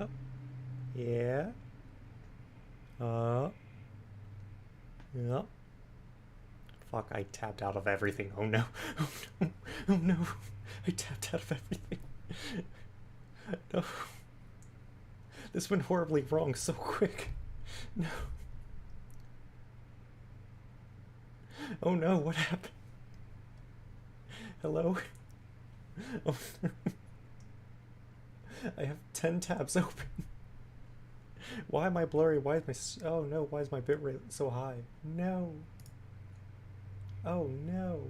Oh, yeah. Yeah. Fuck, I tapped out of everything. Oh no. Oh no. Oh no. I tapped out of everything. No. This went horribly wrong so quick. No. Oh no, what happened? Hello? Oh, I have 10 tabs open. Why am I blurry? Why is my... Oh no, why is my bitrate so high? No. Oh no.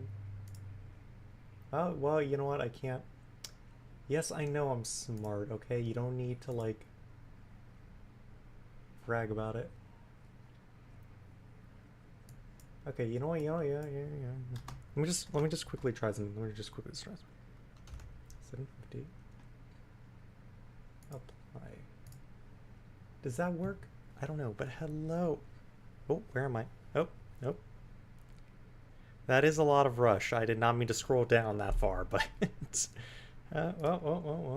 Oh, well, you know what? I can't... Yes, I know I'm smart, okay? You don't need to, like, brag about it. Okay, you know what? Yeah. Let me just quickly try something. Let me just quickly try something. 750. Apply. Does that work? I don't know, but hello. Oh, where am I? Oh, nope. That is a lot of rush. I did not mean to scroll down that far, but oh.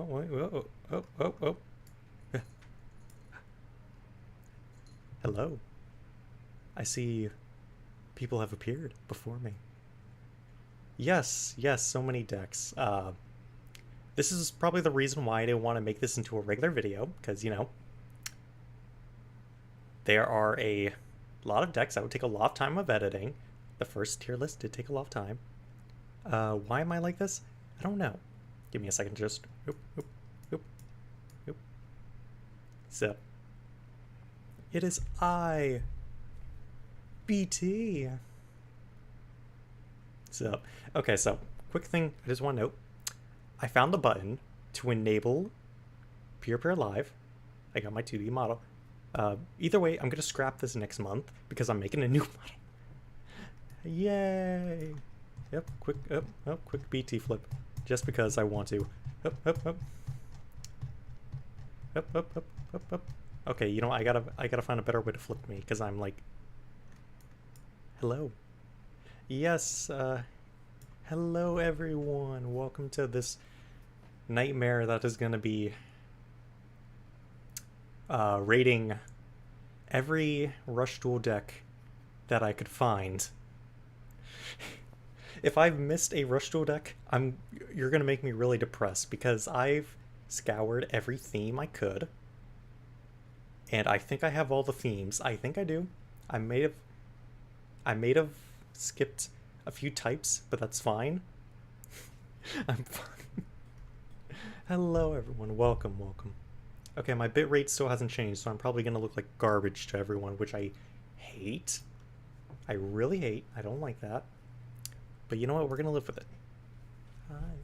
Hello. I see people have appeared before me. Yes, so many decks. This is probably the reason why I didn't want to make this into a regular video, because, you know, there are a lot of decks that would take a lot of time of editing. The first tier list did take a lot of time. Why am I like this? I don't know. Give me a second, just... Oop. So, it is I, BT. So, okay, so, quick thing I just want to note. I found the button to enable Peer Live. I got my 2D model. Either way, I'm going to scrap this next month because I'm making a new model. Yay! Yep, quick BT flip. Just because I want to. Up. Okay, you know, I gotta find a better way to flip me, because I'm like... Hello. Yes, hello everyone. Welcome to this nightmare that is gonna be rating every Rush Duel deck that I could find. If I've missed a Rush Duel deck, you're gonna make me really depressed, because I've scoured every theme I could, and I think I have all the themes. I think I do. I may have skipped a few types, but that's fine. I'm fine. Hello everyone, welcome. Okay, my bitrate still hasn't changed, so I'm probably gonna look like garbage to everyone, which I hate. I really hate. I don't like that. But you know what? We're gonna live with it. Hi.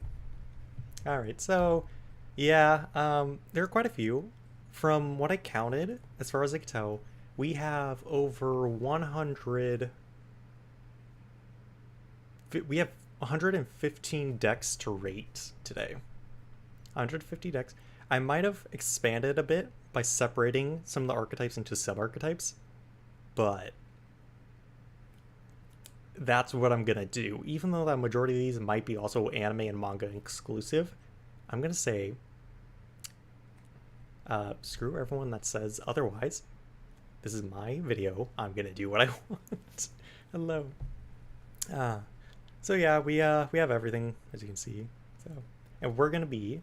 Alright, so yeah, there are quite a few. From what I counted, as far as I can tell, we have over 100. We have 115 decks to rate today. 150 decks. I might have expanded a bit by separating some of the archetypes into sub-archetypes, but that's what I'm gonna do. Even though the majority of these might be also anime and manga exclusive, I'm gonna say screw everyone that says otherwise. This is my video. I'm gonna do what I want. Hello. So yeah, we have everything, as you can see. So, and we're gonna be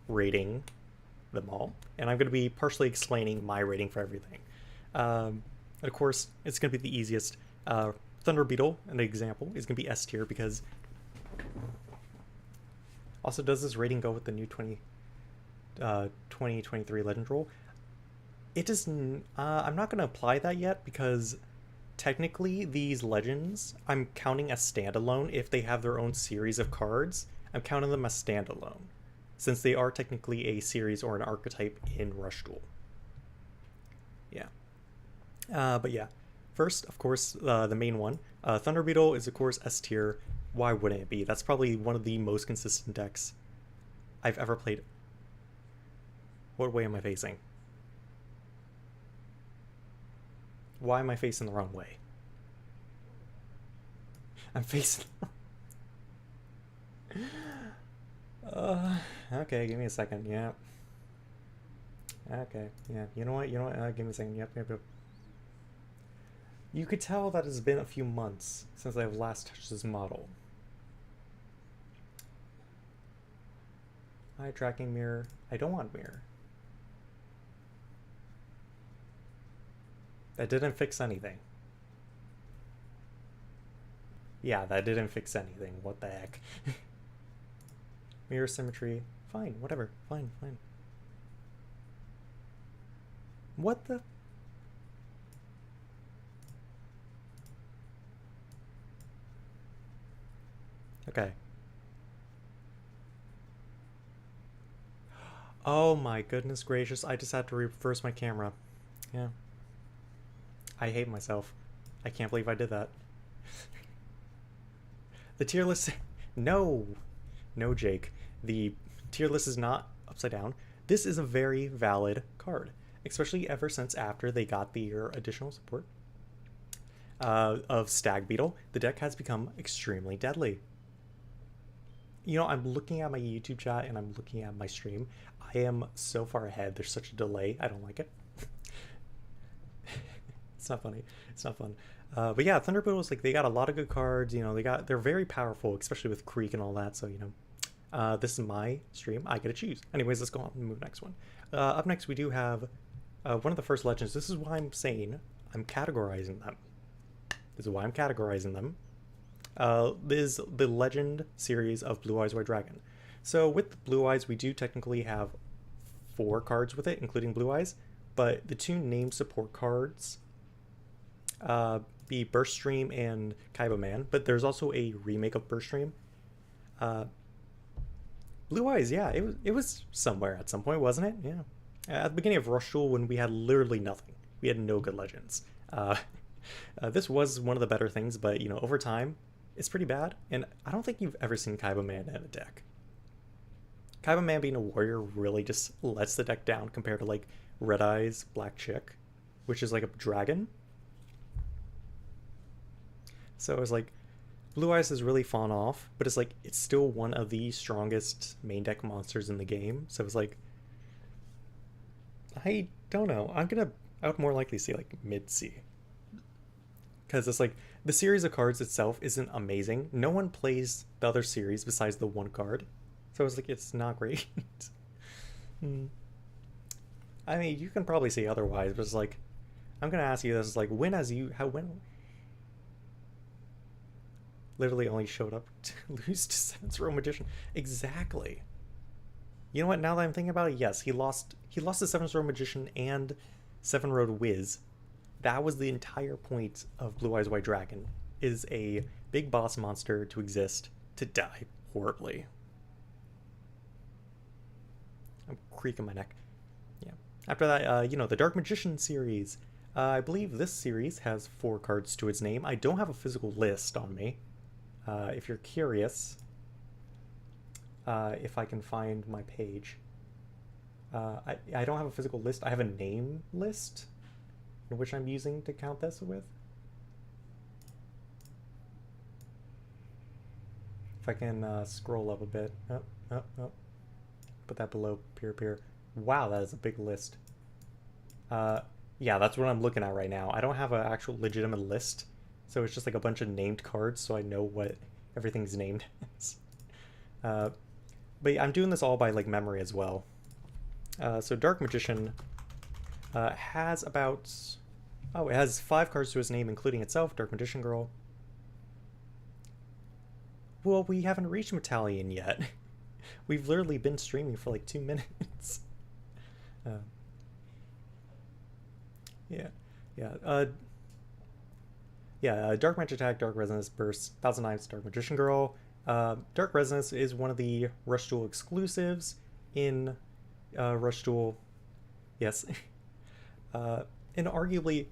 rating them all, and I'm gonna be partially explaining my rating for everything. And of course, it's gonna be the easiest. Thunder Beetle, an example, is gonna be S tier because. Also, does this rating go with the new 2023 Legend Roll? It does. I'm not gonna apply that yet because technically these legends I'm counting as standalone. If they have their own series of cards, I'm counting them as standalone, since they are technically a series or an archetype in Rush Duel. Yeah. But yeah. First, of course, the main one. Thunder Beetle is, of course, S tier. Why wouldn't it be? That's probably one of the most consistent decks I've ever played. What way am I facing? Why am I facing the wrong way? I'm facing... Okay, give me a second, yeah. Okay, yeah. You know what? Give me a second. Yep. You could tell that it's been a few months since I've last touched this model. Eye tracking mirror. I don't want mirror. That didn't fix anything. Yeah, that didn't fix anything. What the heck? Mirror symmetry. Fine, whatever. Fine. What the? Okay. Oh my goodness gracious, I just had to reverse my camera. Yeah. I hate myself. I can't believe I did that. The tier list... No! No, Jake. The tier list is not upside down. This is a very valid card, especially ever since after they got the additional support of Stag Beetle. The deck has become extremely deadly. You know, I'm looking at my YouTube chat and I'm looking at my stream. I am so far ahead. There's such a delay. I don't like it. It's not funny. It's not fun. But yeah, Thunderbolt was like, they got a lot of good cards. You know, they're very powerful, especially with Creek and all that. So, you know, this is my stream. I get to choose. Anyways, let's go on and move next one. Up next, we do have one of the first legends. This is why I'm saying I'm categorizing them. This is why I'm categorizing them. Is the Legend series of Blue Eyes White Dragon. So with Blue Eyes, we do technically have 4 cards with it, including Blue Eyes, but the 2 named support cards be Burst Stream and Kaiba Man, but there's also a remake of Burst Stream. Blue Eyes, yeah, it was somewhere at some point, wasn't it? Yeah. At the beginning of Rush Duel, when we had literally nothing. We had no good legends. This was one of the better things, but, you know, over time, it's pretty bad, and I don't think you've ever seen Kaiba Man in a deck. Kaiba Man being a warrior really just lets the deck down compared to, like, Red Eyes Black Chick, which is like a dragon. So it was like, Blue Eyes has really fallen off, but it's like, it's still one of the strongest main deck monsters in the game. So it's like, I don't know. I would more likely say like mid-C. Because it's like, the series of cards itself isn't amazing. No one plays the other series besides the one card. So it's like, it's not great. I mean, you can probably say otherwise, but it's like, I'm going to ask you this, like, when literally only showed up to lose to 7th Row Magician. Exactly. You know what, now that I'm thinking about it, yes, he lost to 7th Row Magician and 7 Road Wiz. That was the entire point of Blue Eyes White Dragon, is a big boss monster to exist, to die horribly. I'm creaking my neck. Yeah. After that, you know, the Dark Magician series. I believe this series has 4 cards to its name. I don't have a physical list on me. If you're curious, if I can find my page. I don't have a physical list. I have a name list, which I'm using to count this with. If I can scroll up a bit. Oh. Put that below peer. Wow, that is a big list. Yeah, that's what I'm looking at right now. I don't have an actual legitimate list, so it's just like a bunch of named cards, so I know what everything's named as. But yeah, I'm doing this all by like memory as well. So Dark Magician has about... Oh, it has 5 cards to its name, including itself, Dark Magician Girl. Well, we haven't reached Metallion yet. We've literally been streaming for like 2 minutes. Dark Magic Attack, Dark Resonance, Burst, 1000 Knives, Dark Magician Girl. Dark Resonance is one of the Rush Duel exclusives in Rush Duel. Yes. And arguably,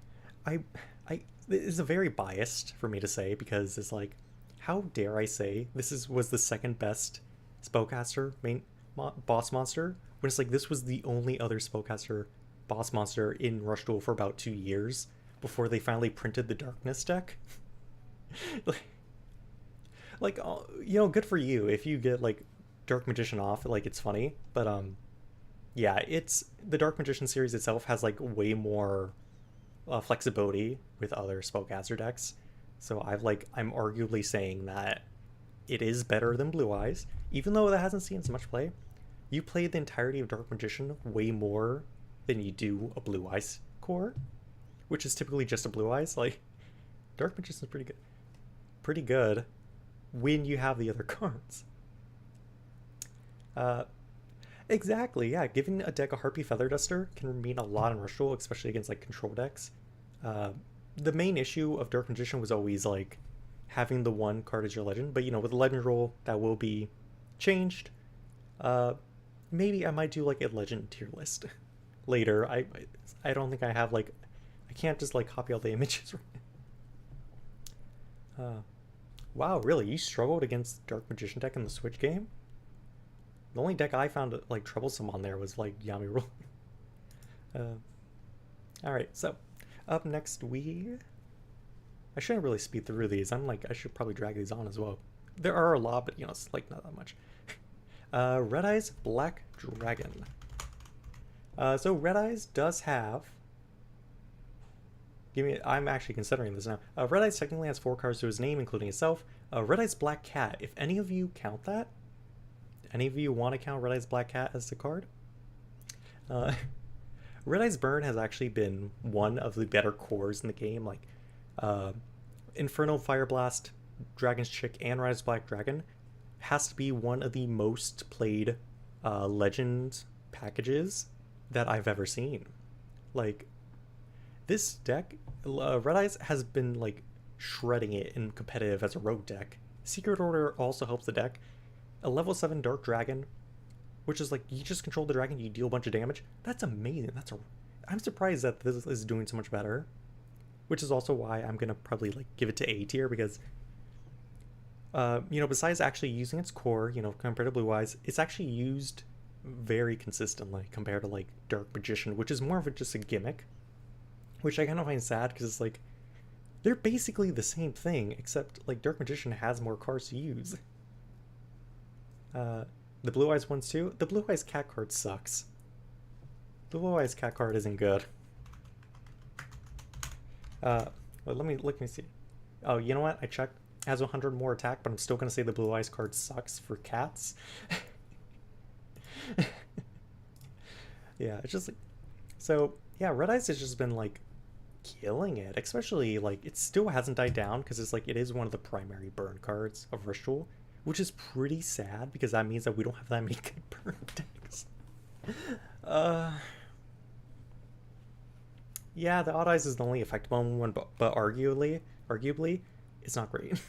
it is a very biased for me to say, because it's like, how dare I say this was the second best spellcaster boss monster, when it's like, this was the only other spellcaster boss monster in Rush Duel for about 2 years before they finally printed the Darkness deck. like, you know, good for you if you get like Dark Magician off, like, it's funny, but Yeah, it's the Dark Magician series itself has like way more flexibility with other spellcaster decks. So I'm arguably saying that it is better than Blue Eyes, even though that hasn't seen as much play. You play the entirety of Dark Magician way more than you do a Blue Eyes core, which is typically just a Blue Eyes. Like Dark Magician is pretty good when you have the other cards. Uh, exactly, yeah. Giving a deck a Harpy Feather Duster can mean a lot in Rush Duel, especially against like control decks. Uh, the main issue of Dark Magician was always like having the one card as your legend, but with the legend rule that will be changed. Maybe I might do like a legend tier list later. I don't think I have like I can't just like copy all the images. Wow, really? You struggled against Dark Magician deck in the Switch game? The only deck I found like troublesome on there was like Yami Rule. All right, so up next I shouldn't really speed through these. I should probably drag these on as well. There are a lot, but it's like not that much. Red Eyes Black Dragon. So Red Eyes does have. I'm actually considering this now. Red Eyes technically has 4 cards to his name, including itself. Red Eyes Black Cat. If any of you count that, any of you want to count Red Eyes Black Cat as the card? Red Eyes Burn has actually been one of the better cores in the game. Like Infernal Fire Blast, Dragon's Chick, and Red Eyes Black Dragon has to be one of the most played legend packages that I've ever seen. Like this deck, Red Eyes has been like shredding it in competitive as a rogue deck. Secret Order also helps the deck. A level 7 Dark Dragon, which is like you just control the dragon, you deal a bunch of damage. That's amazing. I'm surprised that this is doing so much better. Which is also why I'm gonna probably like give it to A tier because besides actually using its core, compared to Blue Eyes, it's actually used very consistently compared to like Dark Magician, which is more of just a gimmick, which I kind of find sad because it's like they're basically the same thing except like Dark Magician has more cards to use. The Blue Eyes ones too. The Blue Eyes cat card sucks. The Blue Eyes cat card isn't good. Well, let me see. Oh, you know what? I checked. It has 100 more attack, but I'm still gonna say the Blue Eyes card sucks for cats. Yeah, it's just like so. Yeah, Red Eyes has just been like killing it, especially like it still hasn't died down because it's like it is one of the primary burn cards of Ritual, which is pretty sad because that means that we don't have that many good burn decks. Yeah, the Odd Eyes is the only effective one, but arguably, it's not great.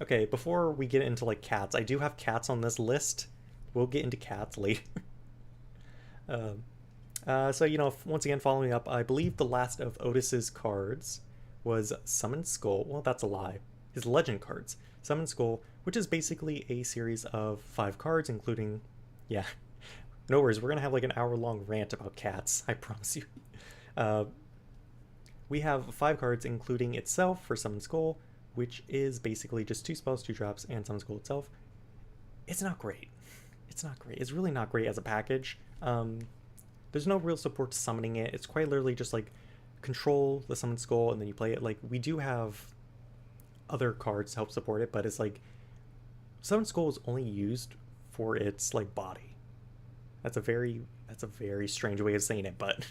Okay, before we get into like cats, I do have cats on this list. We'll get into cats later. So once again, following up, I believe the last of Otis's cards was Summon Skull. Well, that's a lie. His legend cards. Summon Skull, which is basically a series of 5 cards, including, yeah, no worries, we're gonna have like an hour-long rant about cats, I promise you. We have 5 cards, including itself for Summon Skull, which is basically just 2 spells, 2 drops, and Summon Skull itself. It's not great. It's not great. It's really not great as a package. There's no real support to summoning it. It's quite literally just like control the Summon Skull and then you play it. Like we do have other cards to help support it, but it's like Summon Skull is only used for its like body. That's a very strange way of saying it, but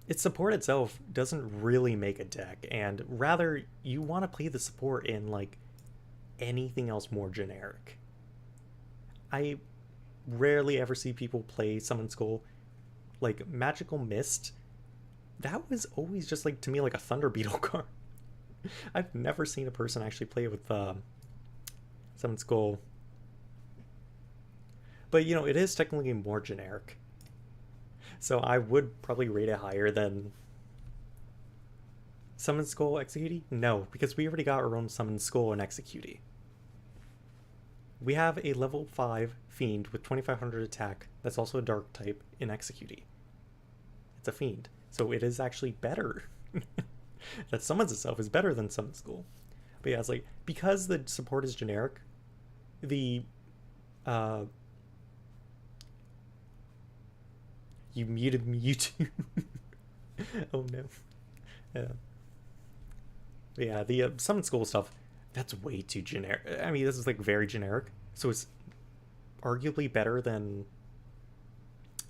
its support itself doesn't really make a deck, and rather you want to play the support in like anything else more generic. I rarely ever see people play Summon Skull like Magical Mist. That was always just like to me like a Thunder Beetle card. I've never seen a person actually play it with Summon Skull. But it is technically more generic. So I would probably rate it higher than Summon Skull Executee? No, because we already got our own Summon Skull and Executee. We have a level 5 Fiend with 2500 attack that's also a Dark type in Executee. It's a Fiend, so it is actually better. That summons itself is better than Summon Skull. But yeah, it's like, because the support is generic, the You muted me, YouTube. Oh no. Yeah. Yeah, the summon school stuff, that's way too generic. I mean, this is like very generic. So it's arguably better than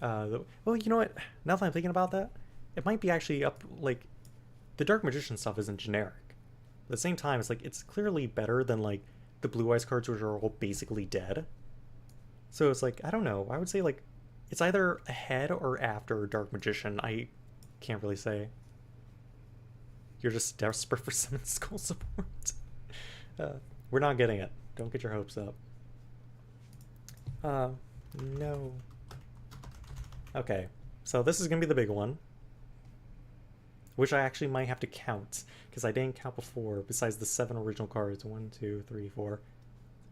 well, you know what? Now that I'm thinking about that, it might be actually up, like, the Dark Magician stuff isn't generic. At the same time, it's like, it's clearly better than, like, the Blue Eyes cards, which are all basically dead. So it's like, I don't know. I would say, like, it's either ahead or after Dark Magician. I can't really say. You're just desperate for Summon Skull support. We're not getting it. Don't get your hopes up. No. Okay, so this is gonna be the big one, which I actually might have to count because I didn't count before. Besides the 7 original cards, 1, 2, 3, 4,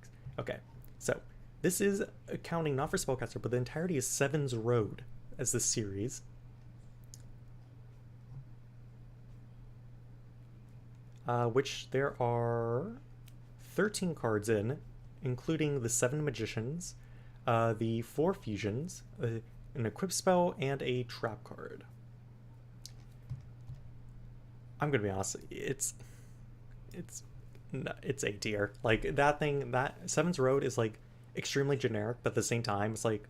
6. Okay, so this is accounting not for Spellcaster, but the entirety is Seven's Road as this series. Which there are 13 cards in, including the 7 Magicians, the 4 Fusions, an equip spell, and a trap card. I'm gonna be honest, it's A tier. Like, that thing, that Seven's Road is like extremely generic, but at the same time, it's like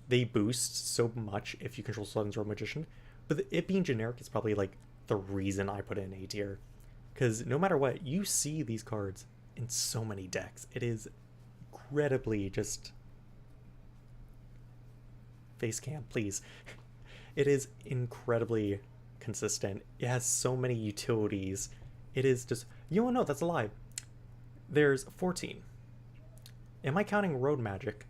they boost so much if you control Seven's Road Magician. But it being generic is probably like the reason I put it in A tier, because no matter what, you see these cards in so many decks. It is incredibly just face cam, please. It is incredibly consistent. It has so many utilities. It is just, you know, no, that's a lie. There's 14. Am I counting road magic?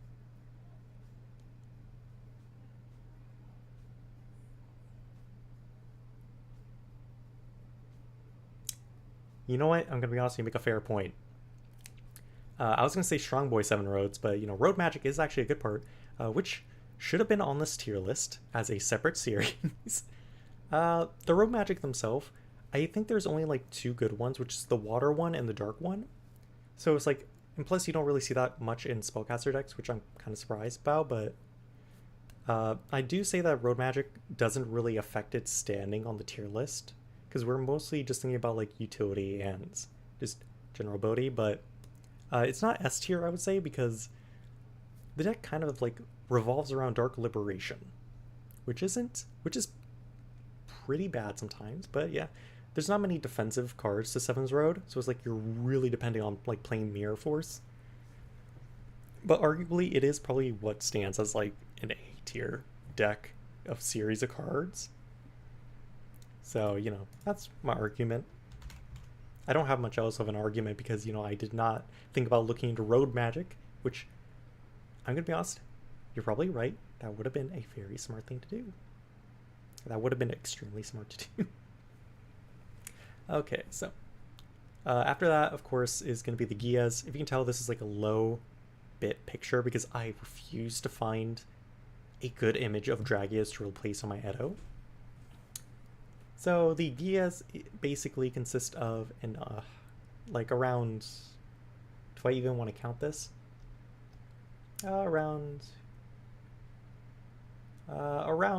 You know what? I'm gonna be honest, you make a fair point. I was gonna say Strong Boy 7 roads, but you know, road magic is actually a good part, which should have been on this tier list as a separate series. The road magic themselves, I think there's only like 2 good ones, which is the water one and the dark one. So it's like, and plus you don't really see that much in spellcaster decks, which I'm kind of surprised about, but I do say that road magic doesn't really affect its standing on the tier list, because we're mostly just thinking about like utility and just general ability, but it's not S tier, I would say, because the deck kind of like revolves around Dark Liberation, which is pretty bad sometimes, but yeah, there's not many defensive cards to Seven's Road, so it's like you're really depending on like playing Mirror Force. But arguably, it is probably what stands as like an A tier deck of series of cards. So, you know, that's my argument. I don't have much else of an argument because, you know, I did not think about looking into road magic, which, I'm going to be honest, you're probably right. That would have been a very smart thing to do. That would have been extremely smart to do. Okay, so after that, of course, is going to be the Gias. If you can tell, this is like a low bit picture because I refuse to find a good image of Dragias to replace on my Edo. So the Gias basically consist of an like around, do I even want to count this? Around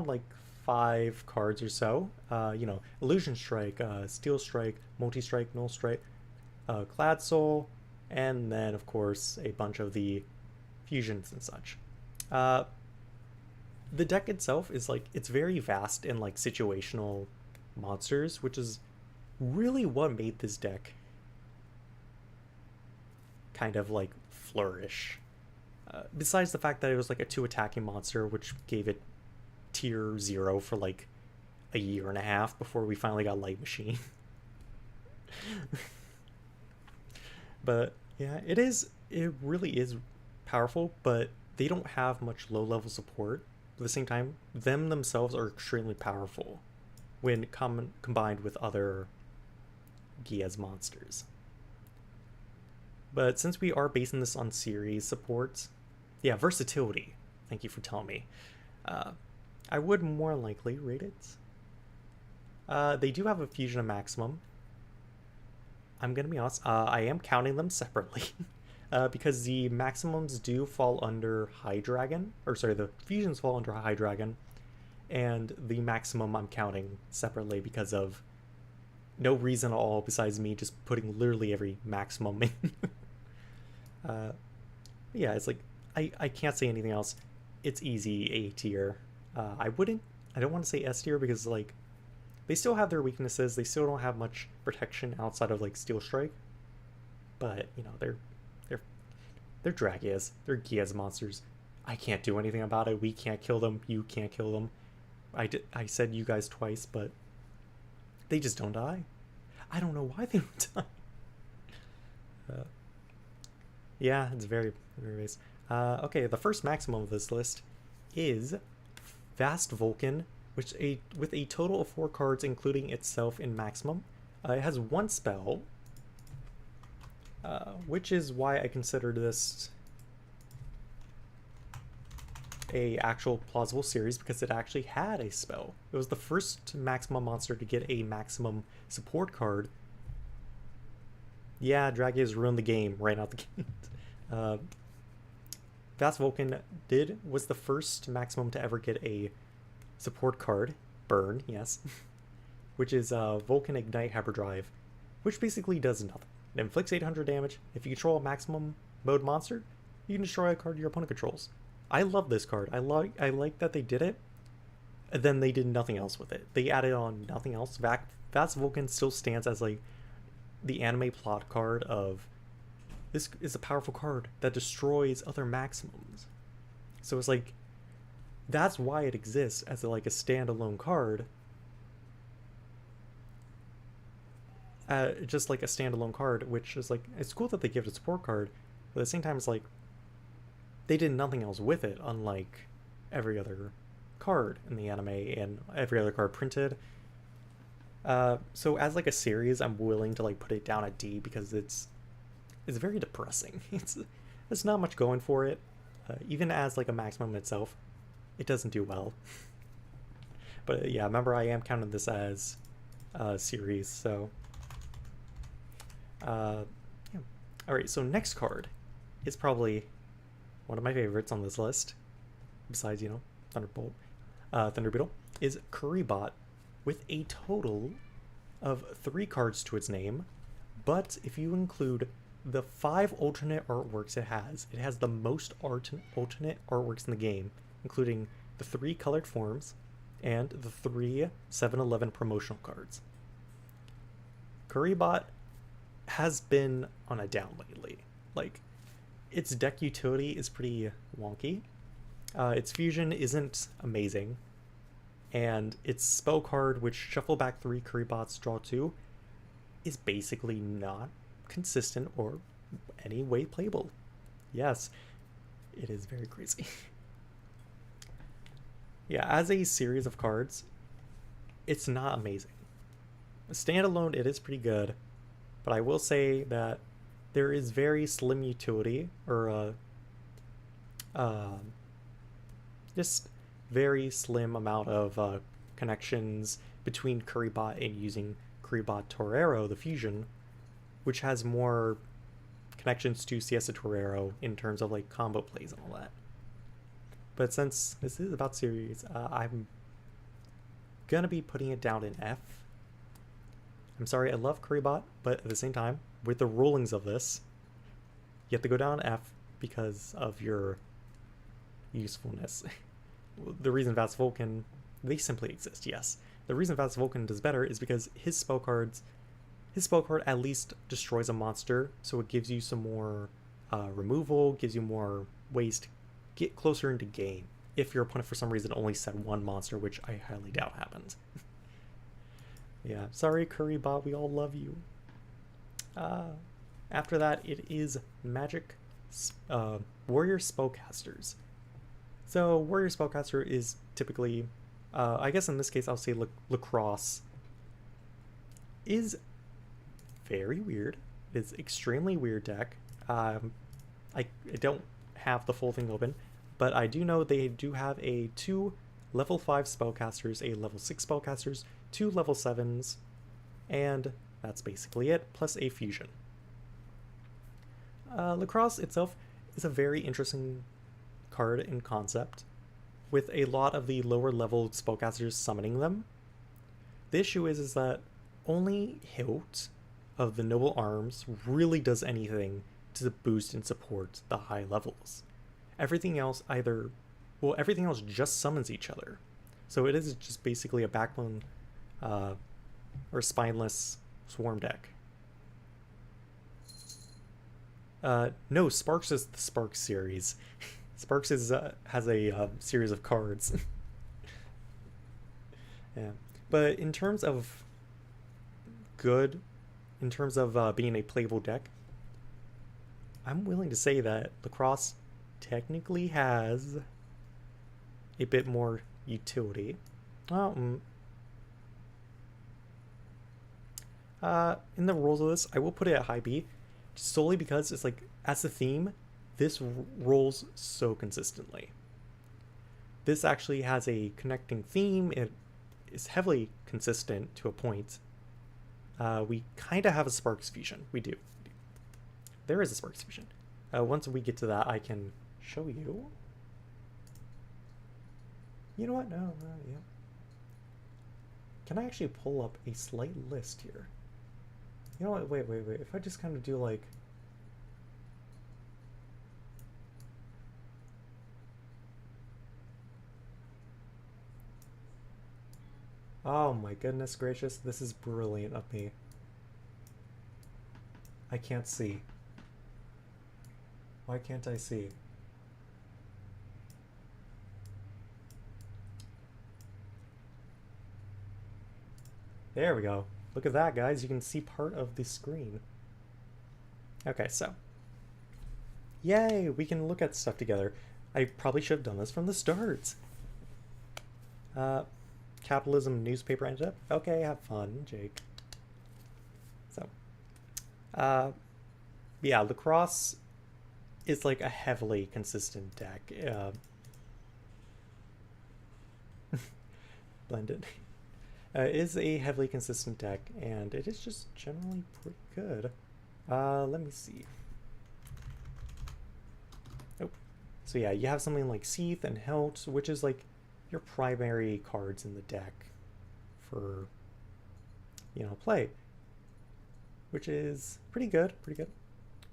like 5 cards or so. You know, Illusion Strike, Steel Strike, Multi Strike, Null Strike, Clad Soul, and then of course a bunch of the fusions and such. The deck itself is like, it's very vast in like situational monsters, which is really what made this deck kind of like flourish. Besides the fact that it was like a 2 attacking monster, which gave it tier 0 for like a year and a half before we finally got Light Machine. But yeah, it really is powerful, but they don't have much low level support. At the same time, them themselves are extremely powerful when combined with other Gias monsters. But since we are basing this on series support, yeah, versatility, thank you for telling me, I would more likely rate it. They do have a fusion of maximum. I'm gonna be honest, I am counting them separately because the maximums do fall under High Dragon, or sorry, the fusions fall under High Dragon, and the maximum I'm counting separately because of no reason at all besides me just putting literally every maximum in. Yeah, it's like, I can't say anything else. It's easy A tier. I don't want to say S tier because like they still have their weaknesses. They still don't have much protection outside of like Steel Strike. But you know they're Dragias. They're Giaz monsters. I can't do anything about it. We can't kill them. You can't kill them. I said you guys twice, but they just don't die. I don't know why they don't die. Yeah, it's very, very base. Okay, the first maximum of this list is Vast Vulcan, with a total of 4 cards, including itself in maximum. It has 1 spell, which is why I consider this a actual plausible series, because it actually had a spell. It was the first maximum monster to get a maximum support card. Yeah, Dragias ruined the game right out the gate. Vast Vulcan was the first maximum to ever get a support card. Burn, yes. Which is Vulcan Ignite Hyperdrive, which basically does nothing. It inflicts 800 damage. If you control a maximum mode monster, you can destroy a card your opponent controls. I love this card. I like that they did it, and then they did nothing else with it. They added on nothing else. Vast Vulcan still stands as like the anime plot card of this is a powerful card that destroys other maximums. So it's like that's why it exists as like a standalone card. Just like a standalone card, which is like, it's cool that they give it a support card, but at the same time it's like they did nothing else with it, unlike every other card in the anime and every other card printed. So as like a series, I'm willing to like put it down at D because it's very depressing. It's not much going for it. Even as like a maximum itself, it doesn't do well. But yeah, remember I am counting this as a series, so yeah. All right, so next card is probably one of my favorites on this list, besides, you know, Thunder Beetle, is Currybot, with a total of 3 cards to its name. But if you include the 5 alternate artworks it has the most alternate artworks in the game, including the 3 colored forms and the 3 7-Eleven promotional cards. Currybot has been on a down lately. Like, its deck utility is pretty wonky. Its fusion isn't amazing. And its spell card, which shuffle back 3 Currybots, draw 2, is basically not consistent or any way playable. Yes, it is very crazy. Yeah, as a series of cards, it's not amazing. Standalone, it is pretty good, but I will say that there is very slim utility, or just very slim amount of connections between Currybot and using Currybot Torero, the fusion, which has more connections to Siesta Torero in terms of like combo plays and all that. But since this is about series, I'm gonna be putting it down in F. I'm sorry, I love Currybot, but at the same time, with the rulings of this, you have to go down F because of your usefulness. The reason Vast Vulcan, they simply exist, yes. The reason Vast Vulcan does better is because his spell card at least destroys a monster, so it gives you some more removal, gives you more ways to get closer into game, if your opponent for some reason only said 1 monster, which I highly doubt happens. Yeah, sorry Currybot, we all love you. After that, it is Magic Warrior Spellcasters. So Warrior Spellcaster is typically, I guess in this case I'll say Lacrosse, is very weird. It's extremely weird deck. I don't have the full thing open, but I do know they do have 2 level 5 spellcasters, a level 6 spellcasters, 2 level 7s, and that's basically it, plus a fusion. Lacrosse itself is a very interesting card in concept. with a lot of the lower level spellcasters summoning them. The issue is that only hilt of the noble arms really does anything to boost and support the high levels. Everything else everything else just summons each other. So it is just basically a backbone or spineless swarm deck. No, Sparks is the Sparks series. Sparks has a series of cards. Yeah, but in terms of being a playable deck, I'm willing to say that Lacrosse technically has a bit more utility. In the rules of this, I will put it at high B, solely because it's like, as a theme, this rolls so consistently. This actually has a connecting theme. It is heavily consistent to a point. We kind of have a Sparks fusion. We do. There is a Sparks fusion. Once we get to that, I can show you. You know what? No, yeah. Can I actually pull up a slight list here? You know what? Wait. If I just kind of do like... Oh my goodness gracious, this is brilliant of me. I can't see. Why can't I see? There we go. Look at that, guys. You can see part of the screen. Okay, so. Yay! We can look at stuff together. I probably should have done this from the start. Capitalism newspaper ended up. Okay, have fun, Jake. So. Yeah, Lacrosse is like a heavily consistent deck. Blended. Is a heavily consistent deck, and it is just generally pretty good. Let me see. Oh, so yeah, you have something like Seath and Helt, which is like your primary cards in the deck for, play, which is pretty good,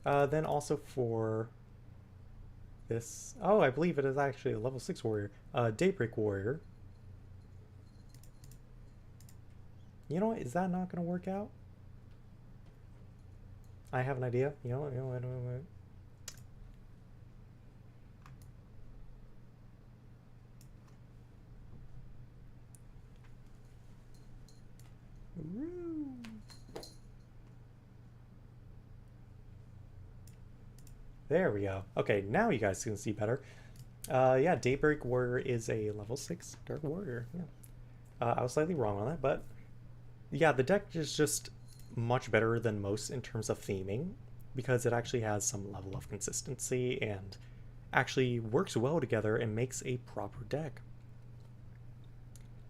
then also for this, I believe it is actually a level 6 warrior, Daybreak Warrior. You know what? Is that not going to work out? I have an idea. Wait. There we go. Okay, now you guys can see better. Yeah, Daybreak Warrior is a level 6 Dark Warrior. Yeah. I was slightly wrong on that, but yeah, the deck is just much better than most in terms of theming, because it actually has some level of consistency and actually works well together and makes a proper deck.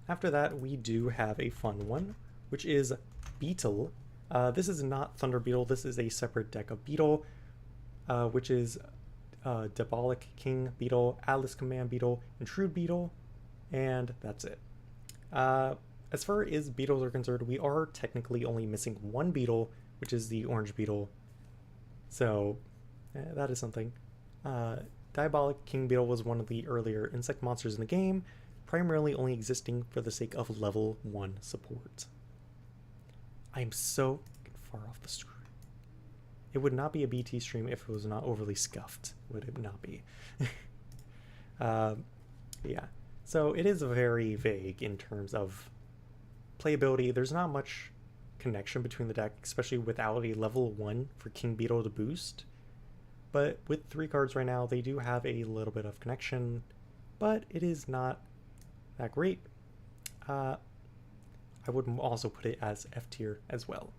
After that, we do have a fun one, which is Beetle. This is not Thunder Beetle, this is a separate deck of Beetle, which is Diabolic King Beetle, Atlas Command Beetle, Intrude Beetle, and that's it. As far as beetles are concerned, we are technically only missing one beetle, which is the orange beetle. So that is something. Diabolic King Beetle was one of the earlier insect monsters in the game, primarily only existing for the sake of level 1 support. I am so far off the screen. It would not be a BT stream if it was not overly scuffed, would it not be? Yeah, so it is very vague in terms of playability. There's not much connection between the deck, especially without a level 1 for King Beetle to boost. But with 3 cards right now, they do have a little bit of connection, but it is not that great. I would also put it as F tier as well.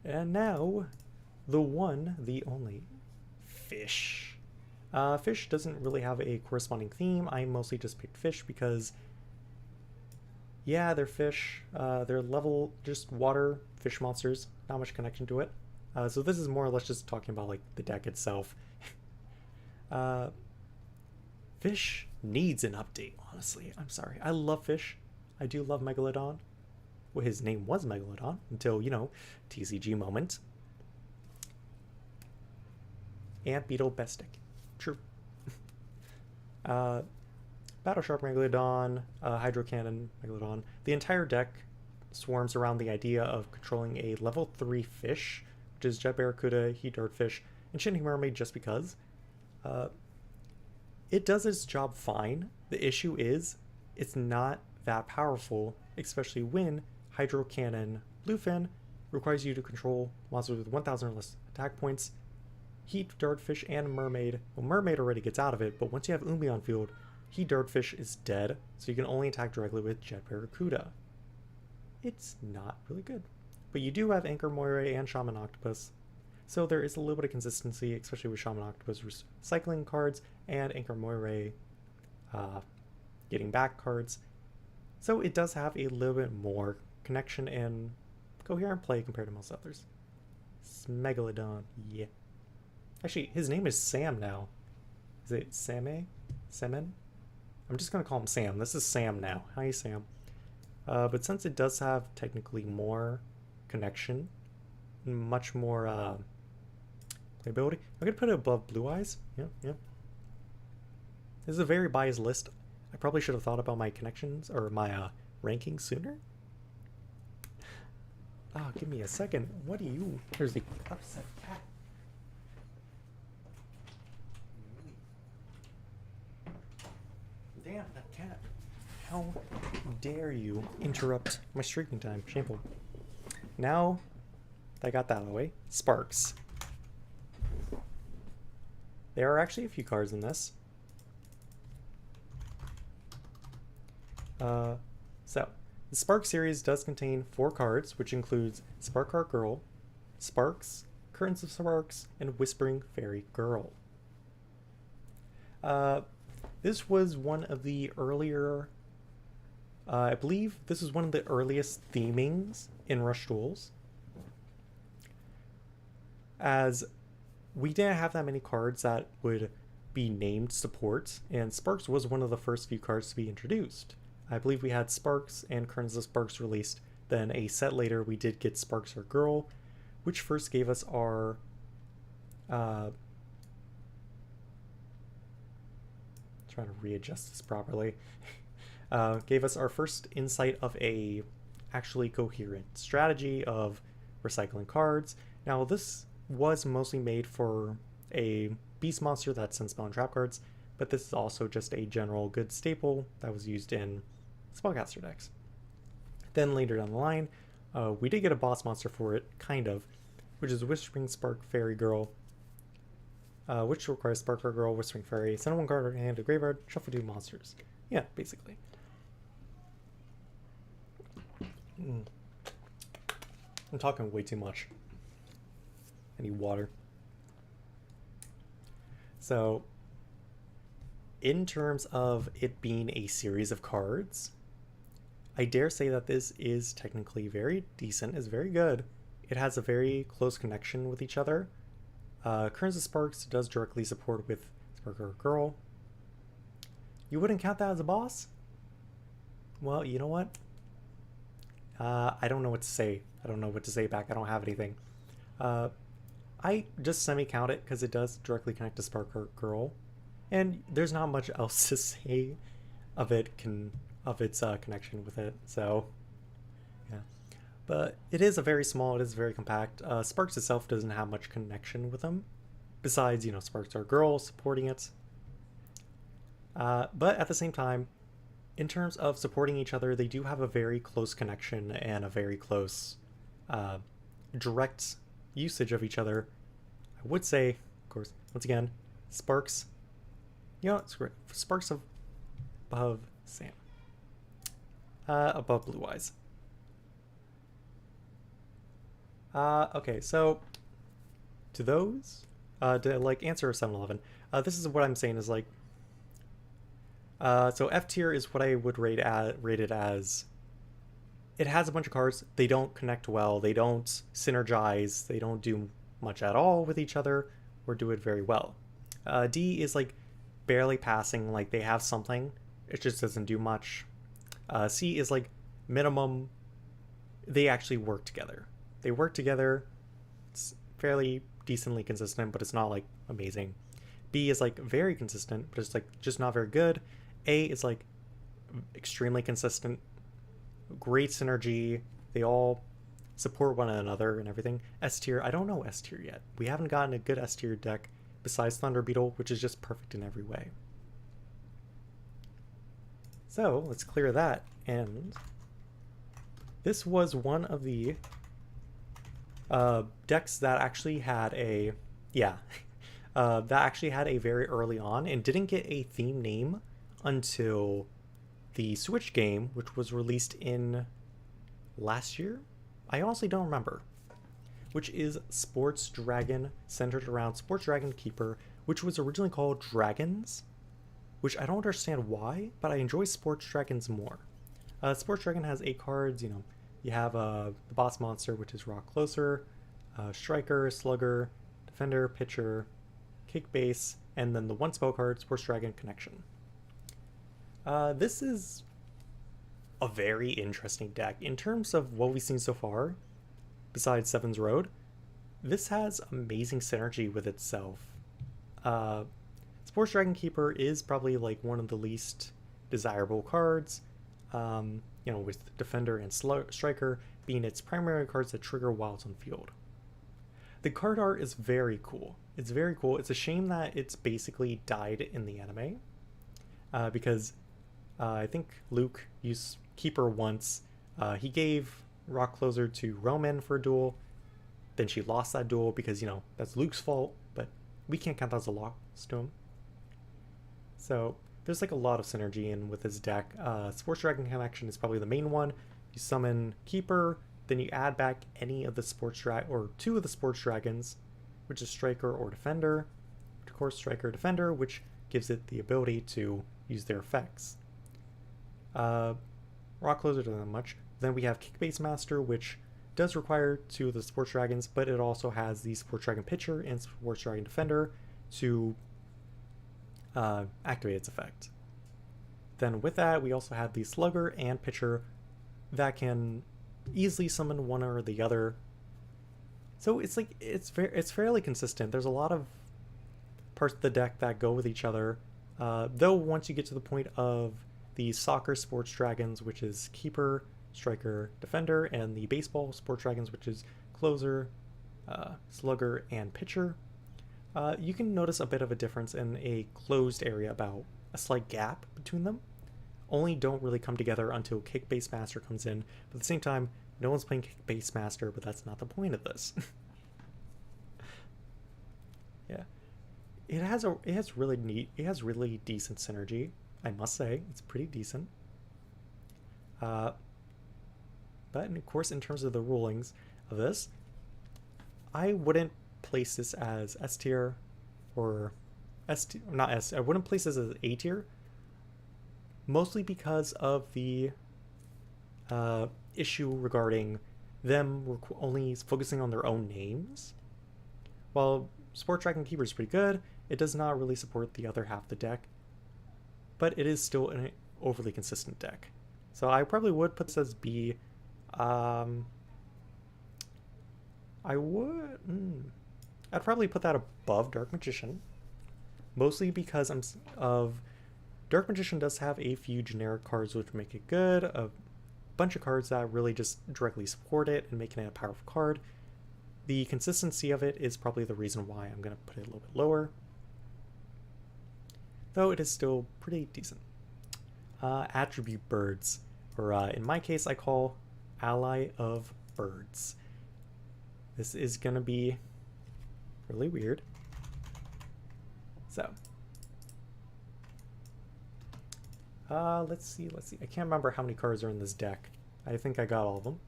And now, the one, the only, Fish. Fish doesn't really have a corresponding theme. I mostly just picked Fish because, yeah, they're fish. They're level, just water fish monsters. Not much connection to it. So this is more or less just talking about like the deck itself. Fish needs an update, honestly. I'm sorry. I love fish. I do love Megalodon. Well, his name was Megalodon until, you know, TCG moment. And Beetle Bestic. True. Battle Shark Megalodon, Hydro Cannon Megalodon. The entire deck swarms around the idea of controlling a level 3 fish, which is Jet Barracuda, Heat Dartfish, and Shinty Mermaid just because. It does its job fine. The issue is it's not that powerful, especially when Hydro Cannon Bluefin requires you to control monsters with 1,000 or less attack points. Heat Dartfish and Mermaid. Well, Mermaid already gets out of it, but once you have Umi on field, Heat Dartfish is dead, so you can only attack directly with Jet Barracuda. It's not really good. But you do have Anchor Moire and Shaman Octopus, so there is a little bit of consistency, especially with Shaman Octopus recycling cards and Anchor Moire getting back cards. So it does have a little bit more connection and coherent play compared to most others. Megalodon, yeah. Actually, his name is Sam now. Is it Same? Semen? I'm just going to call him Sam. This is Sam now. Hi, Sam. But since it does have technically more connection, much more playability, I'm going to put it above Blue Eyes. Yeah. This is a very biased list. I probably should have thought about my connections or my rankings sooner. Oh, give me a second. What do you... There's the upset cat. Damn, that cat. How dare you interrupt my streaming time? Shameful. Now that I got that out of the way, Sparks. There are actually a few cards in this. So, the Spark series does contain 4 cards, which includes Spark Heart Girl, Sparks, Currents of Sparks, and Whispering Fairy Girl. This was one of the earlier, I believe this was one of the earliest themings in Rush Duels, as we didn't have that many cards that would be named support, and Sparks was one of the first few cards to be introduced. I believe we had Sparks and Currents of Sparks released, then a set later we did get Sparks Heart Girl, which first gave us our trying to readjust this properly. Gave us our first insight of a actually coherent strategy of recycling cards. Now this was mostly made for a beast monster that sends spell and trap cards, but this is also just a general good staple that was used in spellcaster decks. Then later down the line, we did get a boss monster for it, kind of, which is Whispering Spark Fairy Girl, which requires Spark Heart Girl, Whispering Fairy, send 1 card hand to graveyard, shuffle 2 monsters. Yeah, basically. I'm talking way too much. I need water. So, in terms of it being a series of cards, I dare say that this is technically very decent, is very good. It has a very close connection with each other. Currents of Sparks does directly support with Spark Heart Girl. You wouldn't count that as a boss? Well, you know what? I don't know what to say. I don't know what to say back. I don't have anything. I just semi-count it because it does directly connect to Spark Heart Girl. And there's not much else to say of its connection with it. So, yeah. But it is very compact. Sparks itself doesn't have much connection with them. Besides, you know, Sparks Heart Girl supporting it. But at the same time, in terms of supporting each other, they do have a very close connection and a very close direct usage of each other. I would say, of course, once again, Sparks, you know, screw it. Sparks above Sam. Above Blue Eyes. Okay, so to those, to like answer 7-Eleven, this is what I'm saying is like, so F tier is what I would rate it as. It has a bunch of cards. They don't connect well. They don't synergize. They don't do much at all with each other or do it very well. D is like barely passing. Like, they have something. It just doesn't do much. C is like minimum. They actually work together. They work together. It's fairly decently consistent, but it's not like amazing. B is like very consistent, but it's like just not very good. A is like extremely consistent, great synergy. They all support one another and everything. S tier, I don't know S tier yet. We haven't gotten a good S tier deck besides Thunder Beetle, which is just perfect in every way. So let's clear that. And this was one of the decks that actually had a, that actually had a very early on and didn't get a theme name until the Switch game, which was released in last year. I honestly don't remember. Which is Sports Dragon, centered around Sports Dragon Keeper, which was originally called Dragons, which I don't understand why, but I enjoy Sports Dragons more. Sports Dragon has 8 cards. You know, you have the boss monster, which is Rock Closer, Striker, Slugger, Defender, Pitcher, Kick Base, and then the 1 spell card, Sports Dragon Connection. This is a very interesting deck. In terms of what we've seen so far, besides Seven's Road, this has amazing synergy with itself. Sports Dragon Keeper is probably like one of the least desirable cards, you know, with Defender and Striker being its primary cards that trigger while it's on field. The card art is very cool. It's very cool. It's a shame that it's basically died in the anime, because I think Luke used Keeper once. He gave Rock Closer to Roman for a duel. Then she lost that duel because, you know, that's Luke's fault, but we can't count that as a loss to him. So there's like a lot of synergy in with this deck. Sports Dragon Connection is probably the main one. You summon Keeper, then you add back any of the or 2 of the Sports Dragons, which is Striker or Defender. Of course, Striker Defender, which gives it the ability to use their effects. Rock Closer doesn't have much. Then we have Kickbase Master, which does require 2 of the Sports Dragons, but it also has the Sports Dragon Pitcher and Sports Dragon Defender to activate its effect. Then with that, we also have the Slugger and Pitcher that can easily summon one or the other. So it's like it's fairly consistent. There's a lot of parts of the deck that go with each other. Though once you get to the point of the Soccer Sports Dragons, which is Keeper, Striker, Defender, and the Baseball Sports Dragons, which is Closer, Slugger, and Pitcher, you can notice a bit of a difference in a closed area, about a slight gap between them. Only don't really come together until Kick-Base Master comes in, but at the same time, no one's playing Kick-Base Master, but that's not the point of this. Yeah. It has really decent synergy, I must say. It's pretty decent. But of course, in terms of the rulings of this, I wouldn't place this as S tier or not S. I wouldn't place this as A tier, mostly because of the issue regarding them only focusing on their own names. While Sport Dragon Keeper is pretty good, it does not really support the other half of the deck, but it is still an overly consistent deck. So I probably would put this as B. I'd probably put that above Dark Magician, mostly because Dark Magician does have a few generic cards which make it good, a bunch of cards that really just directly support it and making it a powerful card. The consistency of it is probably the reason why I'm going to put it a little bit lower, though it is still pretty decent. Attribute Birds, or in my case I call Ally of Birds. This is going to be really weird. So, let's see. I can't remember how many cards are in this deck. I think I got all of them.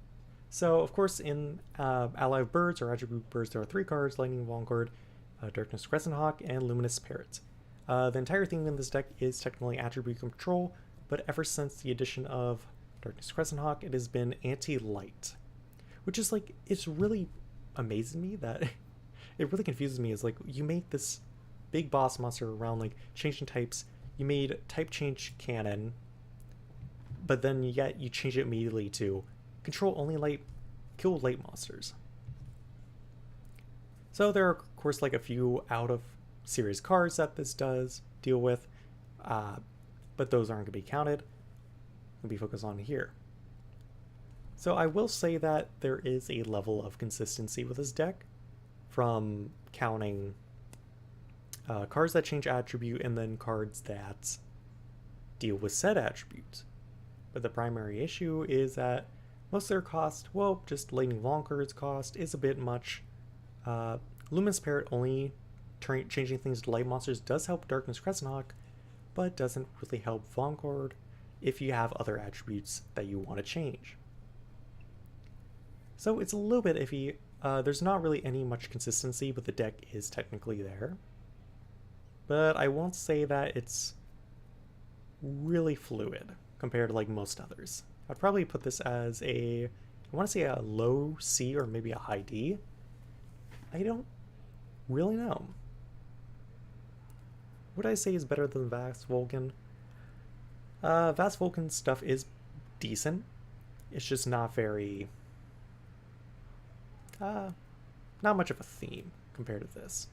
So, of course, in Ally of Birds or Attribute Birds, there are 3 cards: Lightning Vanguard, Darkness Crescent Hawk, and Luminous Parrot. The entire theme in this deck is technically attribute control, but ever since the addition of Darkness Crescent Hawk, it has been anti-light, which is like, it's really amazing me that it really confuses me. Is like, you make this big boss monster around like changing types, you made type change cannon, but then yet you change it immediately to control only light, kill light monsters. So there are of course like a few out of series cards that this does deal with, but those aren't going to be counted. We'll be focused on here. So I will say that there is a level of consistency with this deck, from counting cards that change attribute and then cards that deal with said attributes. But the primary issue is that most of their cost, well, just Lightning Vulgar's cost is a bit much. Luminous Parrot only changing things to light monsters does help Darkness Crescent Hawk, but doesn't really help Vanguard if you have other attributes that you want to change. So it's a little bit iffy. There's not really any much consistency, but the deck is technically there. But I won't say that it's really fluid compared to like most others. I'd probably put this as I want to say a low C or maybe a high D. I don't really know. Would I say is better than Vast Vulcan? Vast Vulcan stuff is decent. It's just not very... not much of a theme compared to this.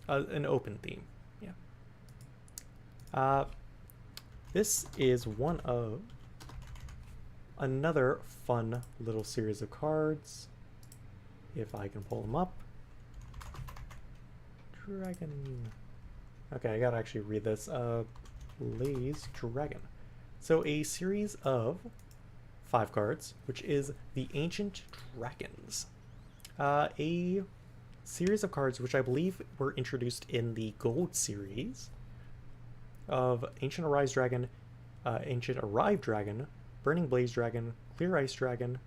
An open theme, yeah. This is one of another fun little series of cards. If I can pull them up. Dragon. Okay, I gotta actually read this. Blaze Dragon. So a series of 5 cards, which is the Ancient Dragons. A series of cards which I believe were introduced in the Gold series of Ancient Arise Dragon, Ancient Arrive Dragon, Burning Blaze Dragon, Clear Ice Dragon,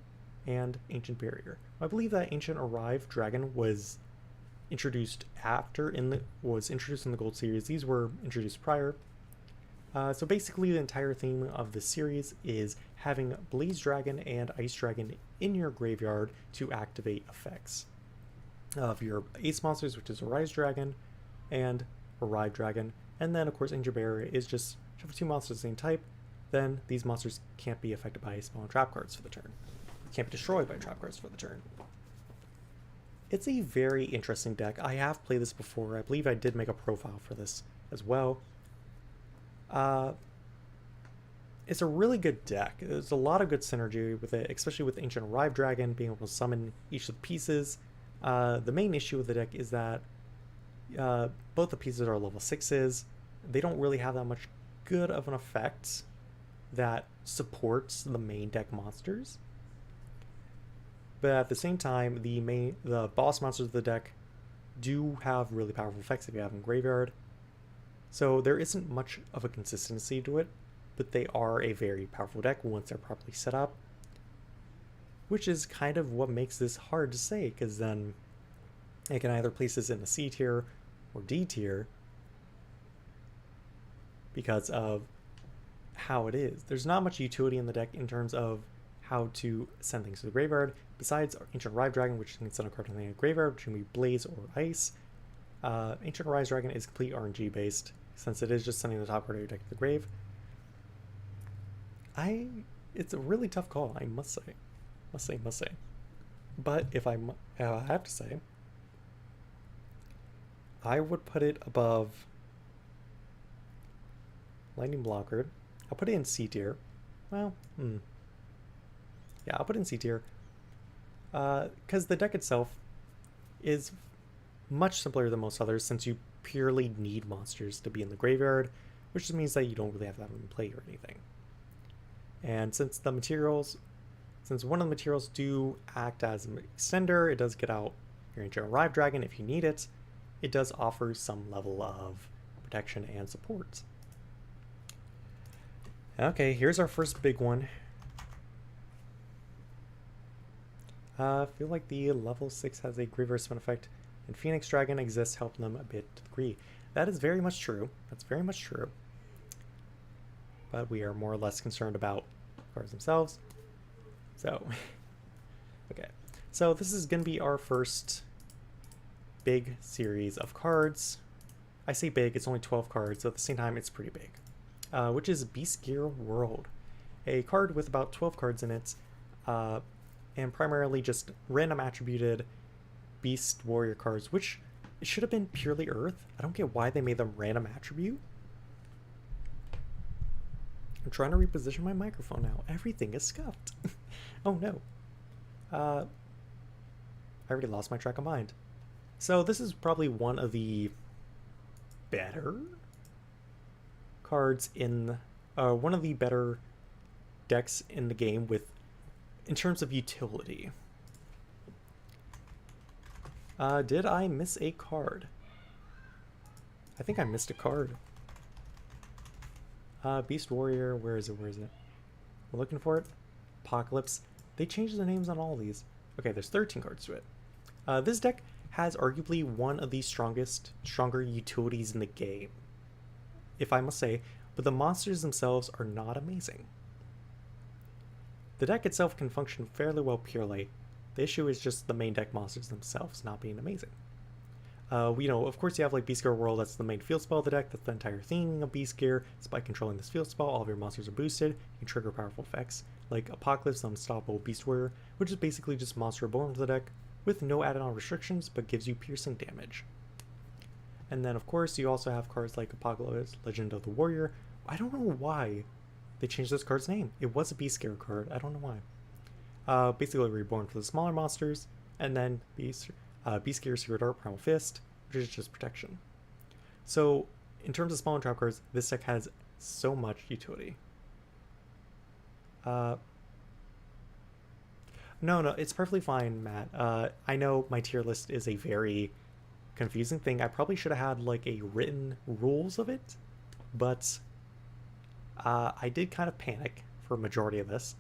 and Ancient Barrier. I believe that Ancient Arrive Dragon was introduced in the Gold series. These were introduced prior. So basically the entire theme of the series is having Blaze Dragon and Ice Dragon in your graveyard to activate effects of your ace monsters, which is Arise Dragon and Arrive Dragon. And then of course Ancient Barrier is just for 2 monsters of the same type, then these monsters can't be affected by spell and trap cards for the turn. Can't be destroyed by trap cards for the turn. It's a very interesting deck. I have played this before. I believe I did make a profile for this as well. It's a really good deck. There's a lot of good synergy with it, especially with Ancient Arrive Dragon being able to summon each of the pieces. The main issue with the deck is that both the pieces are level 6s. They don't really have that much good of an effect that supports the main deck monsters. But at the same time, the boss monsters of the deck do have really powerful effects if you have them in graveyard. So there isn't much of a consistency to it, but they are a very powerful deck once they're properly set up. Which is kind of what makes this hard to say, because then I can either place this in the C tier or D tier because of how it is. There's not much utility in the deck in terms of how to send things to the graveyard, besides Ancient Arrive Dragon, which can send a card to the graveyard, which can be Blaze or Ice. Ancient Arise Dragon is complete RNG based, since it is just sending the top card of your deck to the grave. It's a really tough call, I must say. But if I have to say, I would put it above Lightning Blocker. I'll put it in C tier. Well, yeah, I'll put it in C tier. Because the deck itself is much simpler than most others, since you purely need monsters to be in the graveyard, which just means that you don't really have to have them in play or anything. And since one of the materials do act as an extender, it does get out your Ancient Arrive Dragon if you need it. It does offer some level of protection and support. Okay, here's our first big one. I feel like the level 6 has a graveyard spin effect, and Phoenix Dragon exists helping them a bit to the degree. That is very much true. That's very much true. But we are more or less concerned about cards themselves. So, okay. So this is going to be our first big series of cards. I say big, it's only 12 cards, so at the same time it's pretty big. Which is Beast Gear World. A card with about 12 cards in it, and primarily just random attributed Beast Warrior cards, which should have been purely Earth. I don't get why they made them random attribute. I'm trying to reposition my microphone now. Everything is scuffed. Oh no. I already lost my track of mind. So this is probably one of the better cards in one of the better decks in the game in terms of utility. Did I miss a card? I think I missed a card. Beast Warrior, where is it? We're looking for it. Apocalypse. They changed the names on all of these. Okay, there's 13 cards to it. This deck has arguably one of the stronger utilities in the game, if I must say, but the monsters themselves are not amazing. The deck itself can function fairly well purely. The issue is just the main deck monsters themselves not being amazing. Of course you have like Beast Gear World, that's the main field spell of the deck, that's the entire theming of Beast Gear. So by controlling this field spell, all of your monsters are boosted, you can trigger powerful effects, like Apocalypse, Unstoppable Beast Warrior, which is basically just monster reborn to the deck, with no added on restrictions, but gives you piercing damage. And then of course you also have cards like Apocalypse, Legend of the Warrior. I don't know why they changed this card's name. It was a Beast Gear card, I don't know why. Basically reborn for the smaller monsters, and then Beast Gear Secret Art Primal Fist, which is just protection. So in terms of small and trap cards, this deck has so much utility. No, it's perfectly fine, Matt. I know my tier list is a very confusing thing. I probably should have had like a written rules of it, but I did kind of panic for a majority of this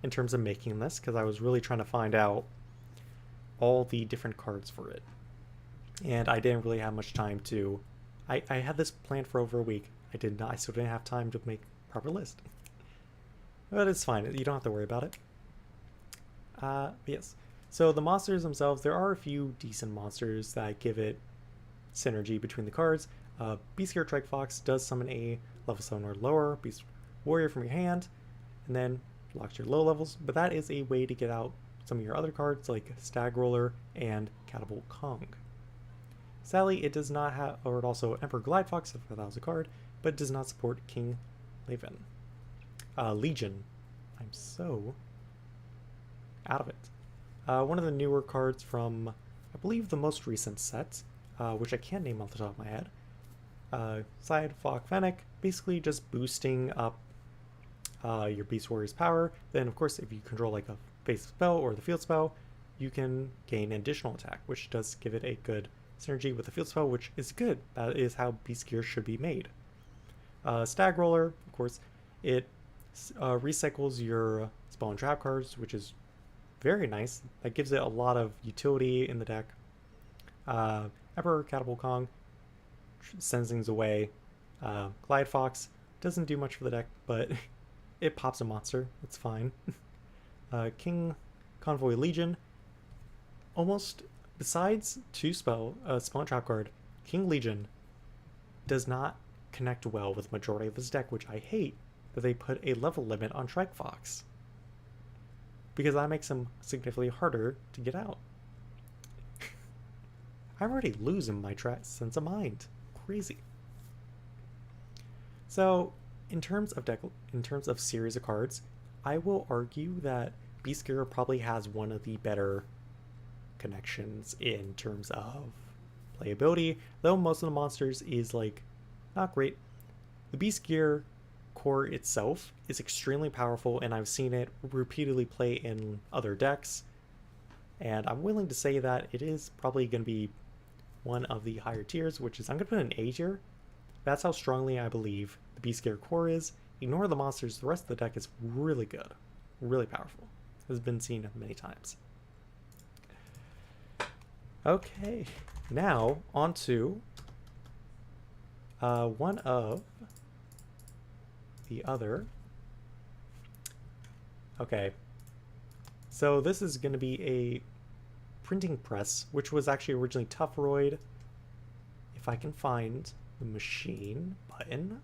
in terms of making this, because I was really trying to find out all the different cards for it. And I didn't really have much time to... I had this planned for over a week. I still didn't have time to make a proper list. But it's fine, you don't have to worry about it. Yes. So the monsters themselves, there are a few decent monsters that give it synergy between the cards. Beast Gear Trike Fox does summon a level 7 or lower Beast Warrior from your hand, and then locks your low levels, but that is a way to get out some of your other cards like Stag Roller and Catapult Kong. Sadly, it does not have, or it also Emperor Glide Fox if that was a card, but it does not support King Levin. Legion. I'm so out of it. One of the newer cards from, I believe, the most recent set, which I can't name off the top of my head. Side Flock Fennec, basically just boosting up your Beast Warrior's power. Then, of course, if you control like a base spell or the field spell, you can gain an additional attack, which does give it a good synergy with the field spell, which is good. That is how Beast Gear should be made. Stag Roller, of course, it recycles your spell and trap cards, which is very nice. That gives it a lot of utility in the deck. Emperor Catapult Kong sends things away. Glide Fox doesn't do much for the deck, but it pops a monster. It's fine. King Convoy Legion, almost besides two spell and trap card, King Legion does not connect well with majority of this deck, which I hate that they put a level limit on Trike Fox, because that makes him significantly harder to get out. I'm already losing my sense of mind. Crazy. So in terms of series of cards, I will argue that Beast Gear probably has one of the better connections in terms of playability, though most of the monsters is like not great. The Beast Gear core itself is extremely powerful, and I've seen it repeatedly play in other decks, and I'm willing to say that it is probably going to be one of the higher tiers, which is, I'm going to put an A tier. That's how strongly I believe the Beast Gear core is. Ignore the monsters, the rest of the deck is really good, really powerful. Has been seen many times. Okay, now on to one of the other. Okay, so this is going to be a printing press, which was actually originally Tough Roid, if I can find the machine button.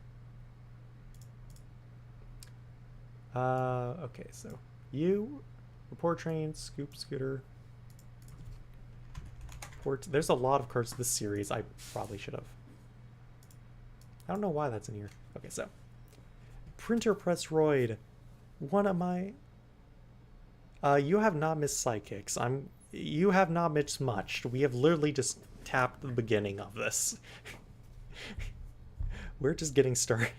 Okay, so you, report train, scoop scooter. There's a lot of cards to this series. I probably should have. I don't know why that's in here. Okay, so printer press roid. One of my. You have not missed sidekicks. You have not missed much. We have literally just tapped the beginning of this. We're just getting started.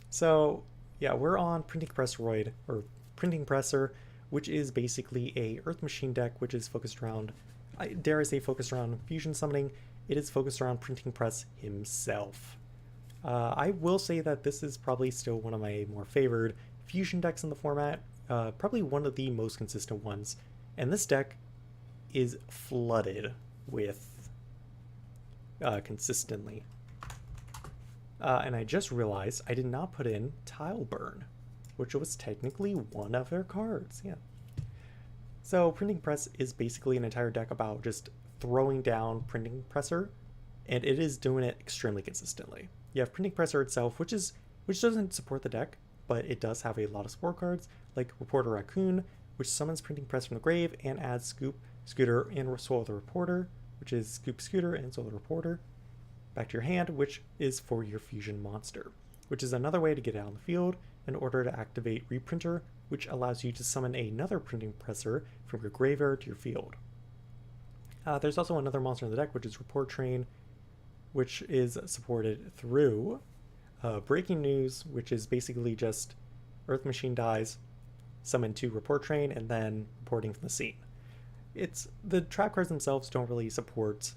So yeah, we're on printing press roid, or printing presser, which is basically a Earth Machine deck, which is focused around, dare I say, focused around fusion summoning. It is focused around printing press himself. I will say that this is probably still one of my more favored fusion decks in the format, probably one of the most consistent ones. And this deck is flooded with consistently. And I just realized I did not put in Tile Burn, which was technically one of their cards. Yeah. So Printing Press is basically an entire deck about just throwing down Printing Presser, and it is doing it extremely consistently. You have Printing Presser itself, which doesn't support the deck, but it does have a lot of support cards, like Reporter Raccoon, which summons Printing Press from the grave and adds Scoop, Scooter, and Soul the Reporter, which is Scoop Scooter and Soul the Reporter, back to your hand, which is for your fusion monster, which is another way to get out on the field in order to activate Reprinter, which allows you to summon another Printing Presser from your graveyard to your field. There's also another monster in the deck, which is Report Train, which is supported through Breaking News, which is basically just Earth Machine dies, summon 2 Report Train, and then reporting from the scene. The trap cards themselves don't really support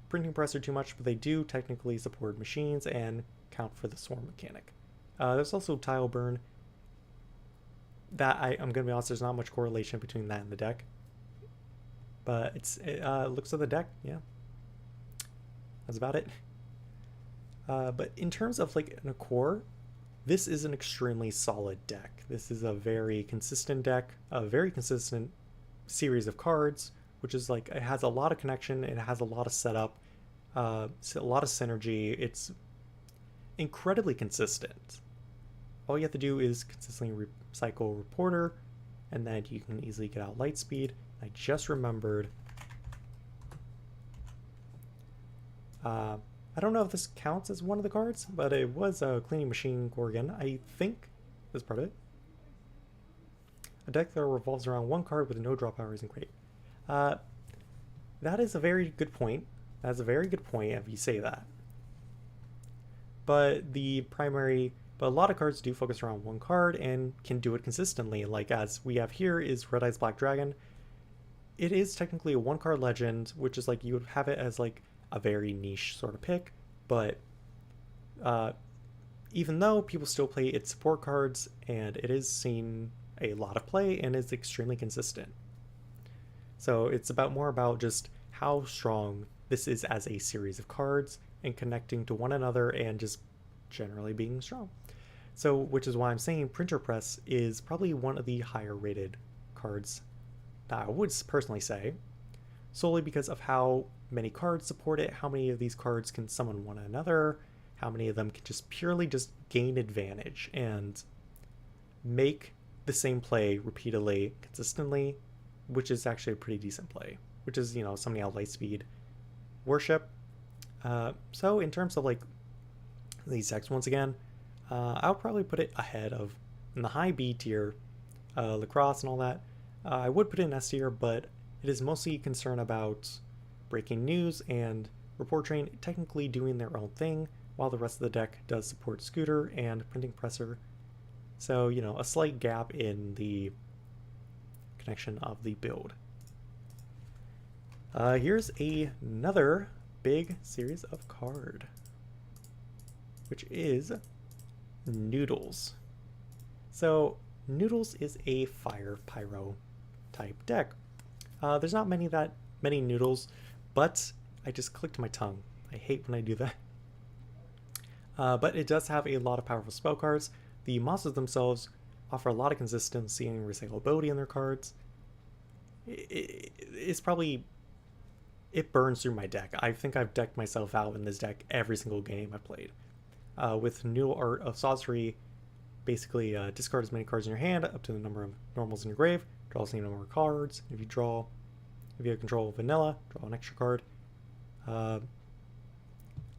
Printing Presser too much, but they do technically support machines and count for the swarm mechanic. There's also Tile Burn. That I'm going to be honest, there's not much correlation between that and the deck. But it looks at the deck, yeah. That's about it. But in terms of like a core, this is an extremely solid deck. This is a very consistent deck, a very consistent series of cards, which is like, it has a lot of connection, it has a lot of setup, a lot of synergy. It's incredibly consistent. All you have to do is consistently recycle Reporter, and then you can easily get out Lightspeed. I just remembered. I don't know if this counts as one of the cards, but it was a Cleaning Machine Gorgon. I think that's part of it. A deck that revolves around one card with no draw power isn't great. That is a very good point. That's a very good point if you say that. But a lot of cards do focus around one card and can do it consistently. Like as we have here is Red Eyes Black Dragon. It is technically a 1-card legend, which is like you would have it as like a very niche sort of pick, but even though people still play its support cards, and it is seen a lot of play and is extremely consistent. So it's more about just how strong this is as a series of cards and connecting to one another and just generally being strong. So which is why I'm saying Printer Press is probably one of the higher rated cards, I would personally say, solely because of how many cards support it, how many of these cards can summon one another, how many of them can just purely just gain advantage and make the same play repeatedly, consistently, which is actually a pretty decent play, which is, summoning out Lightspeed, Worship. So in terms of like these decks, once again, I'll probably put it ahead of, in the high B tier, Lacrosse and all that. I would put it in S tier, but it is mostly concerned about Breaking News and Report Train technically doing their own thing, while the rest of the deck does support Scooter and Printing Presser. So, a slight gap in the connection of the build. Here's another big series of card, which is Noodles. So Noodles is a Fire Pyro type deck. There's not many Noodles, but I just clicked my tongue. I hate when I do that. But it does have a lot of powerful spell cards. The monsters themselves offer a lot of consistency and recyclability in their cards. It's probably it burns through my deck. I think I've decked myself out in this deck every single game I've played. With Noodle Art of Sorcery, basically discard as many cards in your hand up to the number of normals in your grave, draw the same number of cards. If you have control of Vanilla, draw an extra card.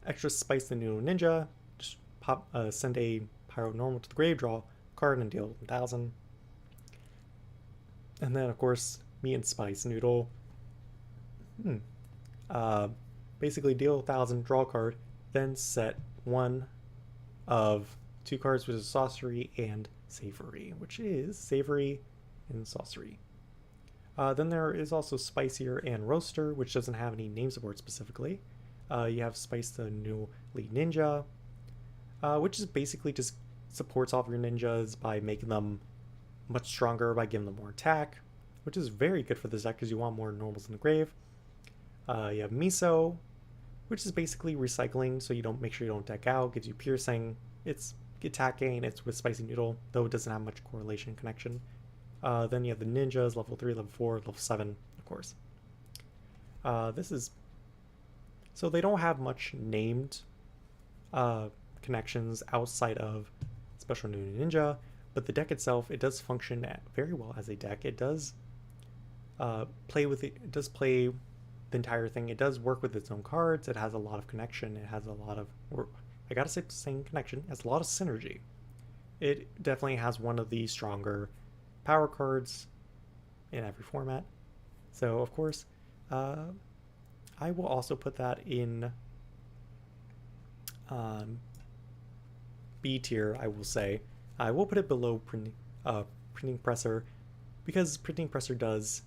Extra Spice the Noodle Ninja, just send a Pyro Normal to the grave, draw a card, and deal 1,000. And then, of course, Meat and Spice Noodle. Basically deal 1,000, draw a card, then set one of 2 cards, which is Sorcery and Savory, which is Savory and Sorcery. Then there is also Spicier and Roaster, which doesn't have any name support specifically. You have Spice the New Lead Ninja, which is basically just supports all of your ninjas by making them much stronger by giving them more attack, which is very good for this deck because you want more normals in the grave. You have Miso, which is basically recycling, so you don't make sure you don't deck out, gives you piercing. It's attack gain, it's with Spicy Noodle, though it doesn't have much correlation connection. Then you have the ninjas, level 3, level 4, level 7, of course. So they don't have much named connections outside of Special Noodle Ninja, but the deck itself, it does function very well as a deck. It does play the entire thing. It does work with its own cards. It has a lot of connection. It has a lot of, I gotta say, saying connection. It has a lot of synergy. It definitely has one of the stronger power cards in every format. So, of course, I will also put that in B tier, I will say. I will put it below Printing Presser because Printing Presser does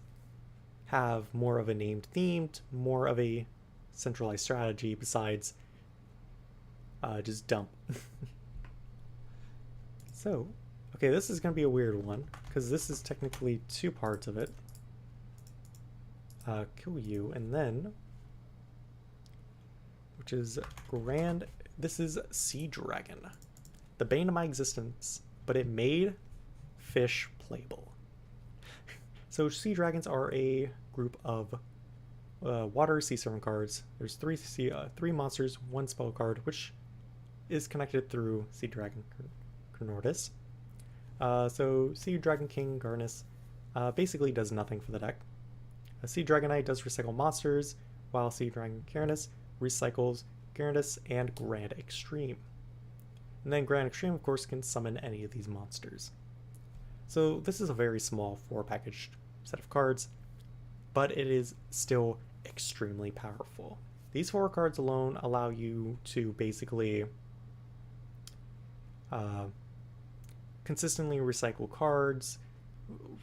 have more of a named themed, more of a centralized strategy besides just dump. So, okay, this is going to be a weird one because this is technically 2 parts of it. Kill you, and then, which is this is Sea Dragon. The bane of my existence, but it made fish playable. So Sea Dragons are a group of water sea servant cards. There's 3 monsters, 1 spell card, which is connected through Sea Dragon Cornordus. So Sea Dragon King Garnus basically does nothing for the deck. Sea Dragonite does recycle monsters, while Sea Dragon Garnus recycles Gyarados and Grand Extreme. And then Grand Extreme, of course, can summon any of these monsters. So this is a very small 4-packaged set of cards, but it is still extremely powerful. These 4 cards alone allow you to basically consistently recycle cards,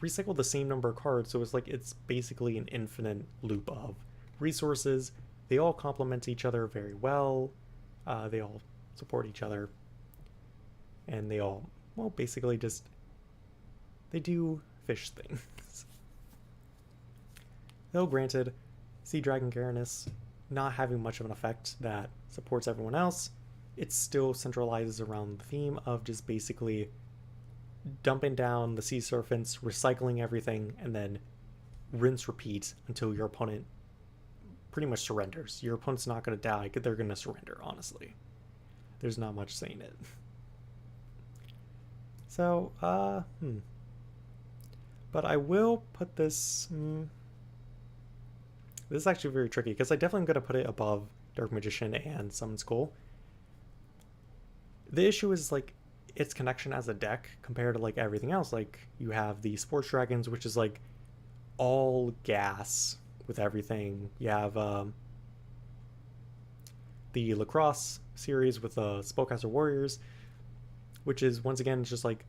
recycle the same number of cards, so it's basically an infinite loop of resources. They all complement each other very well. They all support each other, and they all, well, basically just, they do fish things. Though granted, Sea Dragon Gyarados not having much of an effect that supports everyone else, it still centralizes around the theme of just basically dumping down the sea serpents, recycling everything, and then rinse repeat until your opponent pretty much surrenders. Your opponent's not going to die, they're going to surrender, honestly. There's not much saying it. So, but I will put this, this is actually very tricky, because I definitely am going to put it above Dark Magician and Summon Skull. The issue is, like, its connection as a deck compared to, like, everything else. Like, you have the Sports Dragons, which is, like, all gas with everything. You have the Lacrosse series with Spellcaster Warriors, which is, once again, just, like,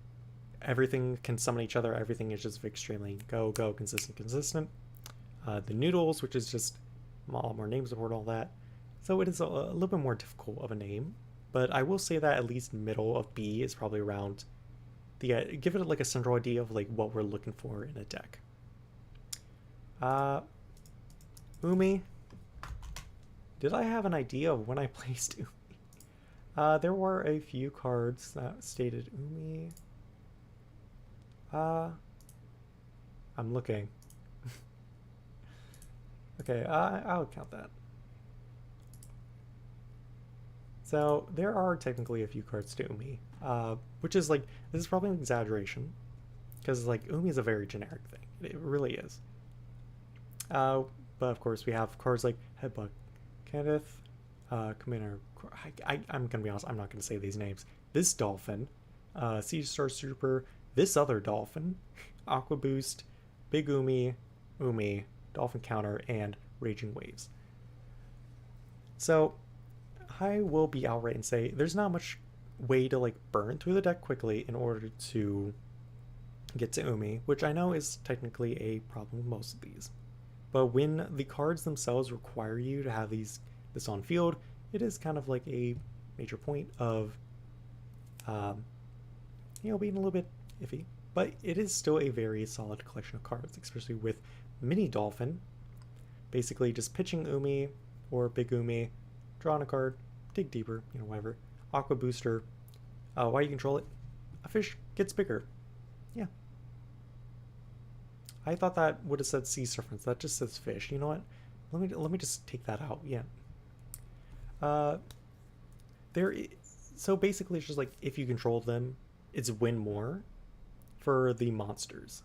everything can summon each other. Everything is just extremely go, consistent. The Noodles, which is just a lot more name support, all that. So it is a little bit more difficult of a name. But I will say that at least middle of B is probably around the, give it like a central idea of like what we're looking for in a deck. Umi. Did I have an idea of when I placed Umi? There were a few cards that stated Umi. I'm looking. Okay, I'll count that. So there are technically a few cards to Umi, which is like, this is probably an exaggeration, because like Umi is a very generic thing. It really is. But of course we have cards like Headbutt, Kenneth, Commander. I'm gonna be honest, I'm not gonna say these names. This Dolphin, Siege Star Super, this other Dolphin, Aqua Boost, Big Umi, Dolphin Counter, and Raging Waves. So I will be outright and say there's not much way to like burn through the deck quickly in order to get to Umi, which I know is technically a problem with most of these. But when the cards themselves require you to have this on field, it is kind of like a major point of being a little bit iffy. But it is still a very solid collection of cards, especially with Mini Dolphin. Basically just pitching Umi or Big Umi, drawing a card, dig deeper, whatever. Aqua Booster. Why do you control it? A fish gets bigger. Yeah. I thought that would have said sea serpents. That just says fish. You know what? Let me just take that out. Yeah. So basically it's just like if you control them, it's win more for the monsters.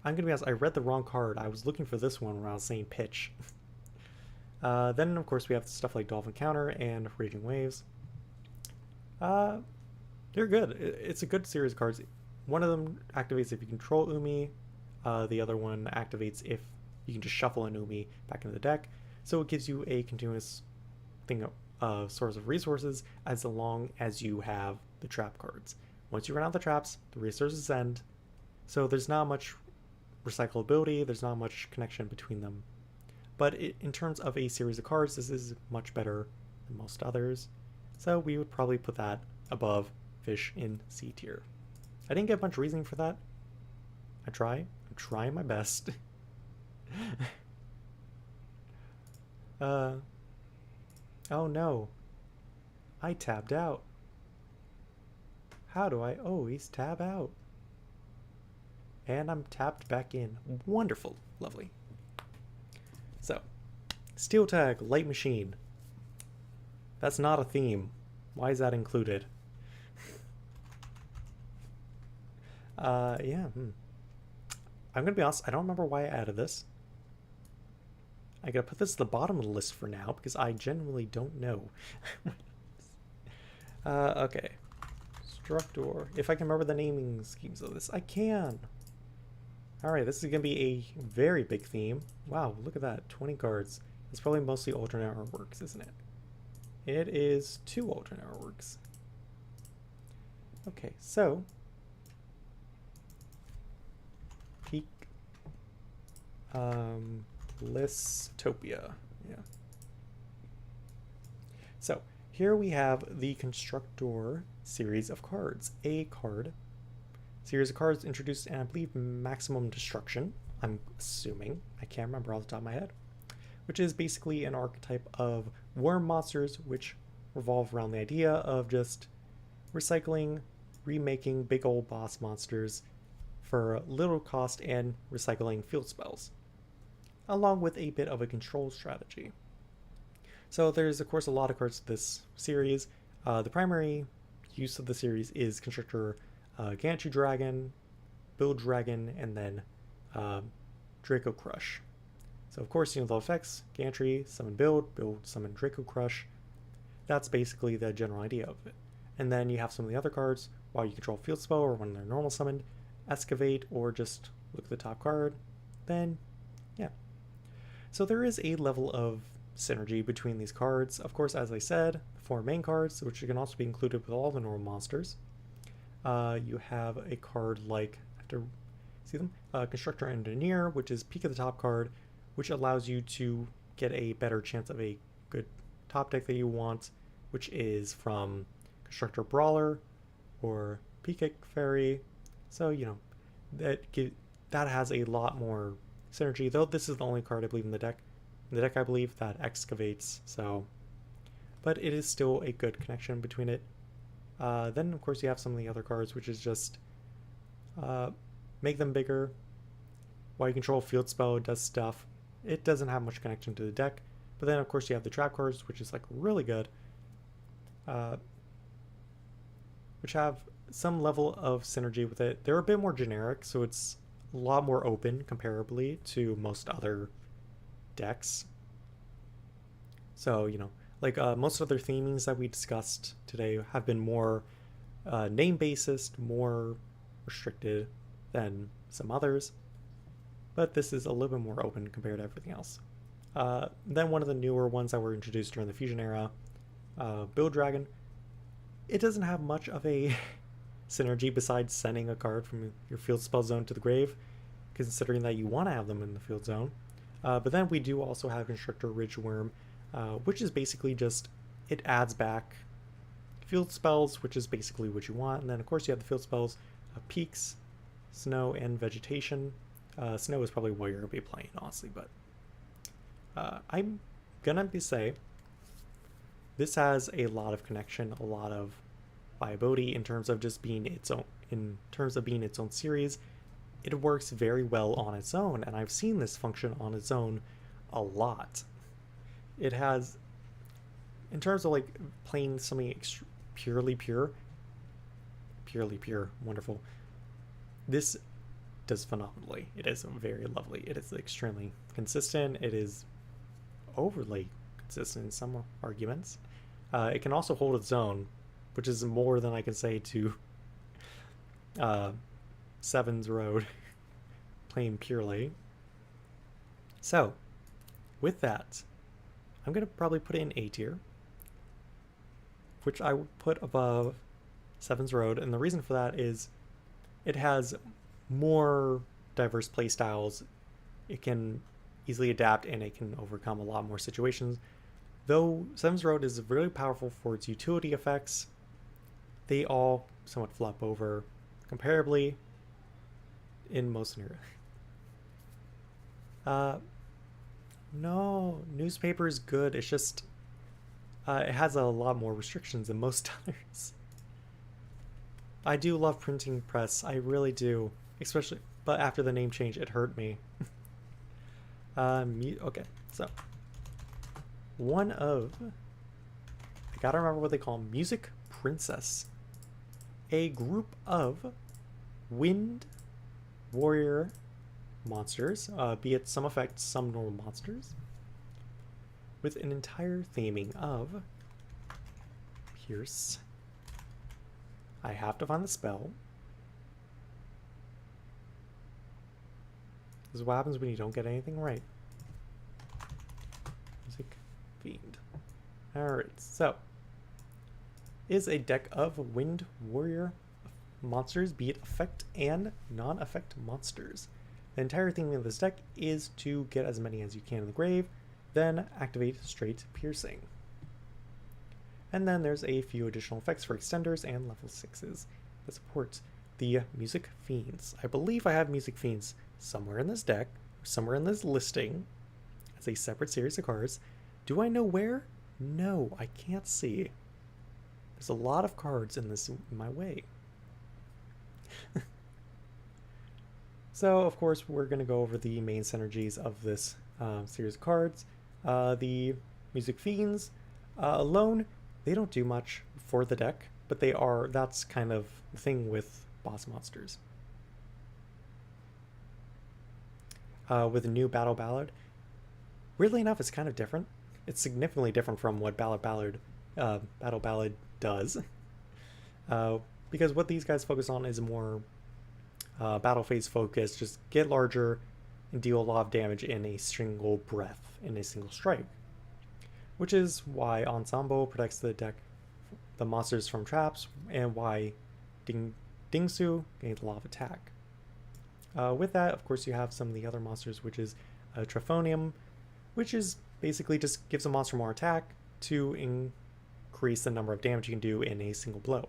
I'm gonna be honest, I read the wrong card. I was looking for this one when I was saying pitch. Then of course we have stuff like Dolphin Counter and Raging Waves. They're good. It's a good series of cards. One of them activates if you control Umi. The other one activates if you can just shuffle an Umi back into the deck. So it gives you a continuous thing of source of resources as long as you have the trap cards. Once you run out the traps, the resources end. So there's not much recyclability, there's not much connection between them. But in terms of a series of cards, this is much better than most others. So we would probably put that above Fish in C tier. I didn't get much reasoning for that. I'm trying my best. Oh no. I tabbed out. How do I always tab out? And I'm tapped back in. Wonderful. Lovely. So, Steel Tag, Light Machine. That's not a theme. Why is that included? Yeah. I'm gonna be honest, I don't remember why I added this. I gotta put this at the bottom of the list for now because I genuinely don't know. Okay. Constructor. If I can remember the naming schemes of this, I can. Alright, this is gonna be a very big theme. Wow, look at that. 20 cards. It's probably mostly alternate artworks, isn't it? It is 2 alternate artworks. Okay, so Peak Listopia. Yeah. So here we have the Constructor series of cards. A card. Series of cards introduced in, I believe, Maximum Destruction. I'm assuming. I can't remember off the top of my head. Which is basically an archetype of worm monsters which revolve around the idea of just recycling, remaking big old boss monsters for little cost and recycling field spells, along with a bit of a control strategy. So there's of course a lot of cards to this series. The primary use of the series is Constructor, Gantry Dragon, Build Dragon, and then Draco Crush. So of course, the effects, Gantry, Summon Build, Build, Summon Draco Crush. That's basically the general idea of it. And then you have some of the other cards, while you control Field Spell or when they're normal summoned, Excavate, or just look at the top card, then yeah. So there is a level of synergy between these cards. Of course, as I said, the 4 main cards, which can also be included with all the normal monsters. You have a card like, I have to see them, Constructor Engineer, which is peek at the top card, which allows you to get a better chance of a good top deck that you want, which is from Constructor Brawler or Peakick Fairy. So, that has a lot more synergy, though this is the only card I believe in the deck. In the deck, I believe, that excavates, so. But it is still a good connection between it. Then, of course, you have some of the other cards, which is just make them bigger. While you control Field Spell, it does stuff. it doesn't have much connection to the deck. But then, of course, you have the trap cards, which is like really good, which have some level of synergy with it. They're a bit more generic, so it's a lot more open comparably to most other decks. So, you know, like most other themings that we discussed today have been more name-based, more restricted than some others. But this is a little bit more open compared to everything else. Then one of the newer ones that were introduced during the Fusion era, Build Dragon. It doesn't have much of a synergy besides sending a card from your field spell zone to the grave, considering that you want to have them in the field zone. But then we do also have Constructor Ridgeworm, which is basically just, it adds back field spells, which is basically what you want. And then, of course, you have the field spells, Peaks, Snow, and Vegetation. Snow is probably what you're going to be playing, honestly, but I'm gonna say this has a lot of connection, a lot of viability in terms of just being its own, in terms of being its own series. It works very well on its own, and I've seen this function on its own a lot. It has, in terms of like playing something purely pure, wonderful, this does phenomenally. It is very lovely. It is extremely consistent. It is overly consistent in some arguments. It can also hold its own, which is more than I can say to Seven's Road playing purely. So, with that, I'm going to probably put it in A tier, which I would put above Seven's Road, and the reason for that is it has more diverse playstyles. It can easily adapt, and it can overcome a lot more situations. Though Seven's Road is really powerful for its utility effects, they all somewhat flop over comparably in most scenarios. No, newspaper is good. It's just it has a lot more restrictions than most others. I do love printing press. I really do, especially. But after the name change, it hurt me. Okay, so one of, I gotta remember what they call them, Music Princess, a group of wind warrior monsters, be it some effects, some normal monsters, with an entire theming of Pierce. I have to find the spell. This is what happens when you don't get anything right. Music Fiend. Alright, so is a deck of Wind Warrior monsters, be it effect and non-effect monsters. The entire theme of this deck is to get as many as you can in the grave, then activate straight piercing. And then there's a few additional effects for extenders and level 6s that support the Music Fiends. I believe I have Music Fiends somewhere in this deck, somewhere in this listing, as a separate series of cards. Do I know where? No, I can't see. There's a lot of cards in this in my way. So, of course, we're going to go over the main synergies of this series of cards. The Music Fiends alone, they don't do much for the deck, but they are, that's kind of the thing with boss monsters. With a new Battle Ballad, weirdly enough, it's kind of different. It's significantly different from what Battle Ballad does. Because what these guys focus on is more battle phase focus, just get larger and deal a lot of damage in a single breath, in a single strike. Which is why Ensemble protects the deck, the monsters from traps, and why Dingsu gains a lot of attack. With that, of course, you have some of the other monsters, which is Trophonium, which is basically just gives a monster more attack to increase the number of damage you can do in a single blow.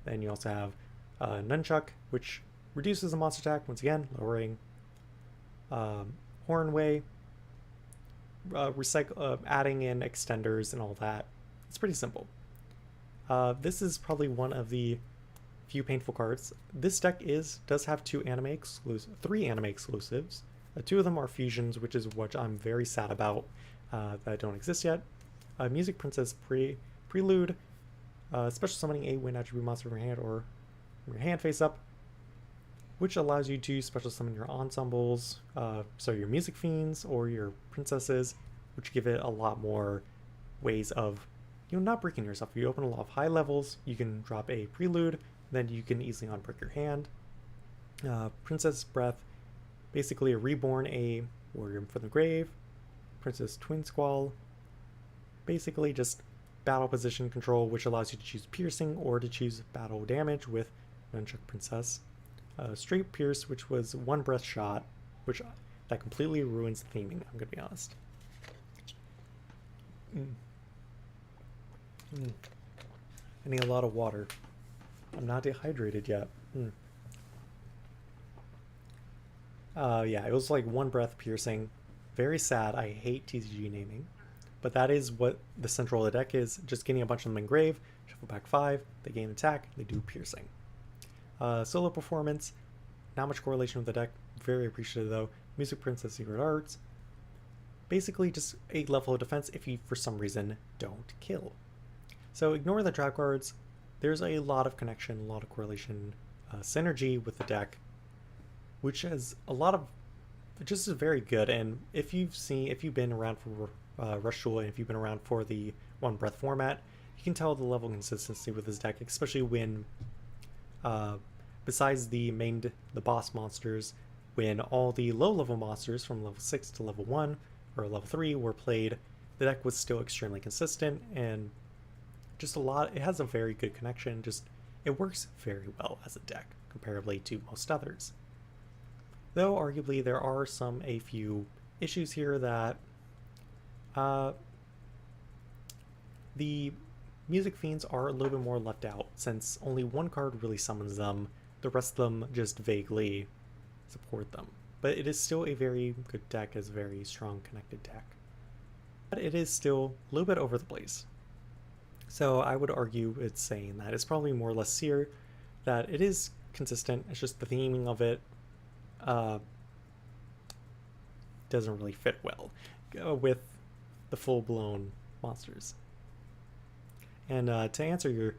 Then you also have Nunchuck, which reduces the monster attack, once again, lowering Hornway, adding in extenders and all that. It's pretty simple. This is probably one of the few painful cards. This deck does have three anime exclusives, Two of them are fusions, which is what I'm very sad about that don't exist yet. Music Princess Prelude, special summoning a wind attribute monster from your hand or from your hand face up, which allows you to special summon your ensembles, so your music fiends or your princesses, which give it a lot more ways of not breaking yourself. If you open a lot of high levels, you can drop a prelude, then you can easily unbreak your hand. Princess Breath, basically a reborn, a warrior from the grave. Princess Twin Squall, basically just battle position control, which allows you to choose piercing or to choose battle damage with Nunchuck Princess. Straight Pierce, which was one breath shot, which that completely ruins the theming, I'm gonna be honest. I need a lot of water. I'm not dehydrated yet. Yeah, it was like one breath piercing. Very sad. I hate TCG naming. But that is what the central of the deck is. Just getting a bunch of them in grave, shuffle back 5, they gain attack, they do piercing. Solo performance, not much correlation with the deck. Very appreciative though. Music Princess Secret Arts. Basically just a level of defense if you for some reason don't kill. So ignore the trap cards. There's a lot of connection, a lot of correlation, synergy with the deck, which has a lot of, just is very good. And if you've been around for Rush Duel, and if you've been around for the one breath format, you can tell the level of consistency with this deck, especially when, besides the boss monsters, when all the low level monsters from level 6 to level 1 or level 3 were played, the deck was still extremely consistent and just it has a very good connection. Just, it works very well as a deck comparably to most others. Though arguably there are a few issues here that the music fiends are a little bit more left out, since only one card really summons them, the rest of them just vaguely support them. But it is still a very good deck, as a very strong connected deck. But it is still a little bit over the place. So I would argue it's saying that it's probably more or less Seer, that it is consistent, it's just the theming of it doesn't really fit well with the full-blown monsters. And to answer your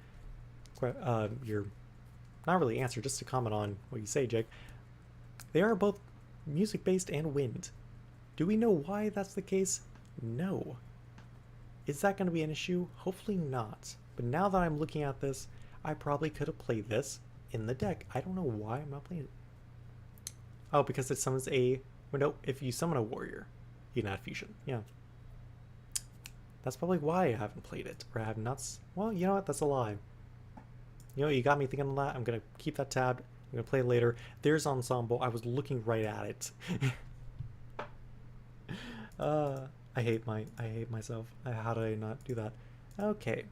not really answer, just to comment on what you say, Jake, they are both music-based and wind. Do we know why that's the case? No. Is that going to be an issue? Hopefully not. But now that I'm looking at this, I probably could have played this in the deck. I don't know why I'm not playing it. Oh, because it summons if you summon a warrior, you can add fusion. Yeah. That's probably why I haven't played it. Or I have not. Well, you know what? That's a lie. You know, you got me thinking of that. I'm going to keep that tabbed. I'm going to play it later. There's Ensemble. I was looking right at it. I hate myself. How did I not do that? Okay.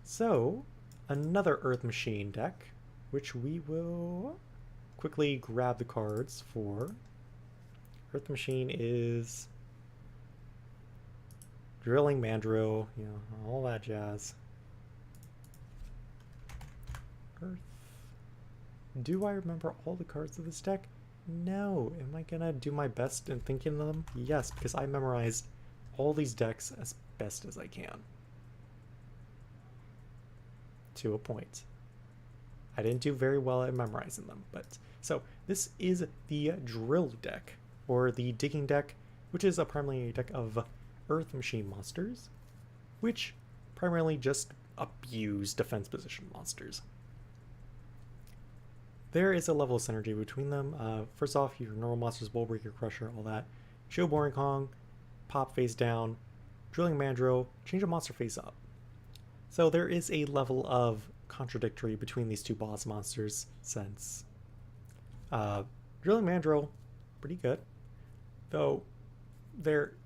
So, another Earth Machine deck, which we will quickly grab the cards for. Earth Machine is Drilling Mandrill, all that jazz. Earth. Do I remember all the cards of this deck? No. Am I gonna do my best in thinking of them? Yes, because I memorized all these decks as best as I can. To a point. I didn't do very well at memorizing them, but so this is the Drill deck, or the Digging deck, which is primarily a deck of Earth Machine monsters, which primarily just abuse defense position monsters. There is a level of synergy between them. First off, your normal monsters, Bowl Breaker, Crusher, all that. Show Boring Kong, pop face down, Drilling Mandrill, change a monster face up. So there is a level of contradictory between these two boss monsters, since Drilling Mandrill, pretty good. Though,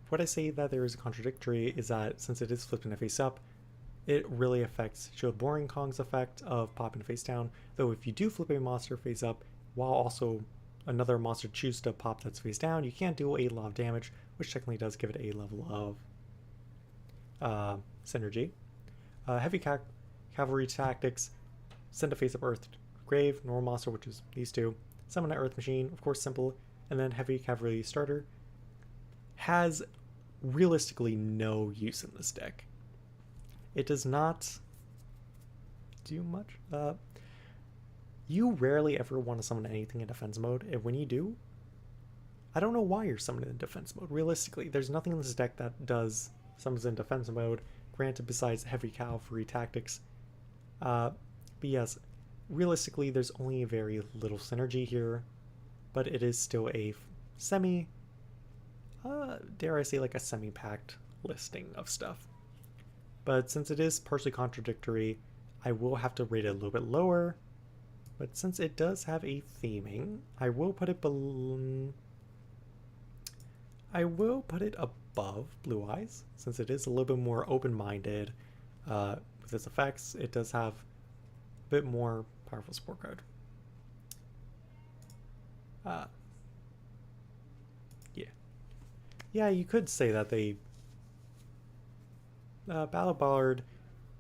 what I say that there is a contradictory is that since it is flipped in a face up, it really affects Shield Boring Kong's effect of popping face down. Though if you do flip a monster face up, while also another monster chooses to pop that's face down, you can't do a lot of damage, which technically does give it a level of synergy. Heavy Cavalry Tactics, send a face up Earth Grave, normal monster, which is these two. Summon an Earth Machine, of course simple. And then Heavy Cavalry Starter has realistically no use in this deck. It does not do much. You rarely ever want to summon anything in defense mode, and when you do, I don't know why you're summoning in defense mode. Realistically, there's nothing in this deck that does summons in defense mode, granted besides Heavy Cavalry Tactics. But yes, realistically, there's only very little synergy here, but it is still a semi, dare I say, like a semi-packed listing of stuff. But since it is partially contradictory, I will have to rate it a little bit lower. But since it does have a theming, I will put it above Blue Eyes, since it is a little bit more open-minded with its effects. It does have a bit more powerful support card. Yeah, you could say that they Battle Ballad.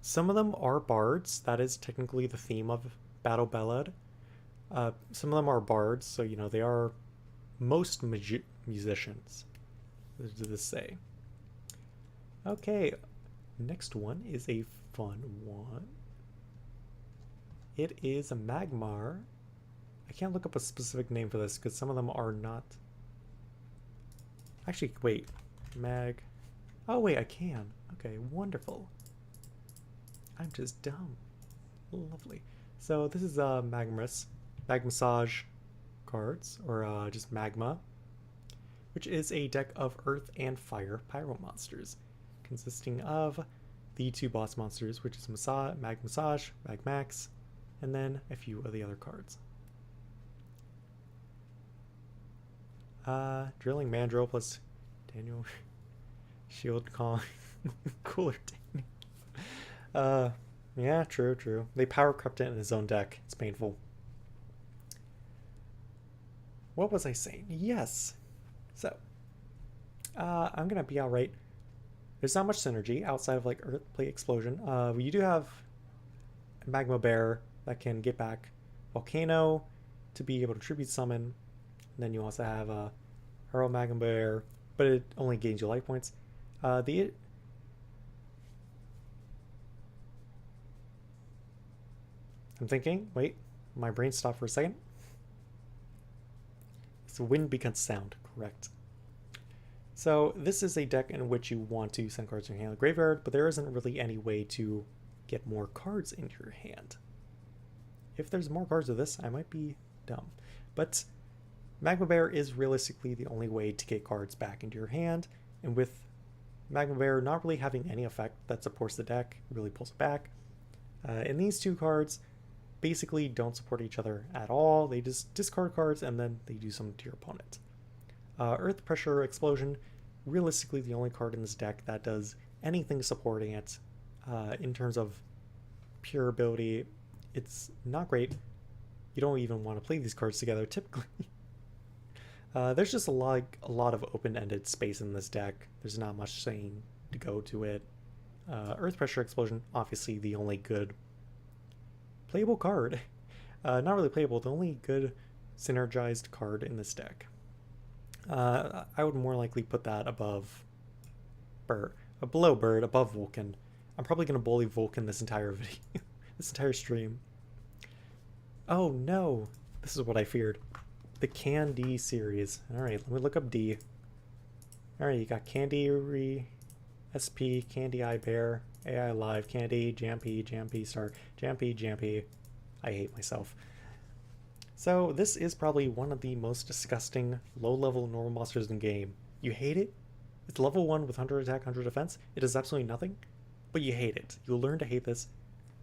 Some of them are bards. That is technically the theme of Battle Ballad. Some of them are bards, so you know they are most musicians. What does this say? Okay, next one is a fun one. It is a Magmar. I can't look up a specific name for this because some of them are not. Actually, wait. Oh, wait, I can. Okay, wonderful. I'm just dumb. Lovely. So this is Magmassage cards, or just Magma, which is a deck of Earth and Fire Pyro monsters, consisting of the two boss monsters, which is Magmassage, Magmax, and then a few of the other cards. Drilling Mandrill plus Daniel Shield Kong Cooler Daniel. Yeah, true. They power crept it in his own deck. It's painful. What was I saying? Yes. So, I'm gonna be outright. There's not much synergy outside of like Earth Plate Explosion. You do have Magma Bear that can get back Volcano to be able to tribute summon. And then you also have Hurl Magma Bear, but it only gains you life points. I'm thinking, wait, my brain stopped for a second. So wind becomes sound, correct. So this is a deck in which you want to send cards to your hand in the graveyard, but there isn't really any way to get more cards into your hand. If there's more cards of this, I might be dumb. But Magma Bear is realistically the only way to get cards back into your hand, and with Magma Bear not really having any effect that supports the deck, really pulls it back. And these two cards basically don't support each other at all. They just discard cards and then they do something to your opponent. Earth Pressure Explosion, realistically the only card in this deck that does anything supporting it. In terms of pure ability, it's not great. You don't even want to play these cards together typically. There's just a lot of open-ended space in this deck. There's not much saying to go to it. Earth Pressure Explosion, obviously the only good playable card. Not really playable, the only good synergized card in this deck. I would more likely put that above below Bird, above Vulcan. I'm probably going to bully Vulcan this entire video, this entire stream. Oh no, this is what I feared. The Candy series. Alright, let me look up D. Alright, you got Candy SP, Candy Eye Bear, AI Live, Candy, Jampy, Star, Jampy. I hate myself. So this is probably one of the most disgusting low-level normal monsters in the game. You hate it? It's level 1 with 100 attack, 100 defense. It does absolutely nothing, but you hate it. You'll learn to hate this.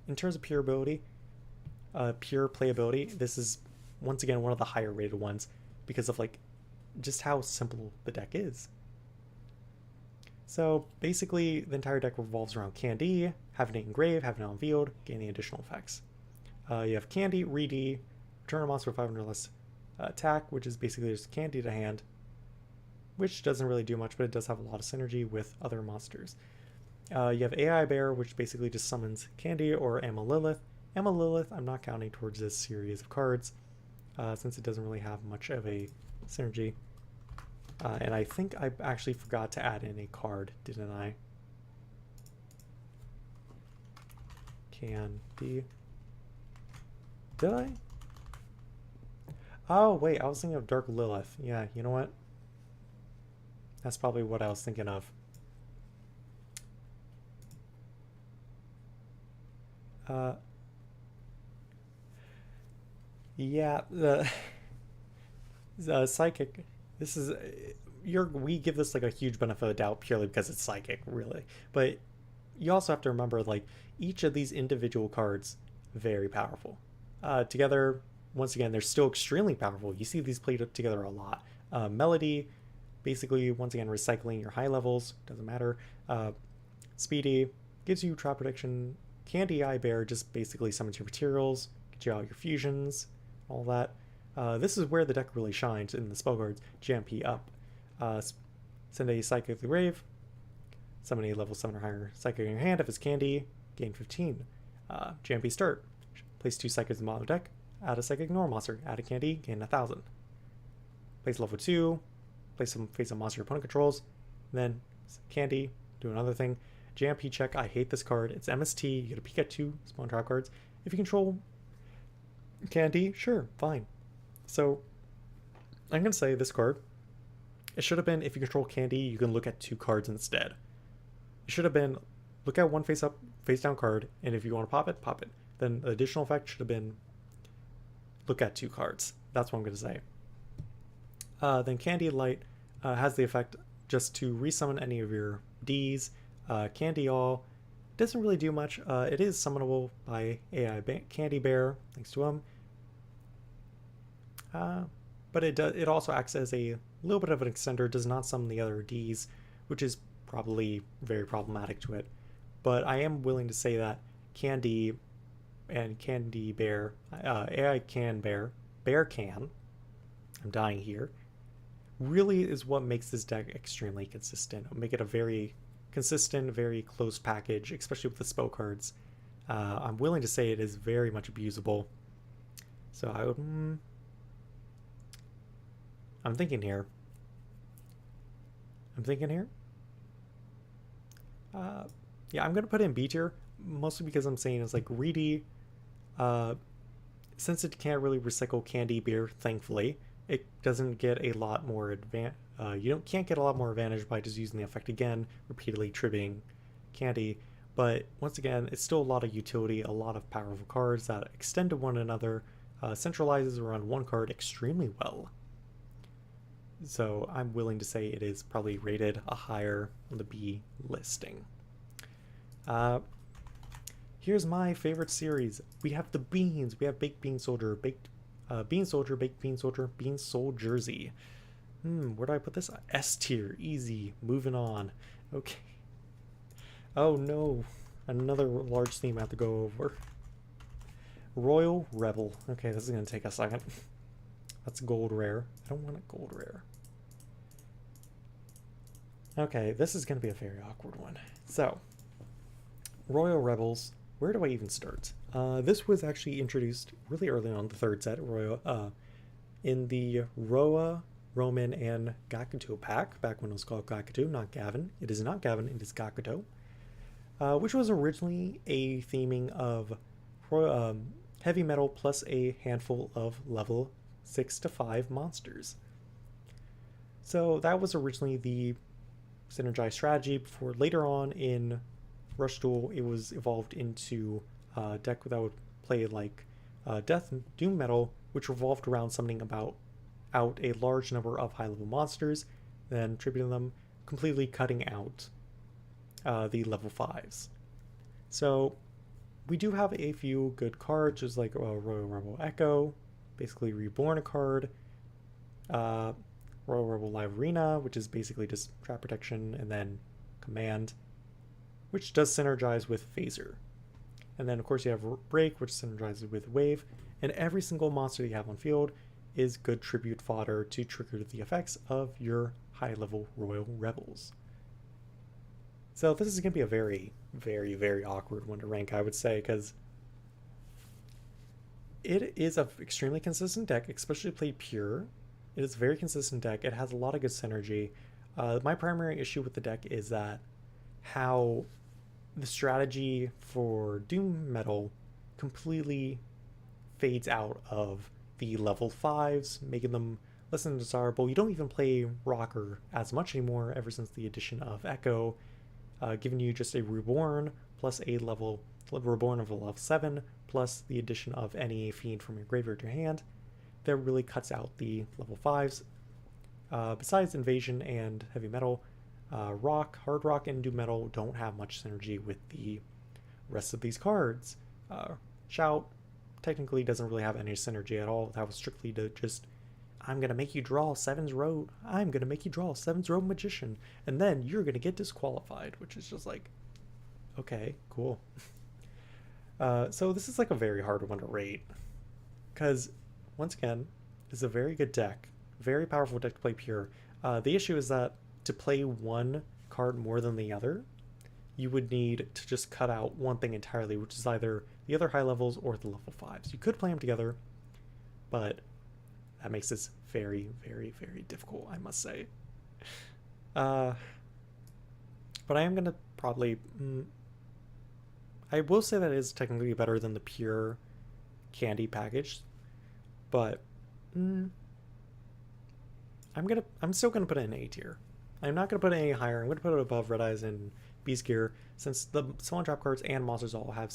In terms of pure ability, pure playability, this is once again one of the higher rated ones because of like just how simple the deck is. So basically the entire deck revolves around Candy, having it engraved, having it on field, gaining additional effects. You have Candy, return a monster with 500 less attack, which is basically just Candy to hand, which doesn't really do much, but it does have a lot of synergy with other monsters. You have AI Bear, which basically just summons Candy or Amma Lilith. I'm not counting towards this series of cards, since it doesn't really have much of a synergy. And I think I actually forgot to add in a card, didn't I? Candy. Did I? Oh, wait, I was thinking of Dark Lilith. Yeah, you know what? That's probably what I was thinking of. Yeah, the psychic. This is we give this like a huge benefit of the doubt purely because it's psychic, really. But you also have to remember like each of these individual cards very powerful. Together, once again, they're still extremely powerful. You see these played together a lot. Melody, basically once again recycling your high levels, doesn't matter. Speedy gives you trap protection. Candy Eye Bear just basically summons your materials, get you out your fusions, all that. This is where the deck really shines in the spell cards. GMP up. Send a Psychic the Grave. Summon a level 7 or higher Psychic in your hand. If it's Candy, gain 15. GMP start. Place 2 Psychics in the bottom of the deck. Add a Psychic Normal monster. Add a Candy, gain 1,000. Place level 2. Place some face of monster your opponent controls. Then Candy, do another thing. GMP check. I hate this card. It's MST. You get a peek at 2 spawn trap cards. If you control Candy, sure, fine. So I'm going to say this card, it should have been if you control Candy, you can look at 2 cards instead. It should have been look at one face up, face down card, and if you want to pop it, pop it. Then the additional effect should have been look at 2 cards. That's what I'm going to say. Then Candy Light has the effect just to resummon any of your Ds. Candy All doesn't really do much. It is summonable by AI Candy Bear, thanks to him. But it also acts as a little bit of an extender, does not summon the other Ds, which is probably very problematic to it. But I am willing to say that Candy and Candy Bear, AI Can Bear, Bear Can, I'm dying here, really is what makes this deck extremely consistent. It'll make it a very consistent, very close package, especially with the spell cards. I'm willing to say it is very much abusable. So I would... I'm thinking here. Yeah, I'm going to put in B tier, mostly because I'm saying it's like greedy. Since it can't really recycle Candy Beer, thankfully, it doesn't get a lot more can't get a lot more advantage by just using the effect again, repeatedly tripping Candy. But once again, it's still a lot of utility, a lot of powerful cards that extend to one another, centralizes around one card extremely well. So I'm willing to say it is probably rated a higher on the B listing. Here's my favorite series. We have the beans. We have Baked Bean Soldier, Baked Bean Soldier, Baked Bean Soldier, Bean Soul Jersey. Where do I put this? S tier, easy. Moving on. Okay. Oh no, another large theme I have to go over. Royal Rebel. Okay, this is gonna take a second. That's gold rare. I don't want a gold rare. Okay, this is going to be a very awkward one. So, Royal Rebels. Where do I even start? This was actually introduced really early on the third set, in the Roa, Roman, and Gakuto pack, back when it was called Gakuto, not Gavin. It is not Gavin, it is Gakuto. Which was originally a theming of heavy metal plus a handful of level 6 to 5 monsters. So that was originally the synergized strategy before later on in Rush Duel it was evolved into a deck that would play like Death Doom Metal, which revolved around summoning out a large number of high level monsters, then tributing them, completely cutting out the level 5s. So we do have a few good cards, just like Royal Rebel Echo, basically reborn a card. Royal Rebel Live Arena, which is basically just trap protection, and then command, which does synergize with Phaser. And then of course you have Break, which synergizes with Wave, and every single monster you have on field is good tribute fodder to trigger the effects of your high level Royal Rebels. So this is going to be a very, very, very awkward one to rank, I would say, because it is an extremely consistent deck, especially played pure. It is a very consistent deck. It has a lot of good synergy. My primary issue with the deck is that how the strategy for Doom Metal completely fades out of the level 5s, making them less than desirable. You don't even play Rocker as much anymore ever since the addition of Echo, giving you just a Reborn plus a Reborn of a level 7 plus the addition of any Fiend from your graveyard to your hand. That really cuts out the level 5s. Besides Invasion and Heavy Metal, Hard Rock, and Doom Metal don't have much synergy with the rest of these cards. Shout technically doesn't really have any synergy at all. That was strictly to just, I'm going to make you draw Seven's Road. I'm going to make you draw Seven's Road Magician. And then you're going to get disqualified, which is just like, okay, cool. So this is like a very hard one to rate. Because, once again, it's a very good deck. Very powerful deck to play pure. The issue is that to play one card more than the other, you would need to just cut out one thing entirely, which is either the other high levels or the level 5s. You could play them together, but that makes this very, very, very difficult, I must say. But I am going to probably... I will say that it is technically better than the pure candy package, but I'm still gonna put it in A tier. I'm not gonna put it any higher. I'm gonna put it above Red Eyes and Beast Gear, since the Summon Drop cards and monsters all have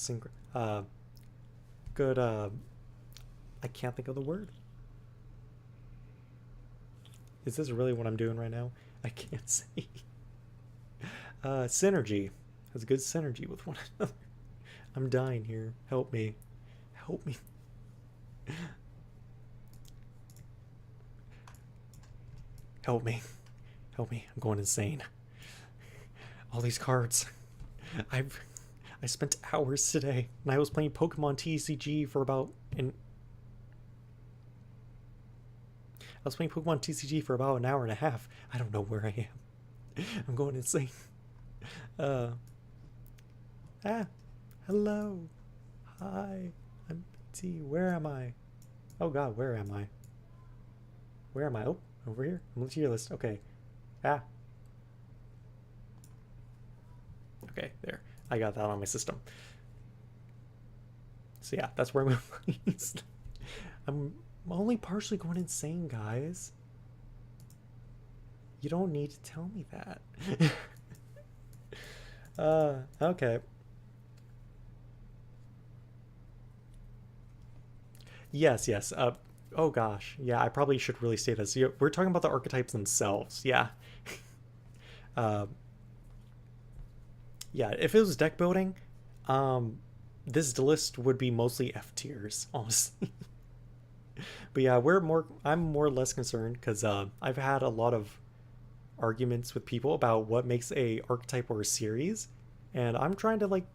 good I can't think of the word. Is this really what I'm doing right now? I can't see. Synergy. Has good synergy with one another. I'm dying here. Help me. Help me. Help me. Help me. I'm going insane. All these cards. I spent hours today, and I was playing Pokemon TCG for about an hour and a half. I don't know where I am. I'm going insane. Hello. Hi. I'm T. Where am I? Oh god, where am I? Where am I? Oh, over here. I'm on the tier list. Okay. Okay, there. I got that on my system. So yeah, that's where I'm placed. I'm only partially going insane, guys. You don't need to tell me that. Okay. Yes. Oh gosh. Yeah, I probably should really say this. We're talking about the archetypes themselves. Yeah. Yeah, if it was deck building, this list would be mostly F tiers, honestly. But yeah, I'm more or less concerned because I've had a lot of arguments with people about what makes a archetype or a series, and I'm trying to like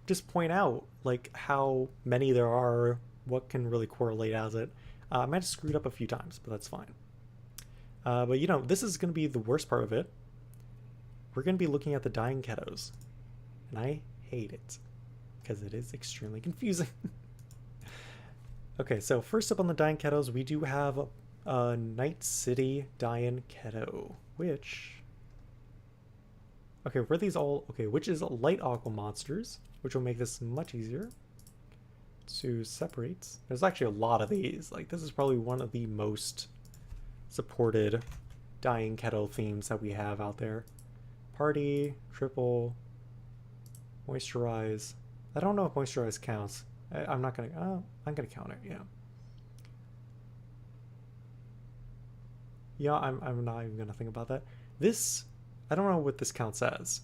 just point out like how many there are, what can really correlate as it. I might have screwed up a few times, but that's fine. But you know, this is going to be the worst part of it. We're going to be looking at the Dine Ketos, and I hate it because it is extremely confusing. Okay, so first up on the Dine Ketos, we do have Night City Dine Keto, which... Okay, were these all... Okay, which is light aqua monsters, which will make this much easier to separate. There's actually a lot of these. Like, this is probably one of the most supported Dine Keto themes that we have out there. Party, triple, moisturize. I don't know if moisturize counts. I'm not gonna... I'm gonna count it, yeah. Yeah, I'm not even gonna think about that. This, I don't know what this counts as.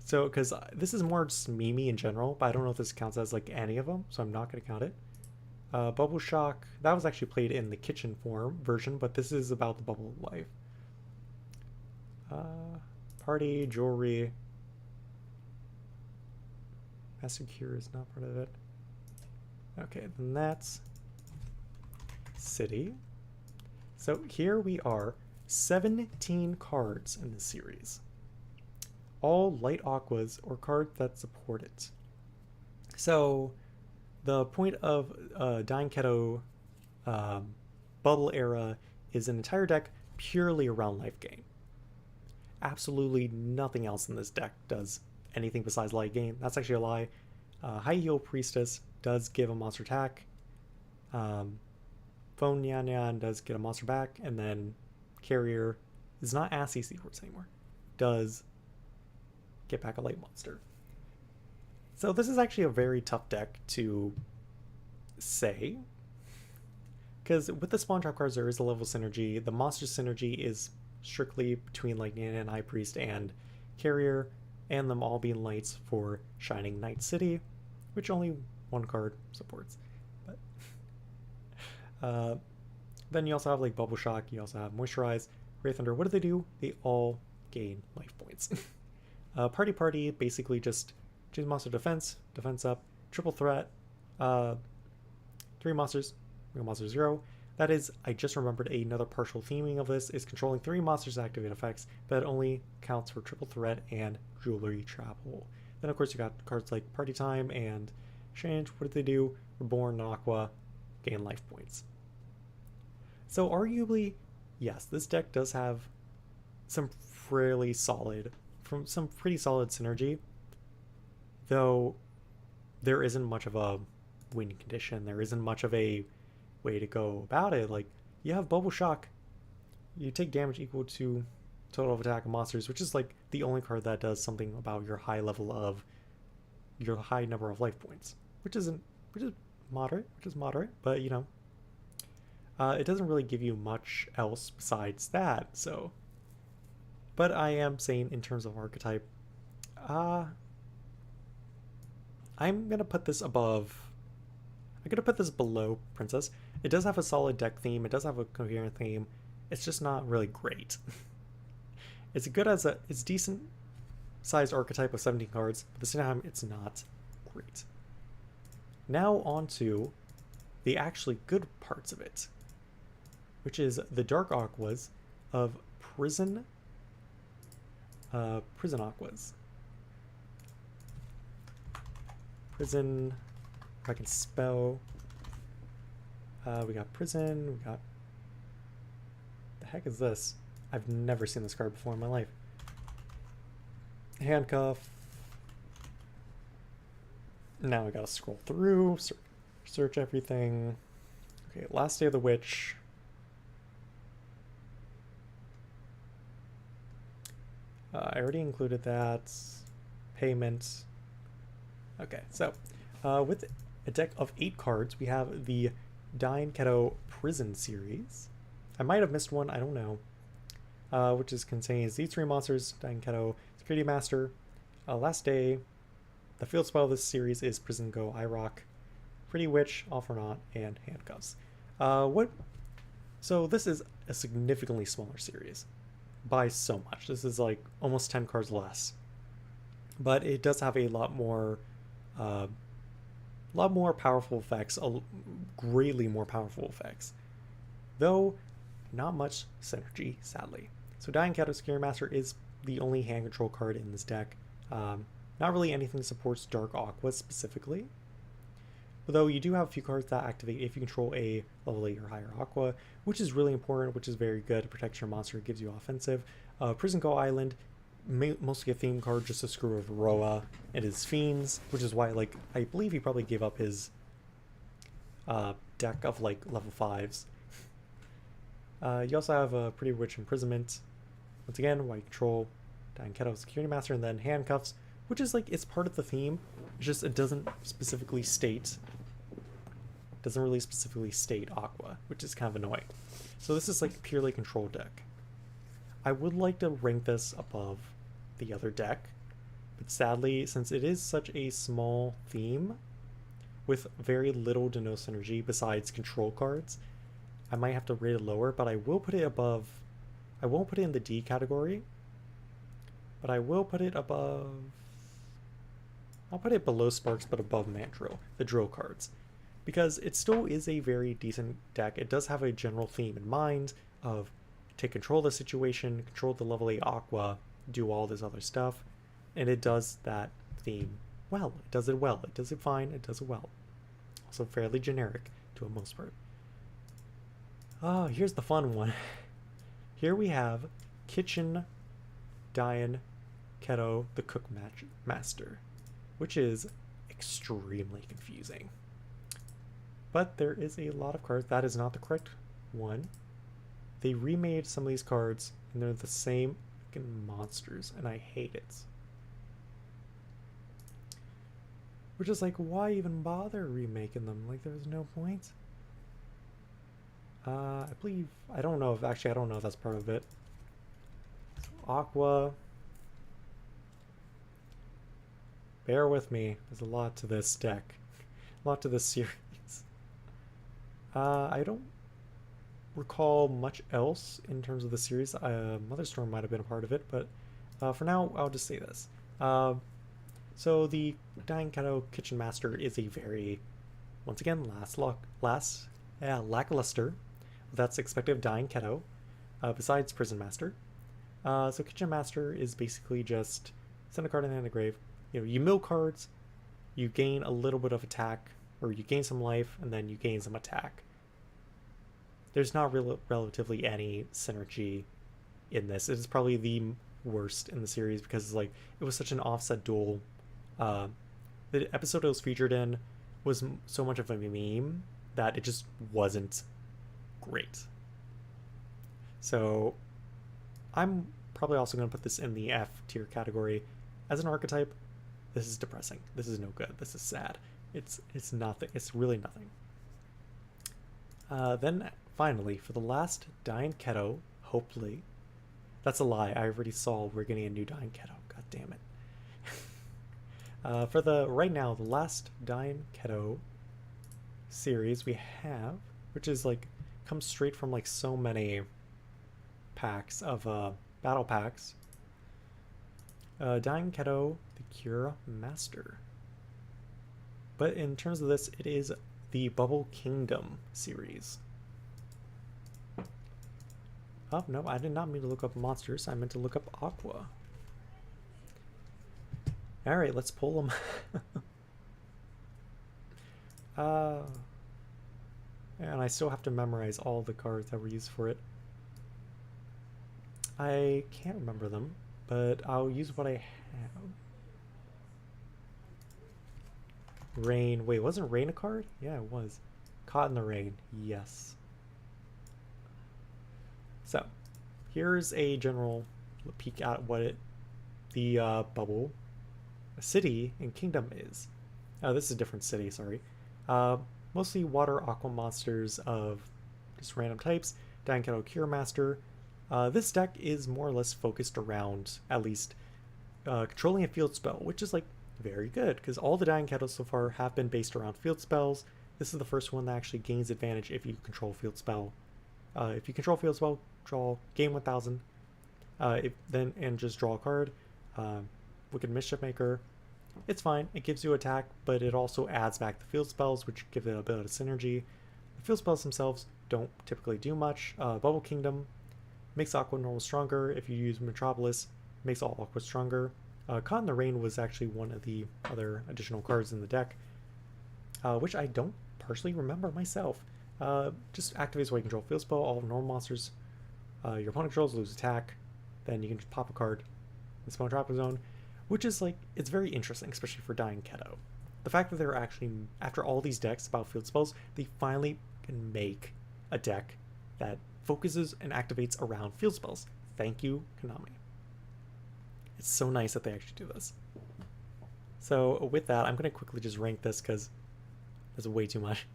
So, because this is more just Mimi in general, but I don't know if this counts as like any of them, so I'm not gonna count it. Bubble Shock, that was actually played in the kitchen form version, but this is about the bubble life. Party, jewelry. Master Cure is not part of it. Okay, then that's City. So here we are, 17 cards in this series. All light aquas or cards that support it. So the point of Dine Keto Bubble Era is an entire deck purely around life gain. Absolutely nothing else in this deck does anything besides life gain. That's actually a lie. High Heal Priestess does give a monster attack. Phone Nyan Nyan does get a monster back, and then Carrier is not as CC words anymore. Does get back a light monster. So this is actually a very tough deck to say, because with the Spawn Trap cards there is a level of synergy. The monster synergy is strictly between like Nyan and High Priest and Carrier, and them all being lights for Shining Night City, which only one card supports. But then you also have like Bubble Shock, you also have Moisturize, Ray Thunder. What do? They all gain life points. Party basically just choose monster defense up, triple threat, 3 monsters, real monster 0. That is, I just remembered another partial theming of this is controlling 3 monsters activate effects, but it only counts for triple threat and jewelry travel. Then of course you got cards like Party Time and Change. What do? Reborn and Aqua gain life points. So arguably, yes, this deck does have some pretty solid synergy, though there isn't much of a win condition. There isn't much of a way to go about it. Like, you have Bubble Shock, you take damage equal to total of attack of monsters, which is like the only card that does something about your high number of life points, which is moderate, but you know, it doesn't really give you much else besides that. So, but I am saying in terms of archetype, I'm gonna put this above. I'm gonna put this below Princess. It does have a solid deck theme. It does have a coherent theme. It's just not really great. It's decent sized archetype of 17 cards, but at the same time, it's not great. Now on to the actually good parts of it, which is the dark aquas of prison aquas. Prison, if I can spell. We got prison, we got, the heck is this? I've never seen this card before in my life. Handcuff. Now we gotta scroll through, search everything. Okay, Last Day of the Witch. I already included that. Payment. Okay, so with a deck of 8 cards, we have the Dine Keto Prison series. I might have missed one, I don't know. Which contains these 3 monsters: Dine Keto, Security Master, Last Day. The field spell of this series is Prison Go IROC, Pretty Witch, All for Naught, and Handcuffs. So this is a significantly smaller series by so much. This is like almost 10 cards less, but it does have a lot more powerful effects, greatly more powerful effects, though not much synergy, sadly. So Dine Keto Security Master is the only hand control card in this deck. Not really anything that supports Dark Aqua specifically, though you do have a few cards that activate if you control a level 8 or higher Aqua, which is really important, which is very good. It protects your monster, it gives you offensive. Prison Go Island, mostly a theme card just to screw with Roa and his fiends, which is why, like, I believe he probably gave up his deck of like level 5s. You also have a Pretty Witch Imprisonment. Once again, white control, Dine Keto Security Master, and then Handcuffs, which is like, it's part of the theme. It's just it doesn't really specifically state Aqua, which is kind of annoying. So this is like purely control deck. I would like to rank this above the other deck, but sadly, since it is such a small theme with very little to no synergy besides control cards, I might have to rate it lower, but I will put it above. I won't put it in the D category, but I will put it above. I'll put it below Sparks, but above Mandrill, the drill cards, because it still is a very decent deck. It does have a general theme in mind of take control of the situation, control the level 8 Aqua, do all this other stuff, and it does that theme well. It does it well. It does it fine. It does it well. Also fairly generic to a most part. Oh, here's the fun one. Here we have Kitchen Dine Keto, the Cook Master, which is extremely confusing. But there is a lot of cards. That is not the correct one. They remade some of these cards, and they're the same fucking monsters, and I hate it. Which is like, why even bother remaking them? Like, there's no point. I believe, I don't know if, actually, I don't know if that's part of it. So, Aqua. Bear with me. There's a lot to this deck. A lot to this series. I don't recall much else in terms of the series. Mother Storm might have been a part of it, but for now, I'll just say this. So the Dine Keto Kitchen Master is a very, once again, lackluster. That's expected of Dine Keto, besides Prison Master. So Kitchen Master is basically just send a card in the grave. You know, you mill cards, you gain a little bit of attack, or you gain some life, and then you gain some attack. There's not relatively any synergy in this. It is probably the worst in the series because like it was such an offset duel. The episode it was featured in was so much of a meme that it just wasn't great. So I'm probably also going to put this in the F tier category. As an archetype, this is depressing. This is no good. This is sad. It's nothing. It's really nothing. Then finally, for the last Dine Keto, hopefully. That's a lie. I already saw we're getting a new Dine Keto. God damn it. For the right now, the last Dine Keto series we have, which is like comes straight from like so many packs of battle packs. Dine Keto, the Cure Master. But in terms of this, it is the Bubble Kingdom series. Oh, no, I did not mean to look up monsters. I meant to look up Aqua. Alright, let's pull them. And I still have to memorize all the cards that were used for it. I can't remember them, but I'll use what I have. Rain. Wait, wasn't Rain a card? Yeah, it was. Caught in the Rain. Yes. So, here's a general peek at what the bubble city and kingdom is. This is a different city, sorry. Mostly water aqua monsters of just random types. Dine Keto Cure Master. This deck is more or less focused around, at least, controlling a field spell, which is like very good because all the Dine Ketos so far have been based around field spells. This is the first one that actually gains advantage if you control field spell. If you control field spell, draw game 1000, and just draw a card. Wicked Mischief Maker. It's fine. It gives you attack, but it also adds back the field spells, which give it a bit of synergy. The field spells themselves don't typically do much. Bubble Kingdom makes Aqua normal stronger. If you use Metropolis, makes all Aqua stronger. Caught in the Rain was actually one of the other additional cards in the deck, which I don't personally remember myself. Just activates while you control field spell. All normal monsters your opponent controls lose attack. Then you can just pop a card in Spawn Trap Zone, which is like, it's very interesting, especially for Dine Keto. The fact that they're actually, after all these decks about field spells, they finally can make a deck that focuses and activates around field spells. Thank you, Konami. It's so nice that they actually do this. So with that, I'm going to quickly just rank this because there's way too much.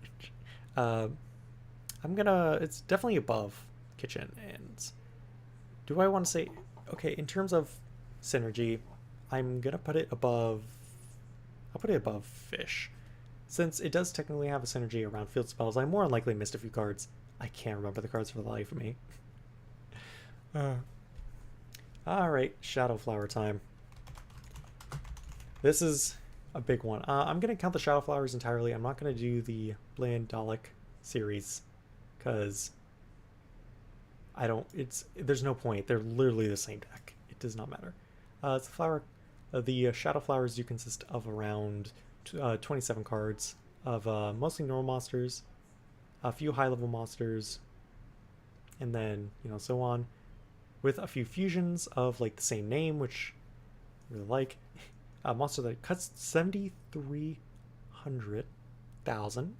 It's definitely above Kitchen. And do I want to say, okay, in terms of synergy, I'm going to put it above, I'll put it above Fish. Since it does technically have a synergy around field spells, I more than likely missed a few cards. I can't remember the cards for the life of me. Alright, Shadow Flower time. This is a big one. I'm going to count the Shadow Flowers entirely. I'm not going to do the Bland Dalek series because there's no point. They're literally the same deck. It does not matter. It's the flower. The Shadow Flowers do consist of around 27 cards of mostly normal monsters, a few high-level monsters, and then, so on, with a few fusions of like the same name, which I really like. A monster that cuts 7,300,000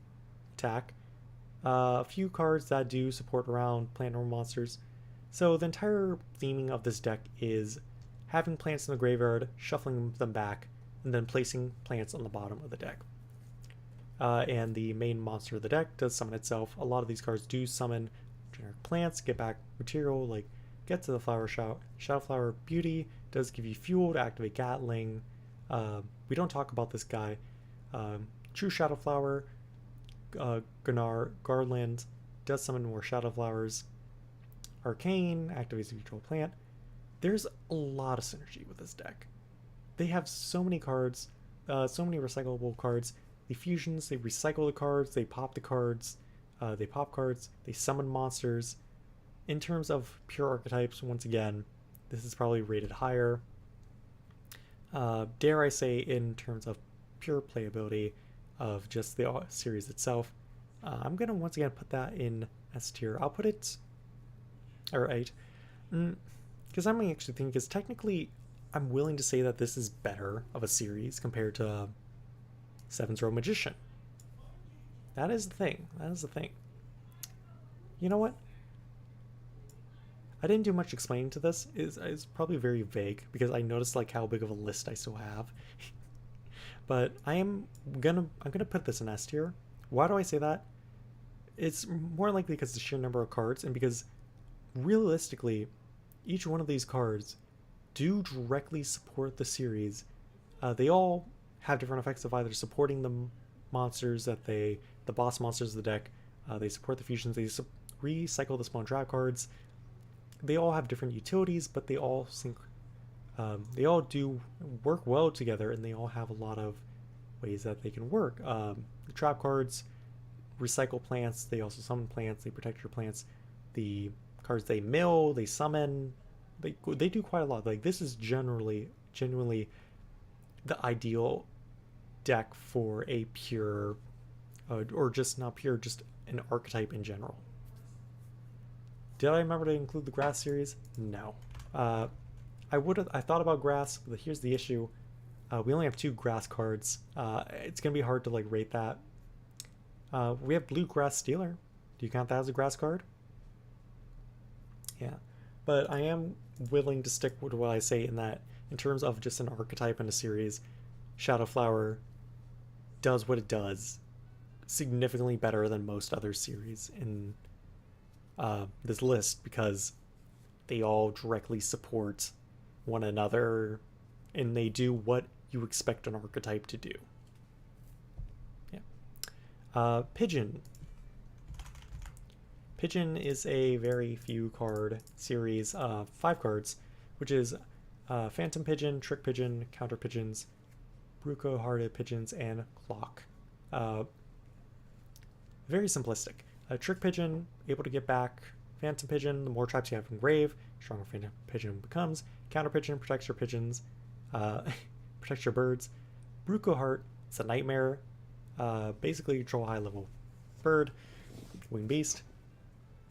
attack. A few cards that do support around plant normal monsters. So the entire theming of this deck is having plants in the graveyard, shuffling them back, and then placing plants on the bottom of the deck. And the main monster of the deck does summon itself. A lot of these cards do summon generic plants, get back material, like get to the flower shout. Shadowflower Beauty does give you fuel to activate Gatling. We don't talk about this guy. True Shadowflower, Garland does summon more Shadowflowers. Arcane activates the control plant. There's a lot of synergy with this deck. They have so many cards, so many recyclable cards. The fusions, they recycle the cards, they pop the cards, they pop cards, they summon monsters. In terms of pure archetypes, once again, this is probably rated higher. Dare I say, in terms of pure playability of just the series itself, I'm going to once again put that in S tier. I'll put it, or 8, because I'm actually thinking, because technically I'm willing to say that this is better of a series compared to Seven's Row Magician. That is the thing. That is the thing. You know what? I didn't do much explaining to this. It's probably very vague because I noticed like how big of a list I still have. But I'm gonna put this in S tier. Why do I say that? It's more likely because of the sheer number of cards, and because realistically, each one of these cards do directly support the series. They all have different effects of either supporting the monsters the boss monsters of the deck. They support the fusions. They recycle the spawn trap cards. They all have different utilities, but they all do work well together, and they all have a lot of ways that they can work. The trap cards recycle plants. They also summon plants. They protect your plants. The cards they mill, they summon. They do quite a lot. Like, this is genuinely the ideal deck for a pure, or just not pure, just an archetype in general. Did I remember to include the grass series? No. I thought about grass, but here's the issue. We only have 2 grass cards. It's gonna be hard to like rate that. We have blue grass stealer. Do you count that as a grass card? Yeah. But I am willing to stick with what I say in that, in terms of just an archetype in a series, Shadowflower does what it does significantly better than most other series in this list, because they all directly support one another and they do what you expect an archetype to do. Yeah. Pigeon. Pigeon is a very few card series, 5 cards, which is Phantom Pigeon, Trick Pigeon, Counter Pigeons, Bruco Hearted Pigeons, and Clock. Very simplistic. A Trick Pigeon, able to get back Phantom Pigeon. The more traps you have in grave, stronger Phantom Pigeon becomes. Counter Pigeon protects your pigeons, protects your birds. Bruco Heart, it's a nightmare. Basically, control high level bird. Winged Beast.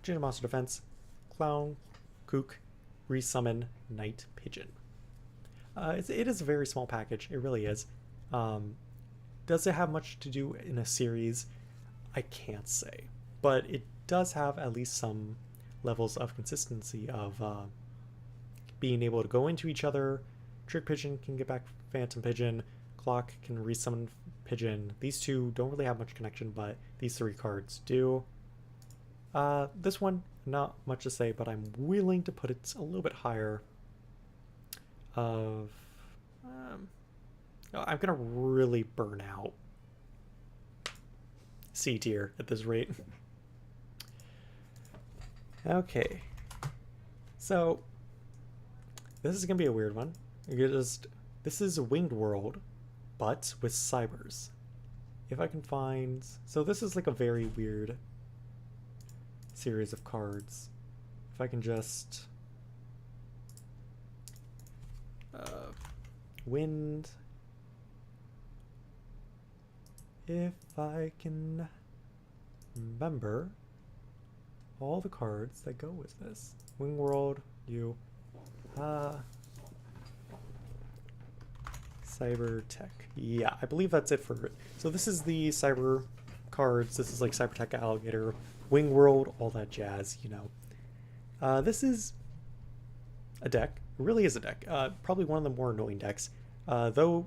Ginger Monster Defense. Clown, Kook, Resummon, Night Pigeon. It is a very small package. It really is. Does it have much to do in a series? I can't say. But it does have at least some levels of consistency of being able to go into each other. Trick Pigeon can get back Phantom Pigeon. Clock can resummon Pigeon. These two don't really have much connection, but these 3 cards do. This one, not much to say, but I'm willing to put it a little bit higher. I'm gonna really burn out C tier at this rate. Okay, so this is gonna be a weird one. This is a Winged World, but with cybers. If I can find, so this is like a very weird series of cards. If I can just wind. If I can remember all the cards that go with this. Wing World, you, Cyber Tech. Yeah, I believe that's it for it. So this is the Cyber cards. This is like Cyber Tech Alligator, Wing World, all that jazz, you know. This is a deck. It really is a deck. Probably one of the more annoying decks. Though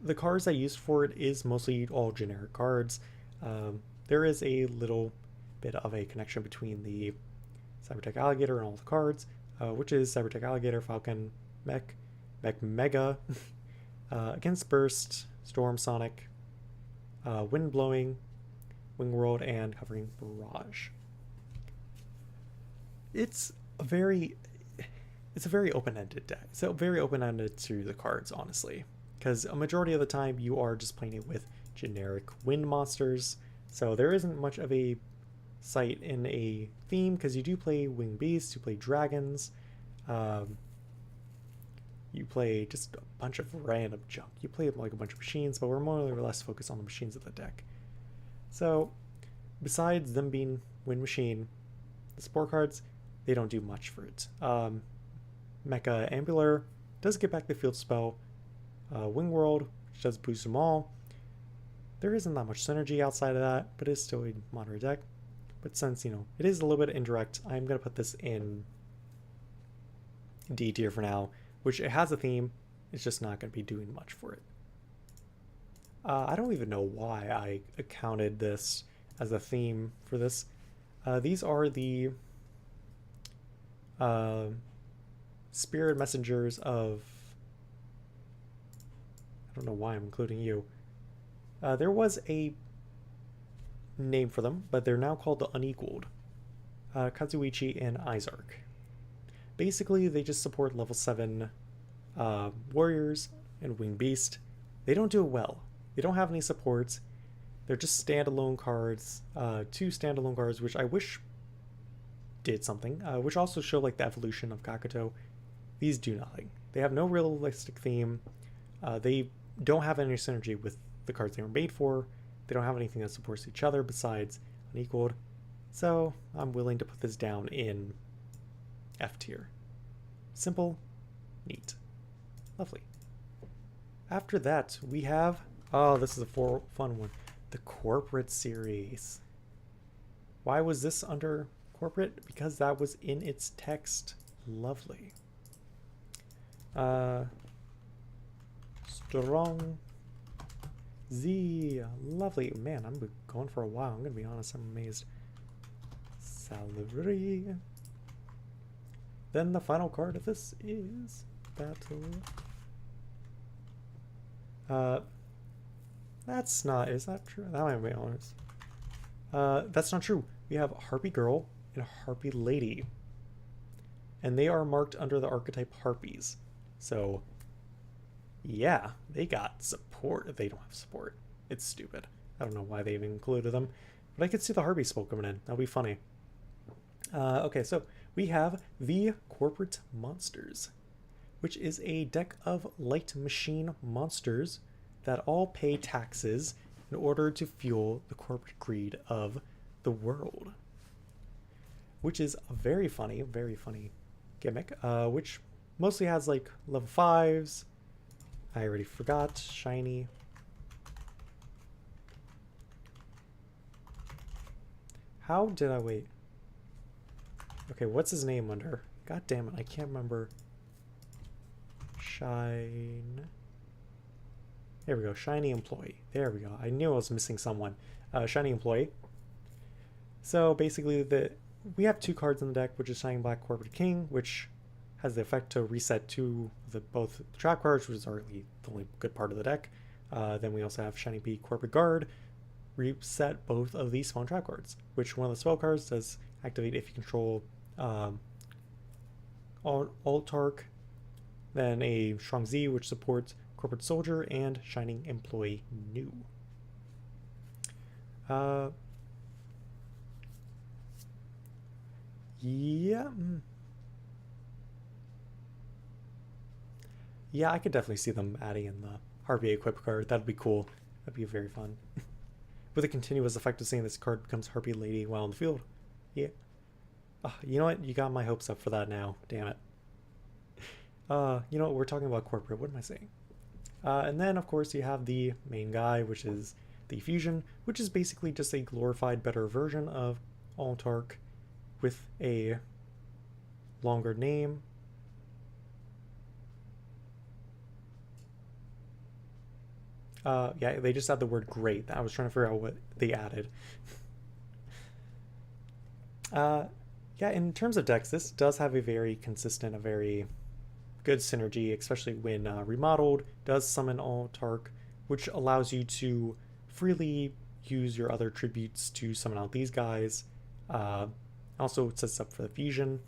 the cards I used for it is mostly all generic cards. There is a little bit of a connection between the Cybertech Alligator and all the cards, which is Cybertech Alligator, Falcon, Mech Mega, Against Burst, Storm Sonic, Wind Blowing, Wing World, and Hovering Barrage. It's a very open-ended deck. So very open-ended to the cards, honestly, because a majority of the time you are just playing it with generic wind monsters. So there isn't much of a sight in a theme, because you do play winged beasts, you play dragons, you play just a bunch of random junk. You play like a bunch of machines, but we're more or less focused on the machines of the deck. So besides them being wind machine, the support cards, they don't do much for it. Mecha Ambular does get back the field spell. Wing World, which does boost them all. There isn't that much synergy outside of that, but it's still a moderate deck. But since, you know, it is a little bit indirect, I'm going to put this in D tier for now, which it has a theme. It's just not going to be doing much for it. I don't even know why I accounted this as a theme for this. These are the spirit messengers of... I don't know why I'm including you. There was a name for them, but they're now called the Unequaled. Kazuichi and Izark. Basically, they just support level 7 warriors and winged beast. They don't do it well. They don't have any supports. They're just standalone cards. 2 standalone cards, which I wish did something, which also show like the evolution of Kakuto. These do nothing. They have no realistic theme. They don't have any synergy with the cards they were made for. They don't have anything that supports each other besides Unequaled. So I'm willing to put this down in F tier. Simple, neat, lovely. After that, we have, oh, this is a fun one, the Corporate series. Why was this under Corporate? Because that was in its text. Lovely. Strong Z, lovely. Man, I'm going for a while. I'm gonna be honest, I'm amazed. Salary. Then the final card of this is Battle. That's not, is that true? That might be honest. That's not true. We have Harpy Girl and Harpy Lady. And they are marked under the archetype Harpies. So yeah, they got support. They don't have support. It's stupid. I don't know why they even included them. But I could see the Harpy spell coming in. That'll be funny. Okay, so we have the Corporate Monsters, which is a deck of light machine monsters that all pay taxes in order to fuel the corporate greed of the world. Which is a very funny gimmick, which mostly has like level 5s. I already forgot. Shiny. How did I wait? Okay, what's his name under? God damn it, I can't remember. Shine. There we go. Shiny Employee. There we go. I knew I was missing someone. Shiny Employee. So basically, we have 2 cards in the deck, which is Shining Black Corporate King, which has the effect to reset both the trap cards, which is arguably the only good part of the deck. Then we also have Shiny P Corporate Guard, reset both of these spawn trap cards, which one of the spell cards does activate if you control Altark, then a Strong Z, which supports Corporate Soldier and Shining Employee New. Yeah. Yeah, I could definitely see them adding in the Harpy Equip card. That'd be cool. That'd be very fun. With a continuous effect of saying this card becomes Harpy Lady while in the field. Yeah. You know what? You got my hopes up for that now. Damn it. You know what? We're talking about corporate. What am I saying? And then, of course, you have the main guy, which is the fusion, which is basically just a glorified, better version of Altark with a longer name. Yeah, they just add the word great. I was trying to figure out what they added. Yeah, in terms of decks, this does have a very consistent, a very good synergy, especially when remodeled. Does summon Altark, which allows you to freely use your other tributes to summon out these guys. Also, it sets up for the fusion.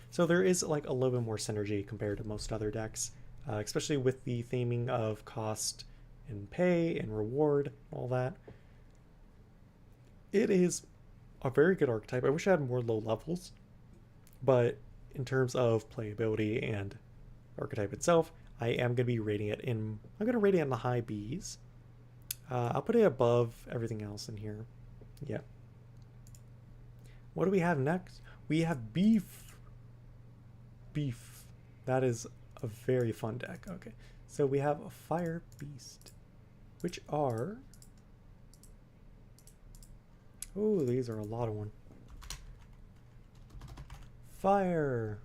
So there is like a little bit more synergy compared to most other decks, especially with the theming of cost and pay and reward, all that. It is a very good archetype. I wish I had more low levels, but in terms of playability and archetype itself, I am going to be rating it in. I'm going to rate it in the high B's. I'll put it above everything else in here. Yeah. What do we have next? We have beef. Beef. That is a very fun deck. Okay. So we have a fire beast, which are. Oh, these are a lot of one. Fire.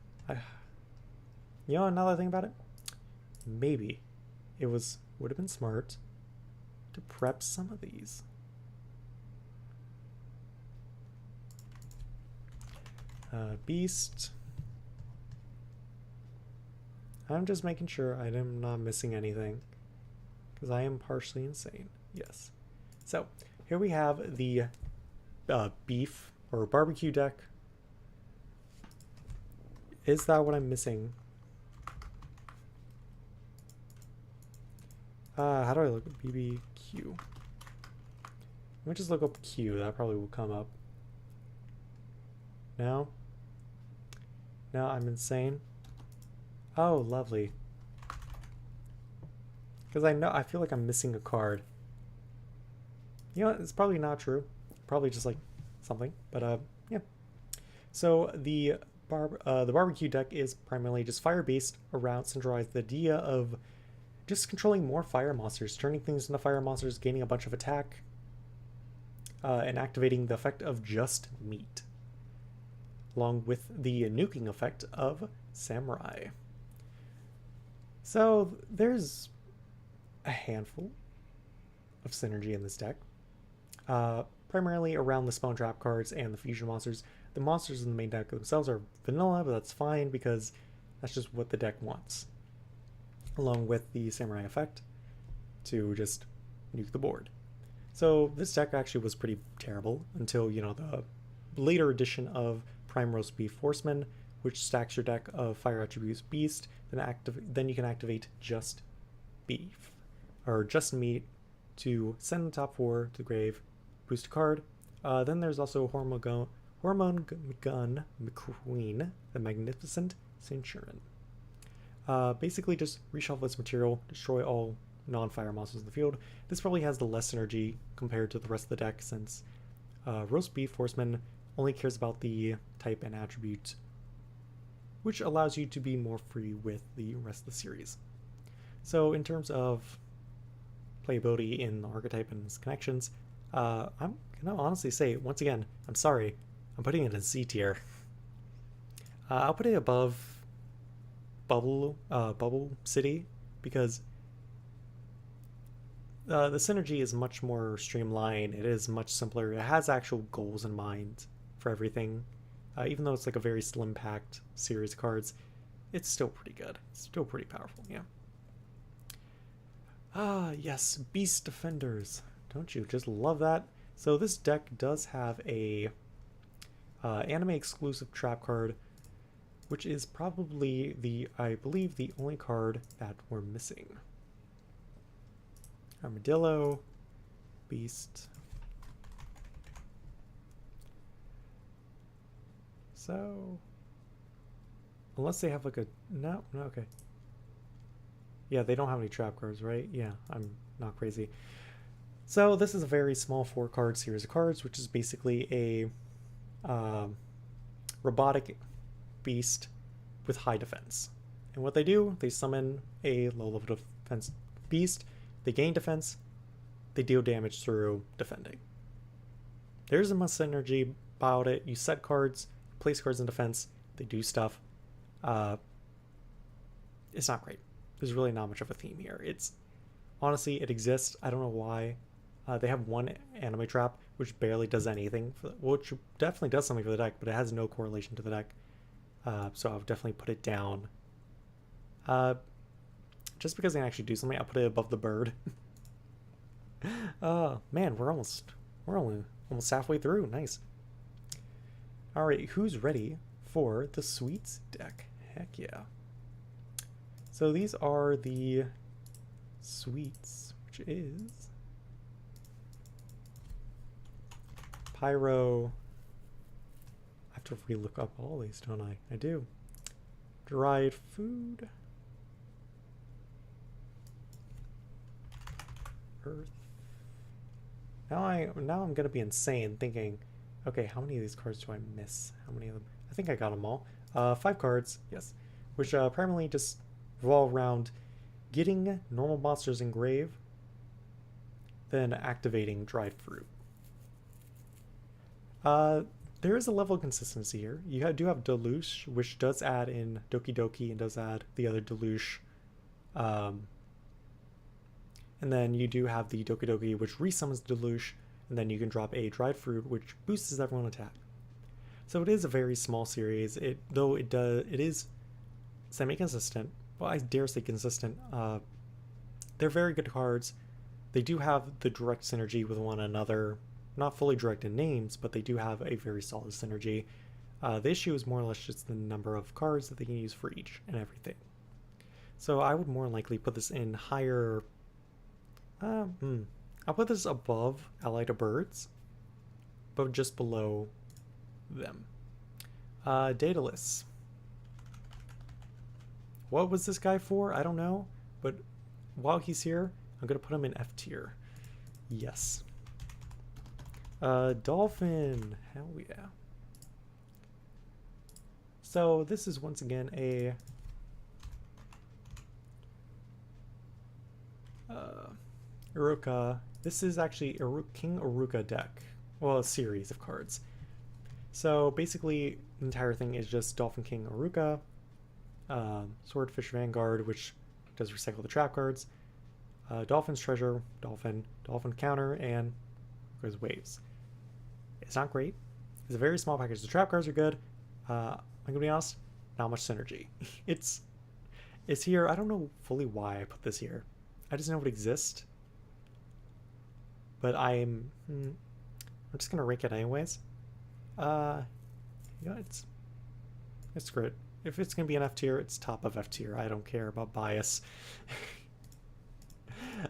You know another thing about it? Maybe it would have been smart to prep some of these. Beast. I'm just making sure I am not missing anything because I am partially insane. Yes. So here we have the beef or barbecue deck. Is that what I'm missing? How do I look at BBQ? Let me just look up Q. That probably will come up. No? No, I'm insane. Oh, lovely. Because I feel like I'm missing a card. You know what? It's probably not true. Probably just like something. But yeah. So the barbecue deck is primarily just fire based around centralized the idea of just controlling more fire monsters, turning things into fire monsters, gaining a bunch of attack, and activating the effect of just meat, along with the nuking effect of samurai. So there's a handful of synergy in this deck, primarily around the spawn trap cards and the fusion monsters. The monsters in the main deck themselves are vanilla, but that's fine because that's just what the deck wants, along with the samurai effect to just nuke the board. So this deck actually was pretty terrible until, you know, the later edition of Prime Roast Beef Horseman, which stacks your deck of fire attributes beast, then you can activate just beef or just meat to send the top 4 to the grave, boost a card. Then there's also Hormone Gun McQueen, the Magnificent Centurion. Basically just reshuffle its material, destroy all non-fire monsters in the field. This probably has the less synergy compared to the rest of the deck, since Roast Beef Horseman only cares about the type and attribute, which allows you to be more free with the rest of the series. So in terms of playability in the archetype and its connections, I'm gonna honestly say, once again, I'm sorry, I'm putting it in C tier. I'll put it above Bubble City because the synergy is much more streamlined. It is much simpler. It has actual goals in mind for everything. Even though it's like a very slim packed series of cards, it's still pretty good. It's still pretty powerful, yeah. Yes, Beast Defenders. Don't you just love that? So this deck does have a anime exclusive trap card, which is probably I believe the only card that we're missing. Armadillo, Beast. So, unless they have like a, no, okay. Yeah, they don't have any trap cards, right? Yeah, I'm not crazy. So this is a very small 4-card series of cards, which is basically a um, robotic beast with high defense. And what they do, they summon a low level defense beast, they gain defense, they deal damage through defending. There's a much synergy about it. You set cards, place cards in defense, they do stuff. It's not great. There's really not much of a theme here. It's honestly, it exists. I don't know why. They have one anime trap which barely does anything, which definitely does something for the deck, but it has no correlation to the deck. So I'll definitely put it down. Just because they actually do something, I'll put it above the bird. Man, we're only almost halfway through. Nice. All right, who's ready for the sweets deck? Heck yeah. So these are the sweets, which is Pyro. I have to relook up all these, don't I? I do. Dried food. Earth. Now I'm gonna be insane thinking, okay, how many of these cards do I miss? How many of them? I think I got them all. 5 cards, yes. Which primarily just revolve around getting normal monsters in grave, then activating dried fruit. There is a level of consistency here. You do have Deluge, which does add in Doki Doki and does add the other Deluge. And then you do have the Doki Doki, which resummons Deluge, and then you can drop a dried fruit, which boosts everyone attack. So it is a very small series. It is semi-consistent. Well, I dare say consistent. They're very good cards. They do have the direct synergy with one another. Not fully direct in names, but they do have a very solid synergy. The issue is more or less just the number of cards that they can use for each and everything. So I would more likely put this in higher... I'll put this above Ally to Birds, but just below them. Daedalus. What was this guy for? I don't know, but while he's here, I'm going to put him in F tier. Yes. Dolphin. Hell yeah. So this is once again a Iruka. This is actually King Iruka deck. Well, a series of cards. So basically, the entire thing is just Dolphin King Iruka, Swordfish Vanguard, which does recycle the trap cards, Dolphin's Treasure, Dolphin Counter, and goes Waves. It's not great. It's a very small package. The trap cards are good. I'm gonna be honest, not much synergy. It's here. I don't know fully why I put this here. I just know it exists. But I'm just gonna rank it anyways. Yeah, it's great. If it's gonna be an F tier, it's top of F tier. I don't care about bias.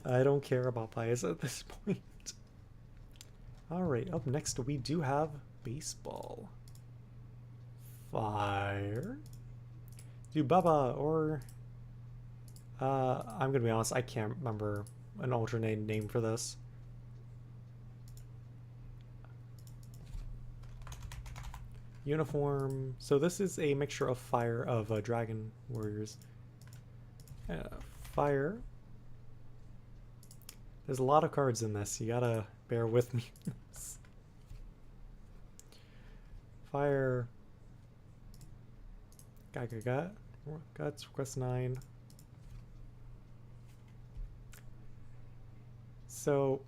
I don't care about bias at this point. Alright, up next we do have baseball. Fire. Do Bubba or I'm gonna be honest, I can't remember an alternate name for this. Uniform. So this is a mixture of fire of Dragon Warriors. Fire. There's a lot of cards in this. You gotta bear with me. Fire. Got. Guts. Request 9. So.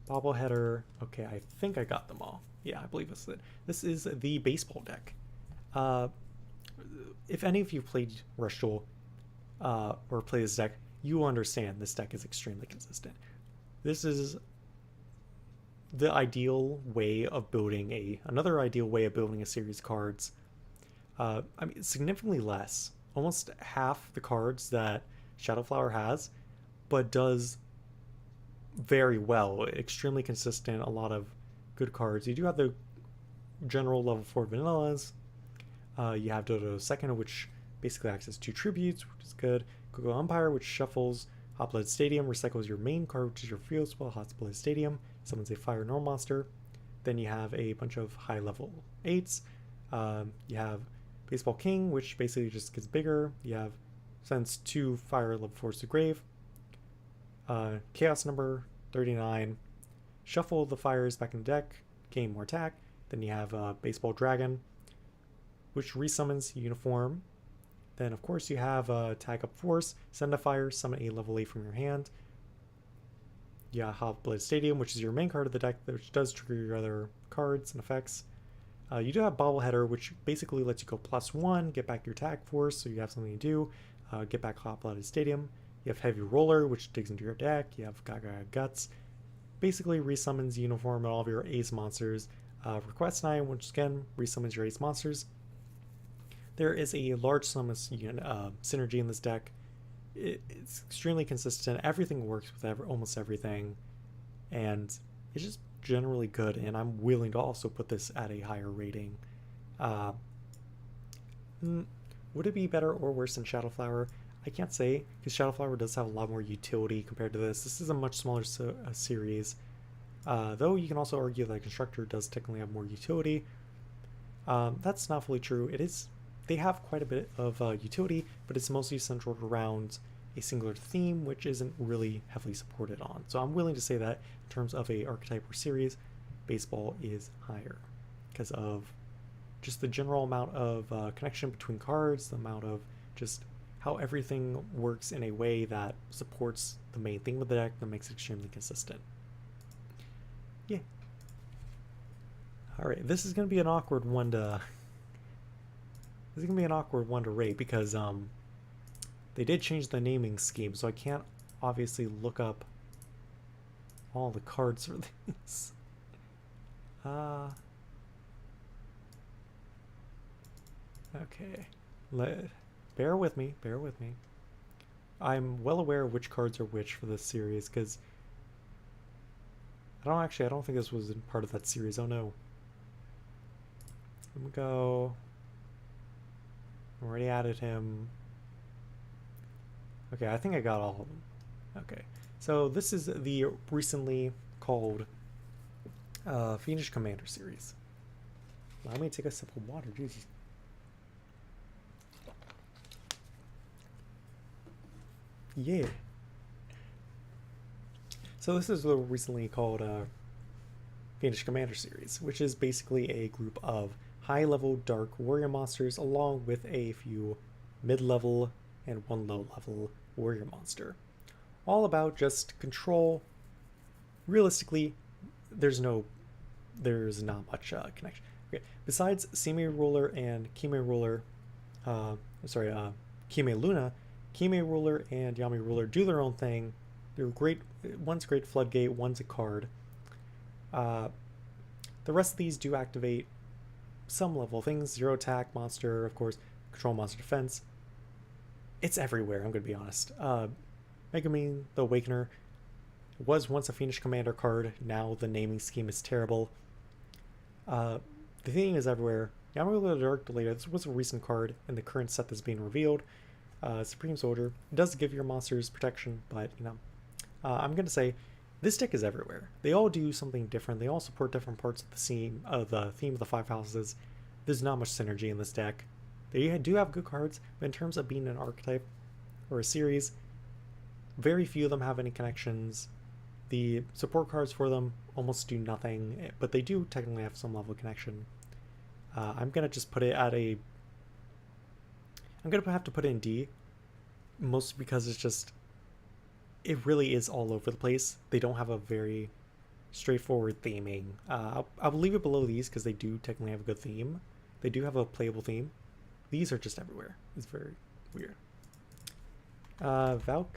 Bobbleheader. Okay, I think I got them all. Yeah, I believe this is it. This is the baseball deck. If any of you played Rush Duel or play this deck, you will understand this deck is extremely consistent. This is the ideal way of building another ideal way of building a series of cards. I mean, significantly less, almost half the cards that Shadowflower has, but does very well. Extremely consistent, a lot of good cards. You do have the general level 4 vanillas. You have Dodo's Second, which basically acts as 2 tributes, which is good. Google Umpire, which shuffles Hot Blood Stadium, recycles your main card, which is your field spell, Hot Blood Stadium, summons a fire normal monster. Then you have a bunch of high level 8s. You have Baseball King, which basically just gets bigger. You have sends 2 fire level 4s to grave. Chaos number 39. Shuffle the fires back in the deck, gain more attack. Then you have Baseball Dragon, which resummons Uniform. Then, of course, you have Tag Up Force, send a fire, summon a level 8 from your hand. You have Hot-Blooded Stadium, which is your main card of the deck, which does trigger your other cards and effects. You do have Bobbleheader, which basically lets you go +1, get back your Tag Force, so you have something to do. Get back Hot-Blooded Stadium. You have Heavy Roller, which digs into your deck. You have Gaga Guts. Basically resummons Uniform and all of your ace monsters. Request 9, which again resummons your ace monsters. There is a large sum of synergy in this deck. It's extremely consistent. Everything works with almost everything. And it's just generally good. And I'm willing to also put this at a higher rating. Would it be better or worse than Shadowflower? I can't say, because Shadowflower does have a lot more utility compared to this. This is a much smaller series. Though you can also argue that Constructor does technically have more utility. That's not fully true. They have quite a bit of utility, but it's mostly centered around a singular theme, which isn't really heavily supported on. So I'm willing to say that in terms of a archetype or series, baseball is higher because of just the general amount of connection between cards, the amount of just how everything works in a way that supports the main theme of the deck that makes it extremely consistent. Yeah. All right, this is going to be an awkward one to rate because they did change the naming scheme, so I can't obviously look up all the cards for this. Okay. Bear with me. I'm well aware of which cards are which for this series, because I don't think this was part of that series. Oh no. Let me go. Already added him. Okay, I think I got all of them. Okay, so this is the recently called Fiendish Commander series. Allow me to take a sip of water, Jesus. Yeah. So this is the recently called Fiendish Commander series, which is basically a group of high-level dark warrior monsters along with a few mid-level and one low-level warrior monster. All about just control. Realistically, there's not much connection. Okay, besides Simi Ruler and Kime Ruler, Kime Luna, Kime Ruler and Yami Ruler do their own thing. They're great. One's Great Floodgate, one's a card. The rest of these do activate some level things. 0 attack monster, of course, control monster defense. It's everywhere, I'm going to be honest. Megami the Awakener was once a Fiendish Commander card. Now the naming scheme is terrible. The theme is everywhere. Yamaru the Dark Delator, this was a recent card in the current set that's being revealed. Supreme Soldier. It does give your monsters protection, but, I'm going to say this deck is everywhere. They all do something different. They all support different parts of the theme of the 5 houses. There's not much synergy in this deck. They do have good cards, but in terms of being an archetype or a series, very few of them have any connections. The support cards for them almost do nothing, but they do technically have some level of connection. I'm gonna just put it at a. I'm gonna have to put it in D, mostly because it really is all over the place. They don't have a very straightforward theming. I'll leave it below these because they do technically have a good theme. They do have a playable theme. These are just everywhere. It's very weird. Valkyrian,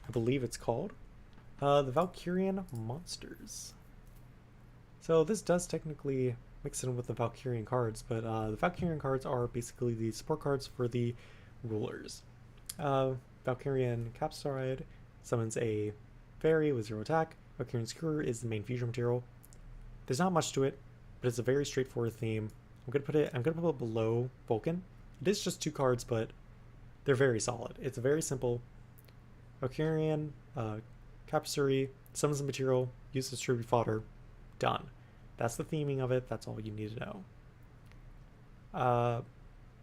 I believe it's called. The Valkyrian Monsters. So this does technically mix in with the Valkyrian cards, but the Valkyrian cards are basically the support cards for the rulers. Valkyrian Capstaride summons a fairy with 0 attack. Valkyrian Skewer is the main fusion material. There's not much to it, but it's a very straightforward theme. I'm gonna put it below Vulcan. It is just 2 cards, but they're very solid. It's very simple. Valkyrian Capsury, summons the material, uses tribute fodder, done. That's the theming of it. That's all you need to know.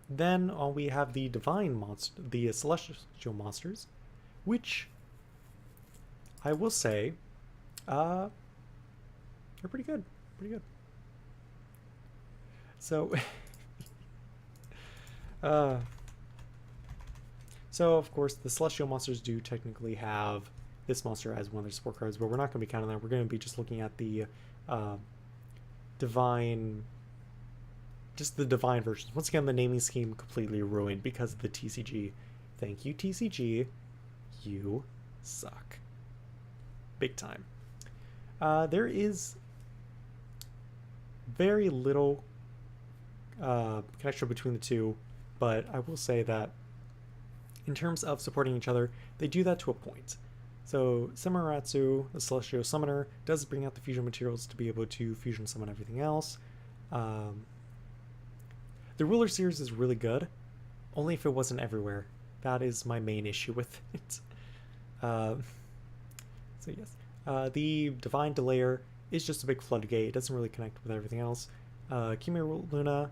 Then we have the divine monster, the celestial monsters, which I will say, they're pretty good. Pretty good. So, so of course the celestial monsters do technically have this monster as one of their support cards, but we're not going to be counting that. We're going to be just looking at the divine, just the divine versions. Once again, the naming scheme completely ruined because of the TCG. Thank you, TCG. You suck. Big time. There is very little connection between the two, but I will say that in terms of supporting each other, they do that to a point. So Samaratsu, the Celestial Summoner, does bring out the fusion materials to be able to fusion summon everything else. The Ruler series is really good, only if it wasn't everywhere. That is my main issue with it. So yes. The Divine Delayer is just a big floodgate. It doesn't really connect with everything else. Chimera Luna,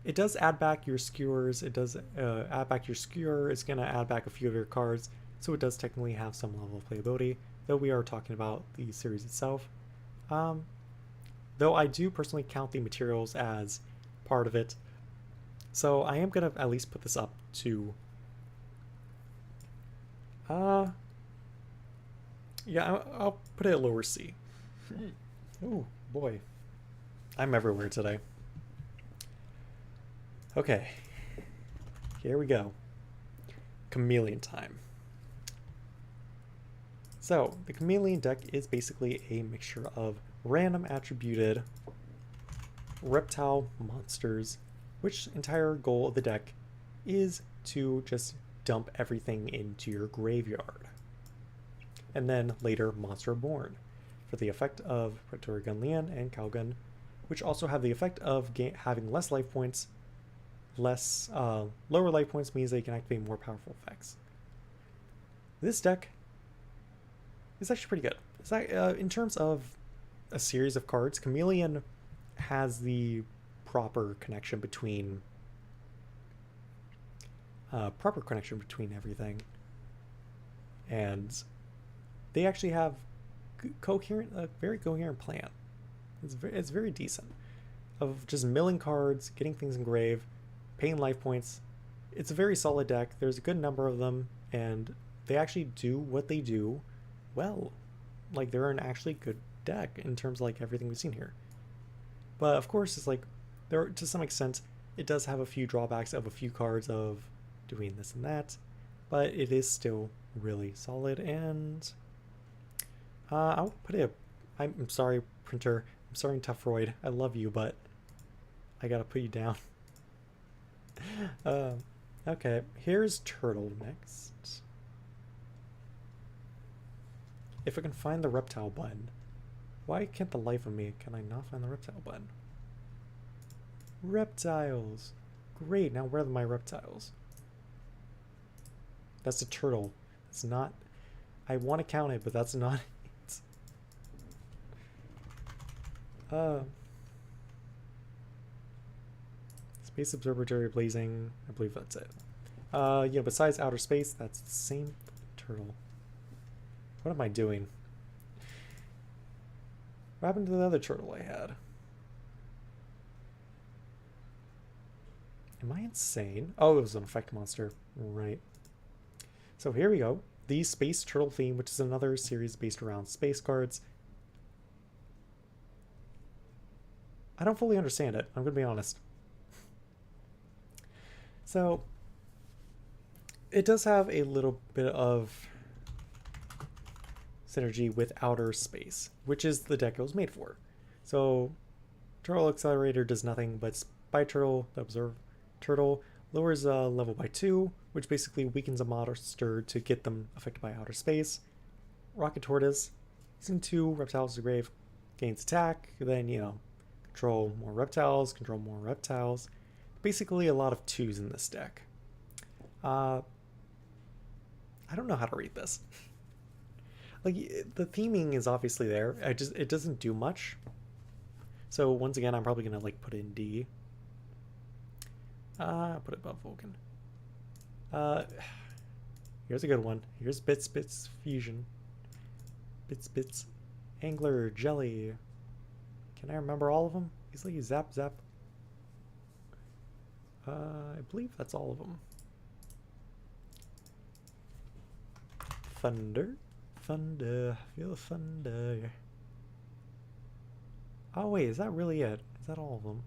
it does add back your skewers. It does add back your skewer. It's going to add back a few of your cards. So it does technically have some level of playability, though we are talking about the series itself. Though I do personally count the materials as part of it. So I am going to at least put this up to... yeah, I'll put it at lower C. Oh, boy. I'm everywhere today. Okay. Here we go. Chameleon time. So, the Chameleon deck is basically a mixture of random attributed reptile monsters, which entire goal of the deck is to just dump everything into your graveyard. And then later Monster Born for the effect of Predatory Gunlian and Calgun, which also have the effect of having less life points. Lower life points means they can activate more powerful effects. This deck is actually pretty good. It's like, in terms of a series of cards, Chameleon has the proper connection between everything, and they actually have a very coherent plan. It's very decent of just milling cards, getting things engraved, paying life points. It's a very solid deck. There's a good number of them, and they actually do what they do well. Like, they're an actually good deck in terms of like everything we've seen here. But of course, it's like there, to some extent, it does have a few drawbacks of a few cards of doing this and that, but it is still really solid. And I'll put it. I'm sorry, printer. I'm sorry, Toughroyd. I love you, but I gotta put you down. Okay, here's Turtle next. If I can find the reptile button. Why can't the life of me, can I not find the reptile button? Reptiles. Great, now where are my reptiles? That's a turtle. It's not... I want to count it, but that's not it. Space Observatory Blazing. I believe that's it. Yeah, besides outer space, that's the same turtle. What am I doing? What happened to the other turtle I had? Am I insane? Oh, it was an effect monster. Right. So here we go. The Space Turtle theme, which is another series based around space cards. I don't fully understand it. I'm going to be honest. So, it does have a little bit of synergy with outer space, which is the deck it was made for. So, Turtle Accelerator does nothing but Spy Turtle, the Observe Turtle, lowers level by 2, which basically weakens a monster to get them affected by outer space. Rocket Tortoise, send 2 reptiles to the grave, gains attack, then, you know, control more reptiles. Basically a lot of 2s in this deck. I don't know how to read this. like the theming is obviously there. It doesn't do much. So once again, I'm probably gonna like put in D. Put it above Vulcan. Here's a good one. Here's Bits Fusion. Bits Angler Jelly. Can I remember all of them? Easily Zap. I believe that's all of them. Thunder, feel the thunder. Oh wait, is that really it? Is that all of them?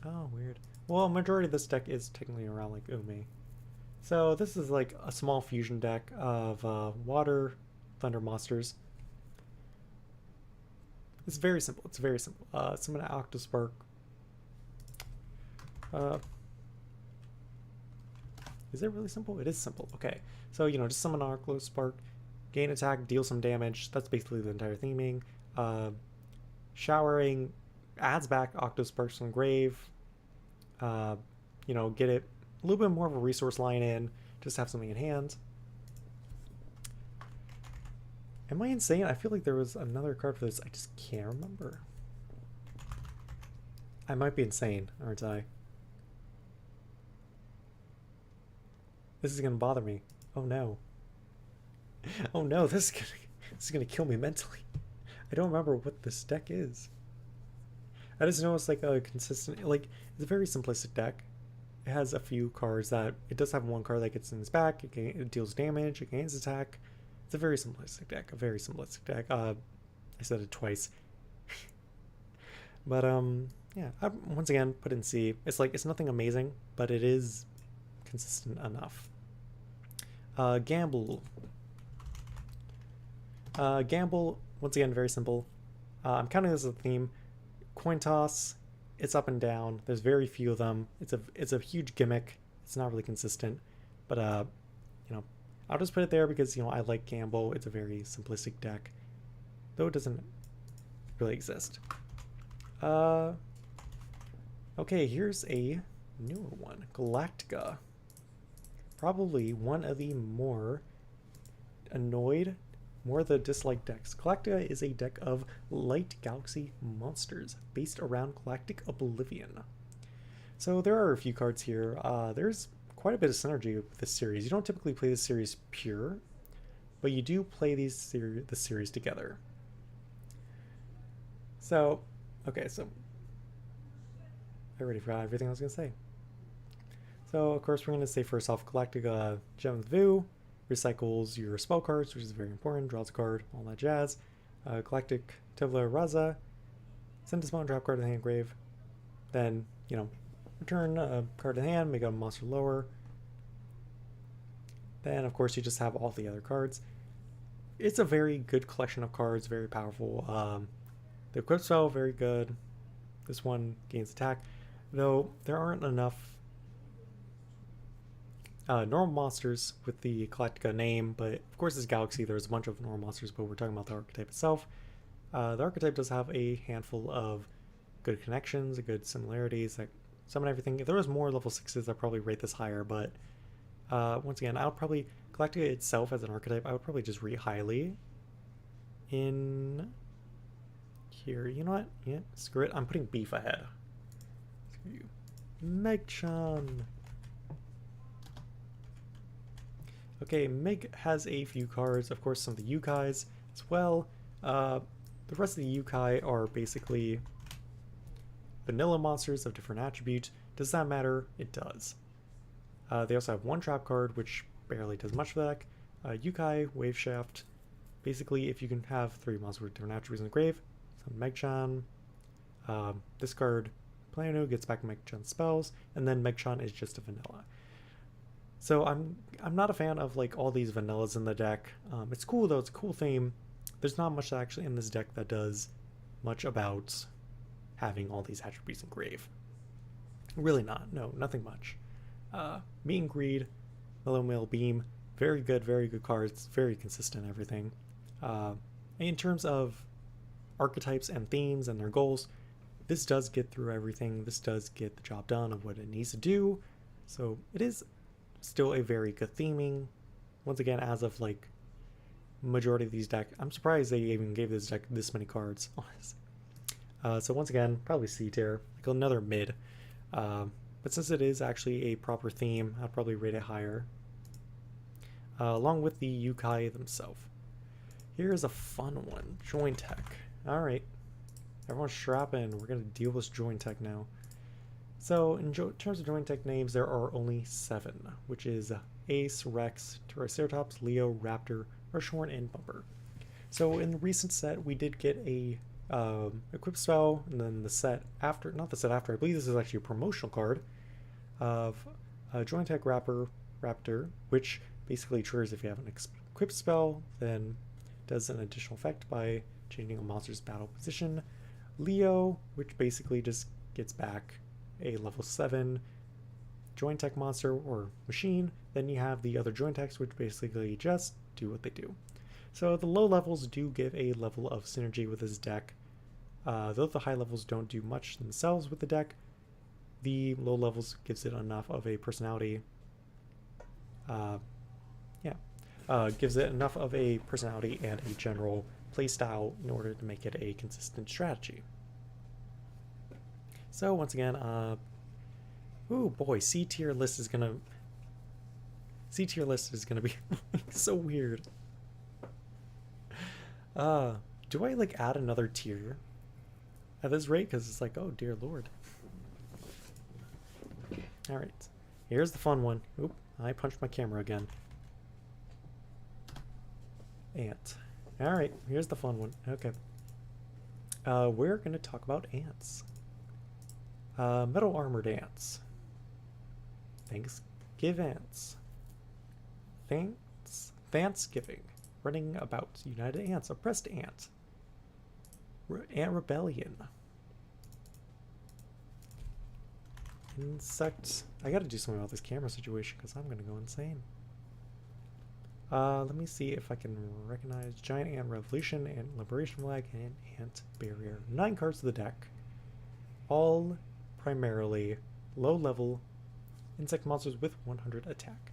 Oh, weird. Well, majority of this deck is technically around like Umi. So this is like a small fusion deck of water thunder monsters. It's very simple. Summon an Octospark. Is it really simple? It is simple. Okay. So, just summon an Octospark, gain attack, deal some damage. That's basically the entire theming. Showering adds back Octosparks from grave. Get it a little bit more of a resource line in, just have something in hand. Am I insane? I feel like there was another card for this. I just can't remember. I might be insane, aren't I? This is gonna bother me. Oh no. Oh no, this is gonna kill me mentally. I don't remember what this deck is. I just know it's like a consistent, like, it's a very simplistic deck. It has a few cards that, it does have one card that gets in its back, it deals damage, it gains attack. It's a very simplistic deck, I said it twice. But, yeah, I once again put in C. It's like, it's nothing amazing, but it is consistent enough. Gamble. Gamble, once again, very simple. I'm counting this as a theme. Coin toss, it's up and down. There's very few of them. It's a huge gimmick. It's not really consistent, but I'll just put it there because I like Gamble. It's a very simplistic deck, though it doesn't really exist. Okay, here's a newer one, Galactica. Probably one of the more the disliked decks. Galactica is a deck of light galaxy monsters based around Galactic Oblivion. So there are a few cards here. There's quite a bit of synergy with this series. You don't typically play this series pure, but you do play this series together. So, okay, so I already forgot everything I was going to say. So, of course, we're going to say first off, Galactica Gem of the Vu recycles your spell cards, which is very important, draws a card, all that jazz. Galactic Tivla Raza, send a spawn drop card to the hand grave, then, return a card to the hand, make a monster lower. Then, of course, you just have all the other cards. It's a very good collection of cards, very powerful. The equip spell, very good. This one gains attack, though there aren't enough normal monsters with the Galactica name, but of course this Galaxy there's a bunch of normal monsters, but we're talking about the archetype itself. The archetype does have a handful of good connections, good similarities that summon everything. If there was more level 6s, I'd probably rate this higher, but once again, I would probably, Galactica itself as an archetype, I would probably just rate highly in here. You know what? Yeah, screw it. I'm putting beef ahead. Screw you. Meg-chan. Okay, Meg has a few cards, of course some of the Yukais as well. The rest of the Yukai are basically vanilla monsters of different attributes. Does that matter? It does. They also have one trap card, which barely does much for the deck. Yukai, Wave Shaft. Basically, if you can have 3 monsters with different attributes in the grave, so Meg-chan, discard Plano, gets back Meg-chan's spells, and then Meg-chan is just a vanilla. So I'm not a fan of like all these vanillas in the deck. It's cool though, it's a cool theme. There's not much actually in this deck that does much about having all these attributes in grave. Really not, no, nothing much. Meet and Greed, Mellow Mail Beam, very good cards, very consistent everything. In terms of archetypes and themes and their goals, this does get through everything. This does get the job done of what it needs to do. So it is still a very good theming. Once again, as of like majority of these decks. I'm surprised they even gave this deck this many cards, honestly. So once again, probably C tier, like another mid. But since it is actually a proper theme, I'd probably rate it higher. Along with the Yukai themselves. Here's a fun one, Join Tech. Alright, everyone strap in, we're going to deal with Join Tech now. So in terms of Join Tech names, there are only 7, which is Ace, Rex, Triceratops, Leo, Raptor, Urshorn, and Bumper. So in the recent set, we did get a equip spell, and then the set after, not the set after, I believe this is actually a promotional card of Join Tech Raptor, which basically triggers if you have an equip spell, then does an additional effect by changing a monster's battle position. Leo, which basically just gets back a level 7 Join Tech monster or machine. Then you have the other Join Techs, which basically just do what they do. So the low levels do give a level of synergy with this deck. Though the high levels don't do much themselves with the deck, the low levels gives it enough of a personality. Gives it enough of a personality and a general playstyle in order to make it a consistent strategy. So once again, ooh boy, C tier list is gonna be so weird. Do I like add another tier at this rate? Because it's like, oh dear lord. All right, here's the fun one. Oop, I punched my camera again. Ant. All right, here's the fun one. Okay. We're gonna talk about ants. Metal armored ants. Thanksgiving ants. Thanksgiving. Running about. United ants. Oppressed ant. Ant rebellion. Insects. I gotta do something about this camera situation because I'm gonna go insane. Let me see if I can recognize Giant Ant Revolution, Ant Liberation Flag, and Ant Barrier. 9 cards to the deck. All primarily low-level insect monsters with 100 attack.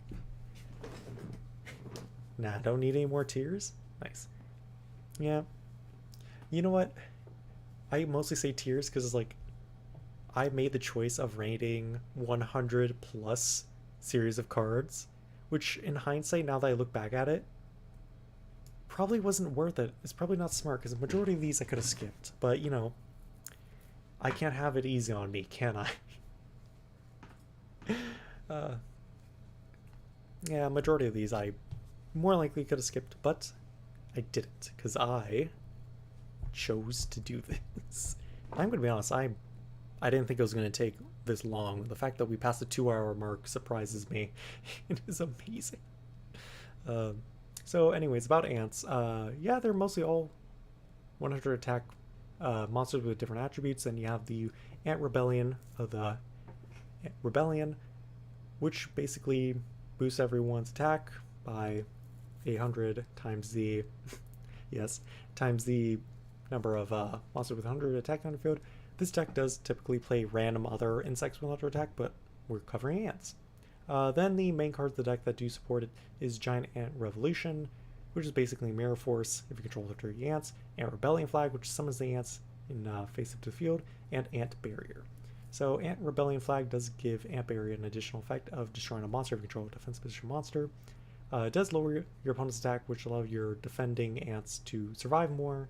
Nah, don't need any more tiers? Nice. Yeah. You know what? I mostly say tiers because it's like I made the choice of rating 100 plus series of cards, which in hindsight, now that I look back at it, probably wasn't worth it. It's probably not smart because the majority of these I could have skipped. But, you know, I can't have it easy on me, can I? Yeah, majority of these I more likely could have skipped, but I didn't because I chose to do this. I'm going to be honest, I didn't think it was going to take this long. The fact that we passed the 2-hour mark surprises me. It is amazing. So anyways, about ants. Yeah, they're mostly all 100 attack monsters with different attributes. And you have the Ant Rebellion of the Rebellion, which basically boosts everyone's attack by 800 times the times the number of monsters with 100 attack on the field. This deck does typically play random other insects with 100 attack, but we're covering ants. Then the main cards of the deck that do support it is Giant Ant Revolution, which is basically Mirror Force if you control the 30 ants, Ant Rebellion Flag, which summons the ants in face up to the field, and Ant Barrier. So Ant Rebellion Flag does give Ant Barrier an additional effect of destroying a monster if you control a defense position monster. It does lower your opponent's attack, which allows your defending ants to survive more.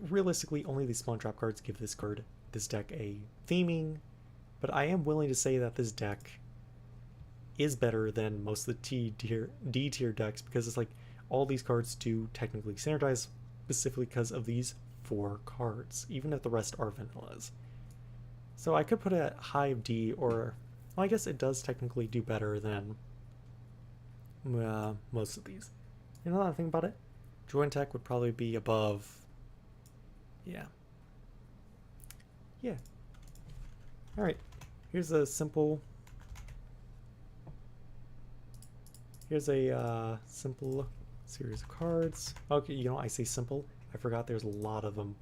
Realistically, only the spawn trap cards give this deck a theming, but I am willing to say that this deck is better than most of the D tier decks because it's like all these cards do technically synergize specifically because of these 4 cards, even if the rest are vanillas. So I could put it at high of D, or well, I guess it does technically do better than most of these. You know that thing about it? Join Tech would probably be above. Yeah. Alright. Here's a simple simple series of cards. Okay, you know, I say simple. I forgot there's a lot of them.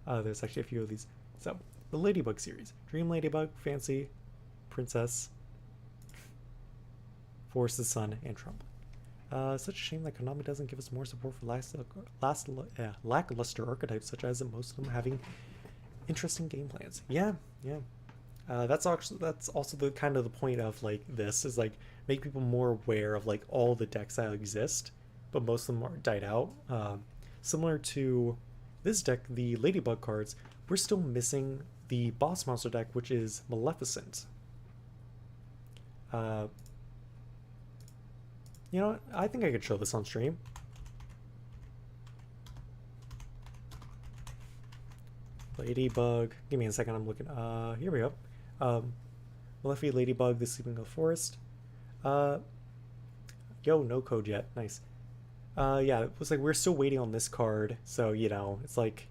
There's actually a few of these. So, the Ladybug series. Dream Ladybug, Fancy, Princess, Force the Sun, and Trump. Such a shame that Konami doesn't give us more support for lackluster archetypes, such as most of them having interesting game plans. Yeah, yeah. That's also the kind of the point of like this is like make people more aware of like all the decks that exist, but most of them are died out. Similar to this deck, the Ladybug cards, we're still missing the boss monster deck, which is Maleficent. You know what? I think I could show this on stream. Ladybug. Give me a second. I'm looking. Here we go. Malefi, Ladybug, the Sleeping Ghost Forest. Yo, no code yet. Nice. Yeah, it was like we're still waiting on this card, so you know, it's like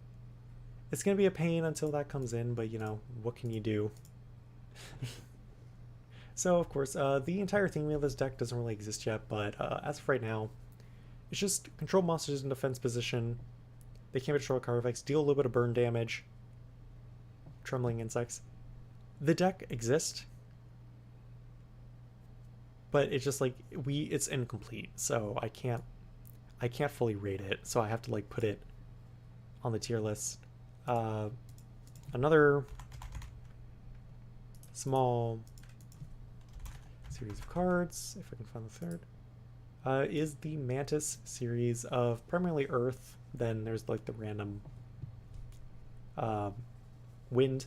it's gonna be a pain until that comes in, but you know, what can you do? So of course, the entire theme of this deck doesn't really exist yet, but as of right now, it's just control monsters in defense position. They can't destroy card effects, deal a little bit of burn damage, trembling insects. The deck exists, but it's just like it's incomplete, so I can't fully rate it, so I have to like put it on the tier list. Another small series of cards, if I can find the third, is the Mantis series of primarily Earth. Then there's like the random wind.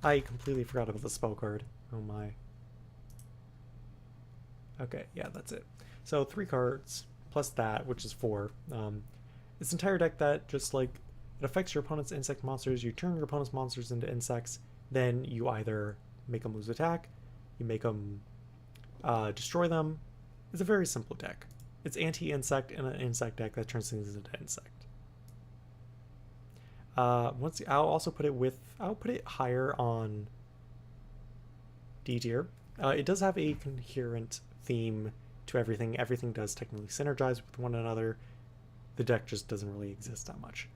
I completely forgot about the spell card. Oh my. Okay, yeah, that's it. So 3 cards plus that, which is 4. This entire deck that just like it affects your opponent's insect monsters. You turn your opponent's monsters into insects. Then you either make them lose attack, you make them destroy them. It's a very simple deck. It's anti-insect and an insect deck that turns things into insect. Once I'll put it higher on D tier. It does have a coherent theme to everything. Everything does technically synergize with one another. The deck just doesn't really exist that much.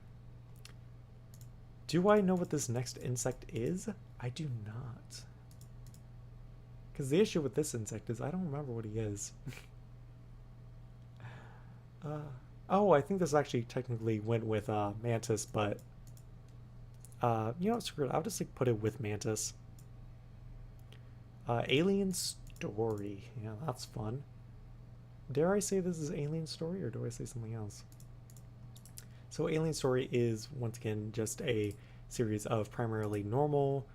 Do I know what this next insect is? I do not. Because the issue with this insect is I don't remember what he is. Oh, I think this actually technically went with Mantis, but you know, screw it. I'll just like put it with Mantis. Alien Story. Yeah, that's fun. Dare I say this is Alien Story, or do I say something else? So Alien Story is, once again, just a series of primarily normal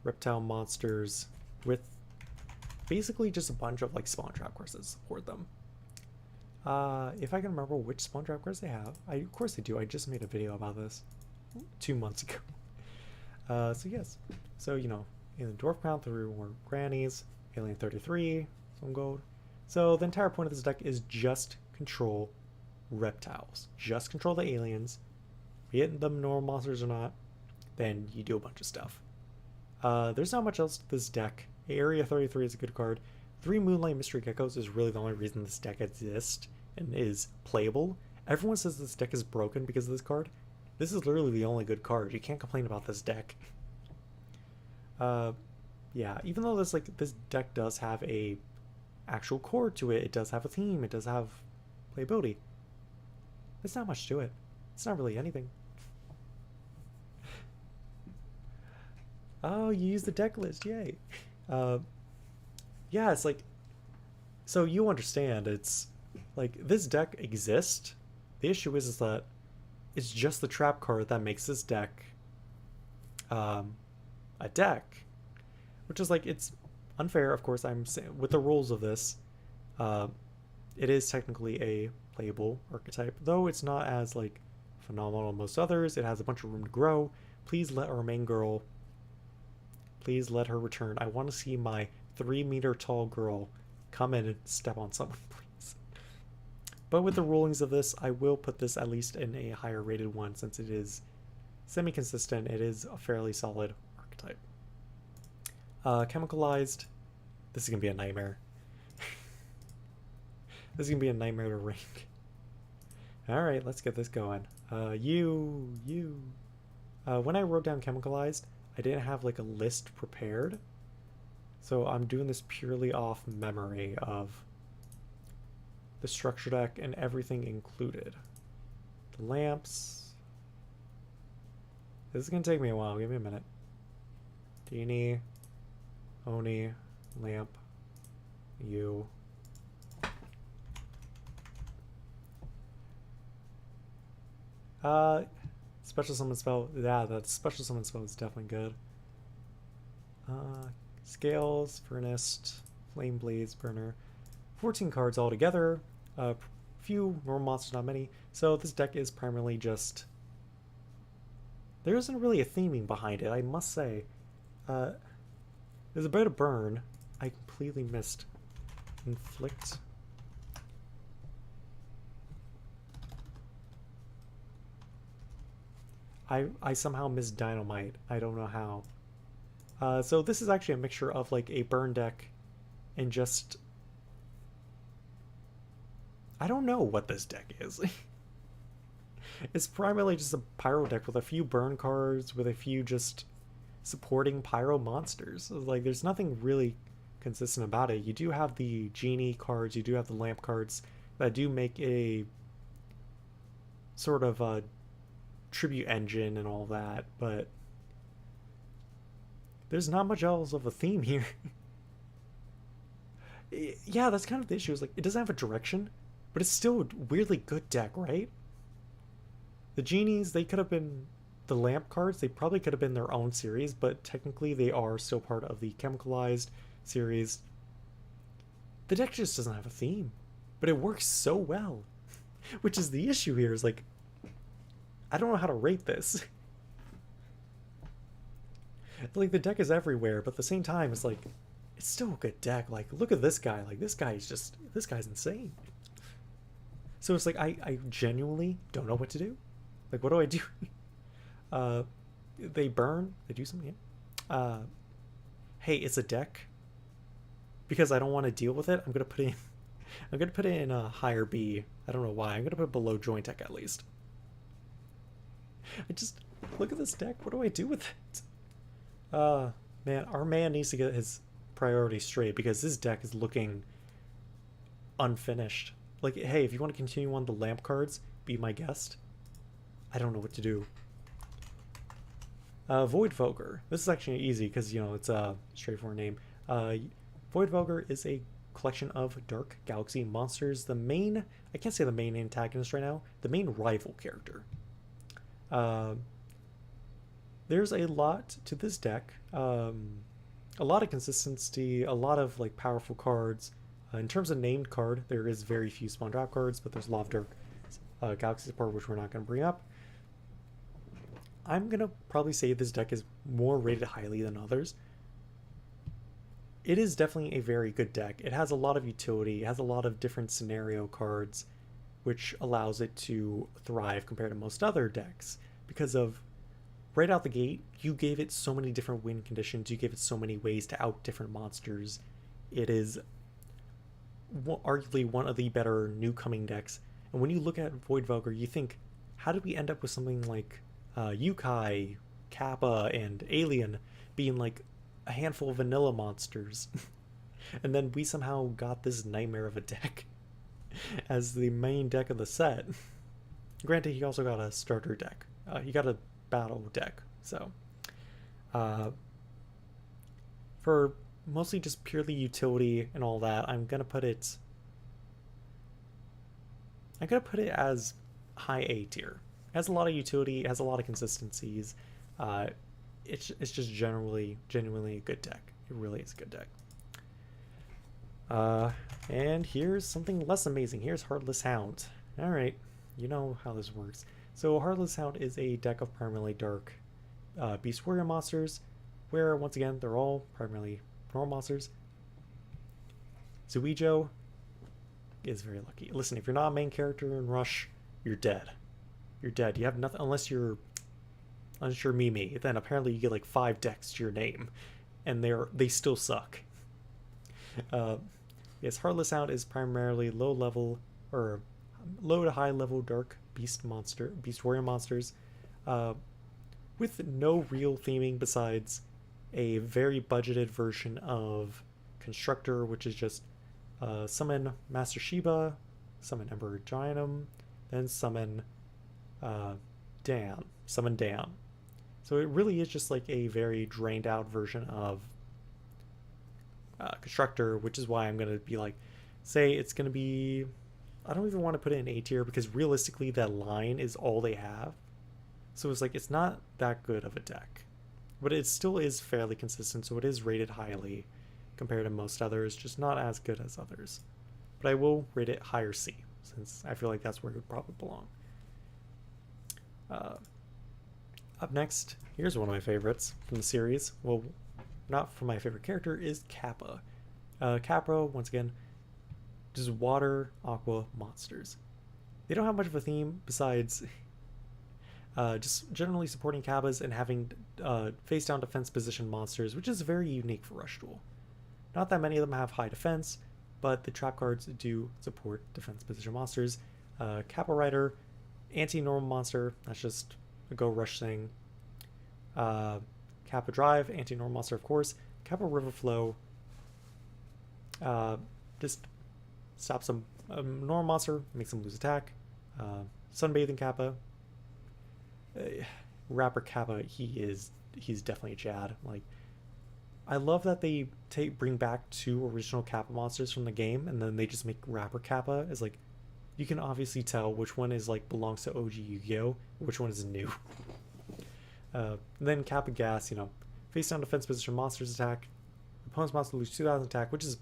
reptile monsters with basically just a bunch of like spawn trap cards that support them. If I can remember which spawn trap cards they have, of course they do. I just made a video about this 2 months ago. So yes, so you know, Alien Dwarf Crown, 3 more grannies, Alien 33, some gold. So the entire point of this deck is just control reptiles. Just control the aliens. Be it them normal monsters or not, then you do a bunch of stuff. There's not much else to this deck. Area 33 is a good card. 3 Moonlight Mystery Geckos is really the only reason this deck exists and is playable. Everyone says this deck is broken because of this card. This is literally the only good card. You can't complain about this deck. Yeah, even though this deck does have a actual core to it, it does have a theme, it does have playability. There's not much to it. It's not really anything. Oh, you use the deck list, yay. Yeah, it's like, so you understand, it's like this deck exists. The issue is that it's just the trap card that makes this deck a deck, which is like, it's unfair. Of course, I'm saying with the rules of this, it is technically a playable archetype, though it's not as like phenomenal as most others. It has a bunch of room to grow. Please let our main girl, please let her return. I want to see my 3-meter tall girl come in and step on someone, please. But with the rulings of this, I will put this at least in a higher rated one, since it is semi-consistent. It is a fairly solid archetype. Chemicalized. This is gonna be a nightmare. This is gonna be a nightmare to rank. All right, let's get this going. When I wrote down chemicalized, I didn't have like a list prepared, so I'm doing this purely off memory of the structure deck and everything included. The lamps. This is going to take me a while. Give me a minute. Dini, Oni, lamp, you. Special summon spell. Yeah, that special summon spell is definitely good. Scales, Furnace, Flame Blades, Burner. 14 cards altogether. Few normal monsters, not many. So this deck is primarily just... There isn't really a theming behind it, I must say. There's a bit of burn. I completely missed. Inflict. I somehow missed Dynamite. I don't know how. So this is actually a mixture of like a burn deck and just... I don't know what this deck is. It's primarily just a pyro deck with a few burn cards, with a few just supporting pyro monsters. Like, there's nothing really consistent about it. You do have the genie cards, you do have the lamp cards that do make a sort of a tribute engine and all that, but there's not much else of a theme here. Yeah, that's kind of the issue. Is like, it doesn't have a direction, but it's still a weirdly good deck, right? The genies, they could have been the lamp cards. They probably could have been their own series, but technically they are still part of the chemicalized series. The deck just doesn't have a theme, but it works so well, which is the issue here. Is like, I don't know how to rate this. Like, the deck is everywhere, but at the same time, it's like, it's still a good deck. Like, look at this guy. Like, this guy's insane. So it's like, I genuinely don't know what to do. Like, what do I do? They burn. They do something. Hey, it's a deck. Because I don't want to deal with it, I'm gonna put it in a higher B. I don't know why. I'm gonna put it below joint deck at least. I just look at this deck. What do I do with it? Man, our man needs to get his priorities straight because this deck is looking unfinished. Like, hey, if you want to continue on the lamp cards, be my guest. I don't know what to do. Void Vulgar. This is actually easy because, you know, it's a straightforward name. Void Vulgar is a collection of Dark Galaxy monsters. The main, I can't say the main antagonist right now, the main rival character. There's a lot to this deck. A lot of consistency, a lot of like powerful cards. In terms of named card, there is very few spawn drop cards, but there's a lot of Dark Galaxy support, which we're not going to bring up. I'm going to probably say this deck is more rated highly than others. It is definitely a very good deck. It has a lot of utility. It has a lot of different scenario cards, which allows it to thrive compared to most other decks. Because of, right out the gate, you gave it so many different win conditions. You gave it so many ways to out different monsters. It is arguably one of the better new coming decks. And when you look at Void Vulgar, you think, how did we end up with something like Yukai, Kappa, and Alien being like a handful of vanilla monsters? And then we somehow got this nightmare of a deck as the main deck of the set. Granted, he also got a starter deck. He got a battle deck. So, for mostly just purely utility and all that, I'm gonna put it as high A tier. It has a lot of utility, it has a lot of consistencies. It's just genuinely a good deck. It really is a good deck. And here's something less amazing. Here's Heartless Hound. Alright, you know how this works. So Heartless Hound is a deck of primarily dark Beast Warrior monsters, where once again they're all primarily normal monsters. Zuijo is very lucky. Listen, if you're not a main character in Rush, you're dead. You're dead. You have nothing unless you're Mimi. Then apparently you get like 5 decks to your name, and they still suck. Yes, Heartless Hound is primarily low to high level dark beast warrior monsters, with no real theming besides a very budgeted version of Constructor, which is just summon Master Shiba, summon Emperor Giantum, then summon Dan. Summon Dan. So it really is just like a very drained out version of Constructor, which is why I'm going to be like, say it's going to be, I don't even want to put it in A tier because realistically that line is all they have. So it's like, it's not that good of a deck. But it still is fairly consistent, so it is rated highly compared to most others, just not as good as others. But I will rate it higher C, since I feel like that's where it would probably belong. Up next, here's one of my favorites from the series. Well, not from my favorite character, is Kappa. Kappa, once again, just water, aqua, monsters. They don't have much of a theme besides just generally supporting Kappas and having face-down defense position monsters, which is very unique for Rush Duel. Not that many of them have high defense, but the trap cards do support defense position monsters. Kappa Rider, anti-normal monster, that's just a Go Rush thing. Kappa Drive, anti-normal monster, of course. Kappa River Flow, just stops a normal monster, makes them lose attack. Sunbathing Kappa, Rapper Kappa, he's definitely a Chad. Like, I love that they bring back 2 original Kappa monsters from the game, and then they just make Rapper Kappa as like, you can obviously tell which one is like belongs to OG Yu-Gi-Oh, which one is new. Then Kappa Gas, face down defense position monsters attack. Opponent's monster lose 2,000 attack, which is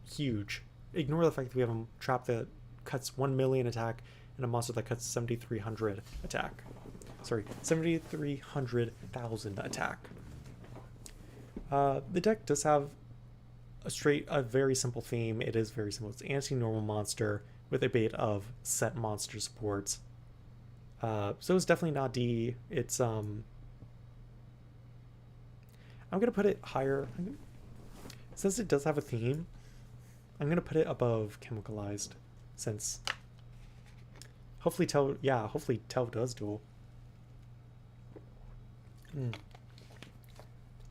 huge. Ignore the fact that we have a trap that cuts 1 million attack and a monster that cuts 7,300 attack. Sorry, 7,300,000 attack. The deck does have a very simple theme. It is very simple. It's anti-normal monster with a bait of set monster supports. So it's definitely not D. It's I'm gonna put it higher. Since it does have a theme, I'm gonna put it above Chemicalized, since hopefully Tel does duel.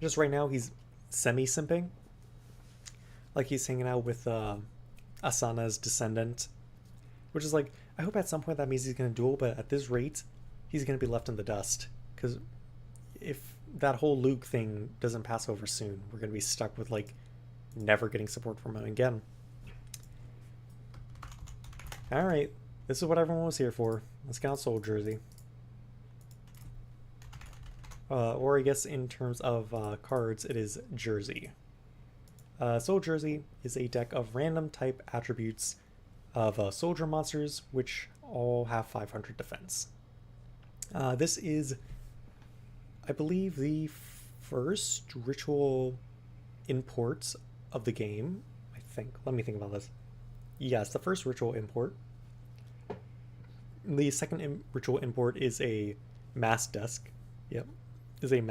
Just right now he's semi-simping. Like he's hanging out with Asana's descendant. Which is like, I hope at some point that means he's going to duel, but at this rate, he's going to be left in the dust. Because if that whole Luke thing doesn't pass over soon, we're going to be stuck with like never getting support from him again. Alright, this is what everyone was here for. Let's count Soul Jersey. Or I guess in terms of cards, it is Jersey. Soul Jersey is a deck of random type attributes of soldier monsters, which all have 500 defense. This is, I believe, the first ritual import of the game. I think. Let me think about this. Yes, the first ritual import. The second ritual import is a mask desk. Yep. Is a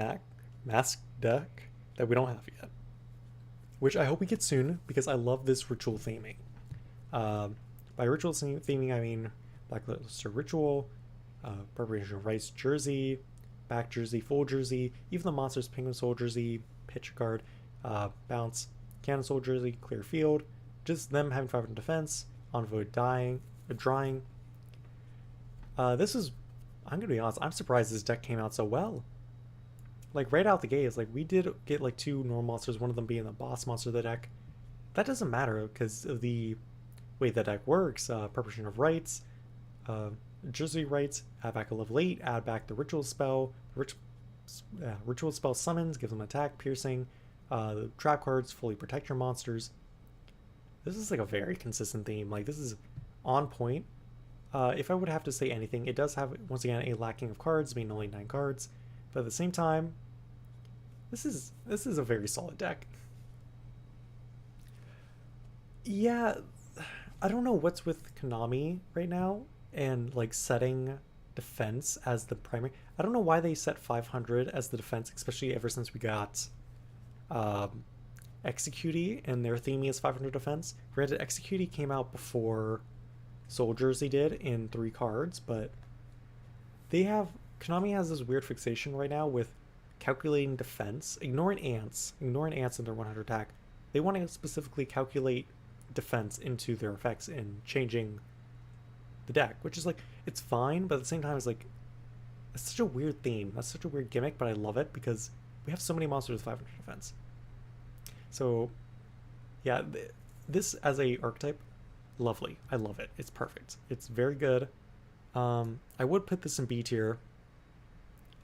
mask deck that we don't have yet, which I hope we get soon because I love this ritual theming. By ritual theming, I mean Blackluster Ritual, Preparation of Rice Jersey, Back Jersey, Full Jersey, even the monsters Penguin Soul Jersey, Pitch Guard, Bounce, Cannon Soul Jersey, Clear Field, just them having 500 defense, Envoy drawing. This is, I'm gonna be honest, I'm surprised this deck came out so well. Like right out the gate, it's like we did get like 2 normal monsters, one of them being the boss monster of the deck. That doesn't matter because of the way the deck works. Preparation of Rites, Jersey Rites, add back a level 8, add back the ritual spell. Ritual spell summons, gives them attack, piercing. The trap cards fully protect your monsters. This is like a very consistent theme. Like this is on point. If I would have to say anything, it does have once again a lacking of cards, being only 9 cards. But at the same time, this is a very solid deck. Yeah, I don't know what's with Konami right now and like setting defense as the primary. I don't know why they set 500 as the defense, especially ever since we got Executee and their theming is 500 defense. Granted, Executee came out before Soul Jersey did in 3 cards, but Konami has this weird fixation right now with calculating defense, ignoring ants in their 100 attack. They want to specifically calculate defense into their effects and changing the deck, which is like, it's fine, but at the same time, it's like, it's such a weird theme. That's such a weird gimmick, but I love it because we have so many monsters with 500 defense. So, yeah, this as a archetype, lovely. I love it. It's perfect. It's very good. I would put this in B tier.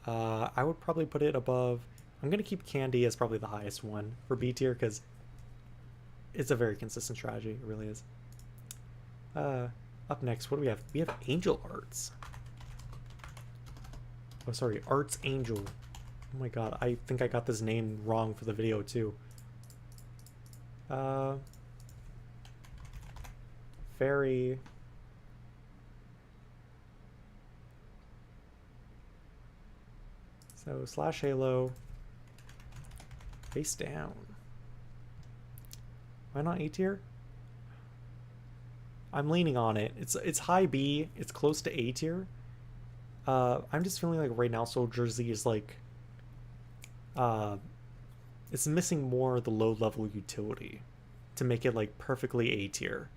I would probably put it above. I'm going to keep Candy as probably the highest one for B tier because it's a very consistent strategy. It really is. Up next, what do we have? We have Angel Arts. Oh, sorry, Arts Angel. Oh my god, I think I got this name wrong for the video too. Fairy. So slash Halo. Face down. Why not A tier? I'm leaning on it. It's high B. It's close to A tier. I'm just feeling like right now Soul Jersey is like it's missing more of the low level utility to make it like perfectly A tier.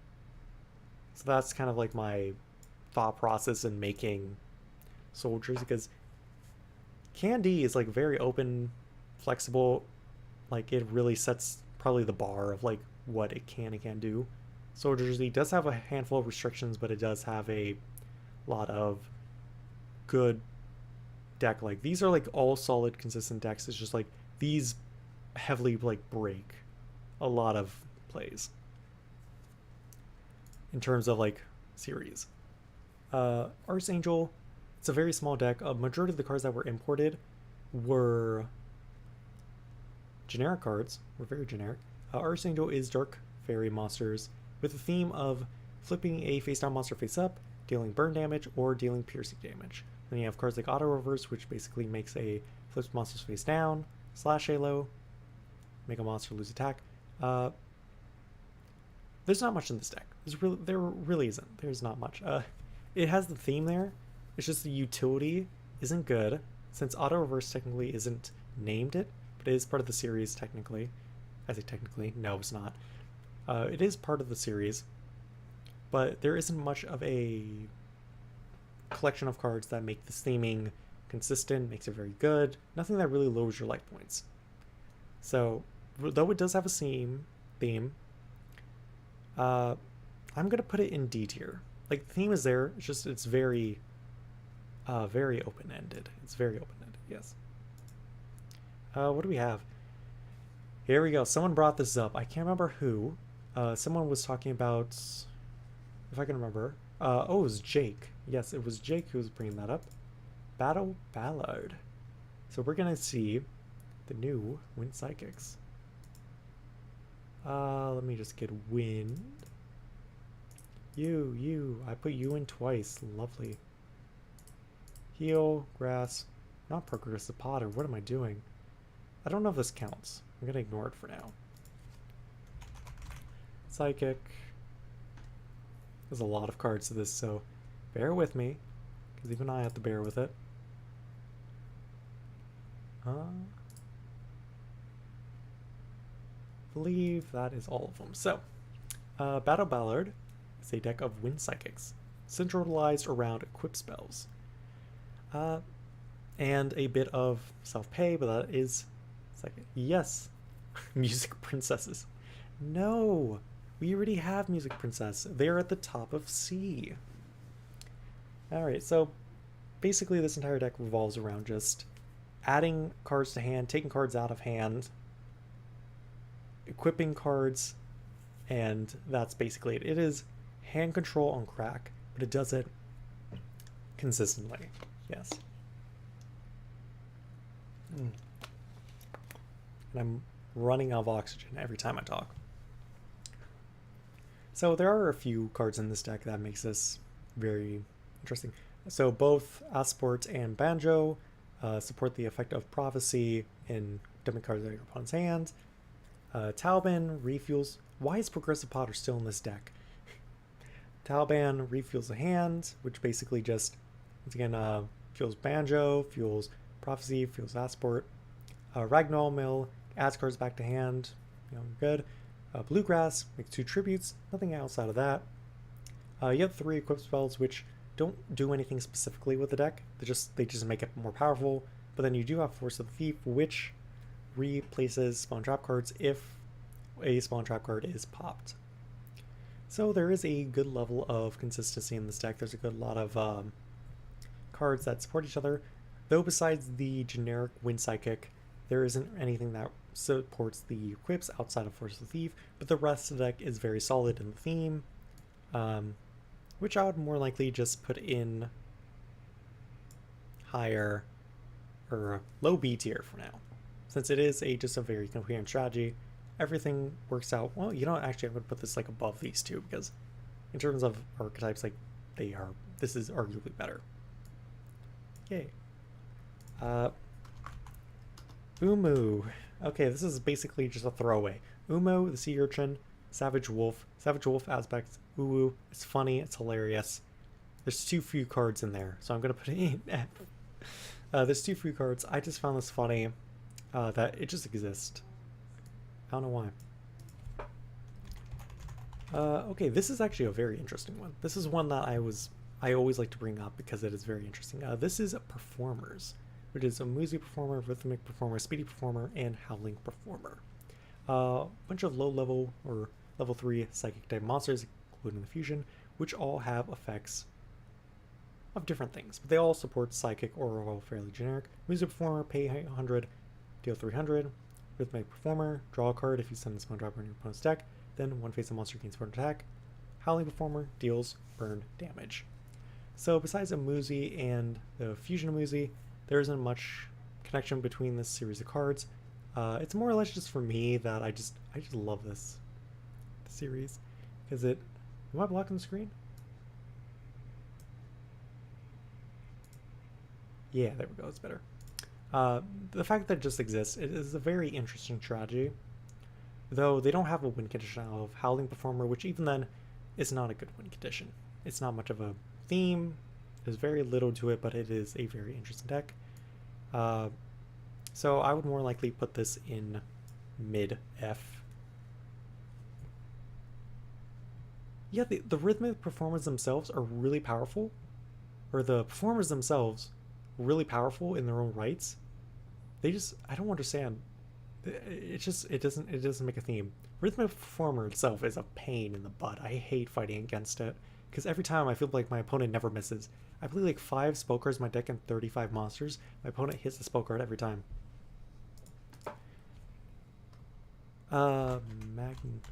So that's kind of like my thought process in making Soul Jersey, because Candy is like very open, flexible, like it really sets probably the bar of like what it can and can't do. Soul Jersey does have a handful of restrictions, but it does have a lot of good deck. Like these are like all solid, consistent decks. It's just like these heavily like break a lot of plays in terms of like series. Archangel, it's a very small deck. A majority of the cards that were imported were generic cards, were very generic. Archangel is dark fairy monsters with the theme of flipping a face down monster face up, dealing burn damage, or dealing piercing damage. Then you have cards like Auto Reverse, which basically makes a flips monsters face down, slash Halo, make a monster lose attack. There's not much in this deck. There really isn't. There's not much. It has the theme there. It's just the utility isn't good, since Auto Reverse technically isn't named it, but it is part of the series technically. I say technically, no, it's not. It is part of the series, but there isn't much of a collection of cards that make this theming consistent, makes it very good. Nothing that really lowers your life points. So, though it does have a theme, I'm gonna put it in D tier. Like the theme is there, it's just it's very open-ended. It's very open-ended. Yes. What do we have? Here we go. Someone brought this up. I can't remember who. Someone was talking about, if I can remember. Oh, it was Jake. Yes, it was Jake who was bringing that up. Battle Ballard. So we're gonna see the new Wind Psychics. Let me just get Wind. You. I put you in twice. Lovely. Heal, Grass. Not Progressive Potter. What am I doing? I don't know if this counts. I'm gonna ignore it for now. Psychic. There's a lot of cards to this, so bear with me, because even I have to bear with it. I believe that is all of them. So, Battle Ballard is a deck of Wind Psychics, centralized around equip spells. And a bit of self-pay, but that is psychic. Yes, Music Princesses. No, we already have Music Princess. They're at the top of C. Alright, so basically this entire deck revolves around just adding cards to hand, taking cards out of hand, equipping cards, and that's basically it. It is hand control on crack, but it does it consistently. Yes. And I'm running out of oxygen every time I talk. So there are a few cards in this deck that makes this very interesting. So both Asport and Banjo support the effect of Prophecy in dumping cards out of your opponent's hands. Talban refuels. Why is Progressive Potter still in this deck? Talban refuels the hand, which basically just, once again, fuels Banjo, fuels Prophecy, fuels Asport. Ragnar Mill adds cards back to hand. Good. Bluegrass makes 2 tributes. Nothing outside of that. You have 3 equip spells, which don't do anything specifically with the deck. They just make it more powerful. But then you do have Force of the Thief, which replaces spawn trap cards if a spawn trap card is popped. So there is a good level of consistency in this deck. There's a good lot of cards that support each other. Though besides the generic Wind Psychic, there isn't anything that supports the equips outside of Force of the Thief, but the rest of the deck is very solid in the theme, which I would more likely just put in higher or low B tier for now. Since it is just a very coherent strategy, everything works out. Well, you know what, actually I'm going to put this like above these two, because in terms of archetypes, like this is arguably better. Yay. Umu. Okay, this is basically just a throwaway. Umu, the sea urchin, Savage Wolf. Savage Wolf aspects, Uwu. It's funny, it's hilarious. There's too few cards in there, so I'm going to put it in F. There's too few cards. I just found this funny that it just exists. I don't know why. Okay, this is actually a very interesting one. This is one that I always like to bring up because it is very interesting. This is Performers, which is a Muzi Performer, Rhythmic Performer, Speedy Performer, and Howling Performer. A bunch of low-level or level 3 Psychic-type monsters, including the Fusion, which all have effects of different things, but they all support Psychic or are all fairly generic. Muzi Performer, pay 100, deal 300. Rhythmic Performer, draw a card if you send a spawn dropper in your opponent's deck, then one face of monster gains burn attack. Howling Performer deals burn damage. So besides a Muzi and the Fusion of Muzi, there isn't much connection between this series of cards. It's more or less just for me that I just love this series because am I blocking the screen? Yeah, there we go. It's better. The fact that it just exists, it is a very interesting strategy. Though they don't have a win condition of Howling Performer, which even then is not a good win condition. It's not much of a theme. There's very little to it, but it is a very interesting deck. So I would more likely put this in mid F. Yeah, the rhythmic performers themselves are really powerful, or the performers themselves really powerful in their own rights. I don't understand. It doesn't make a theme. Rhythmic Performer itself is a pain in the butt. I hate fighting against it because every time I feel like my opponent never misses. I play like 5 spell cards in my deck and 35 monsters. My opponent hits the spell card every time.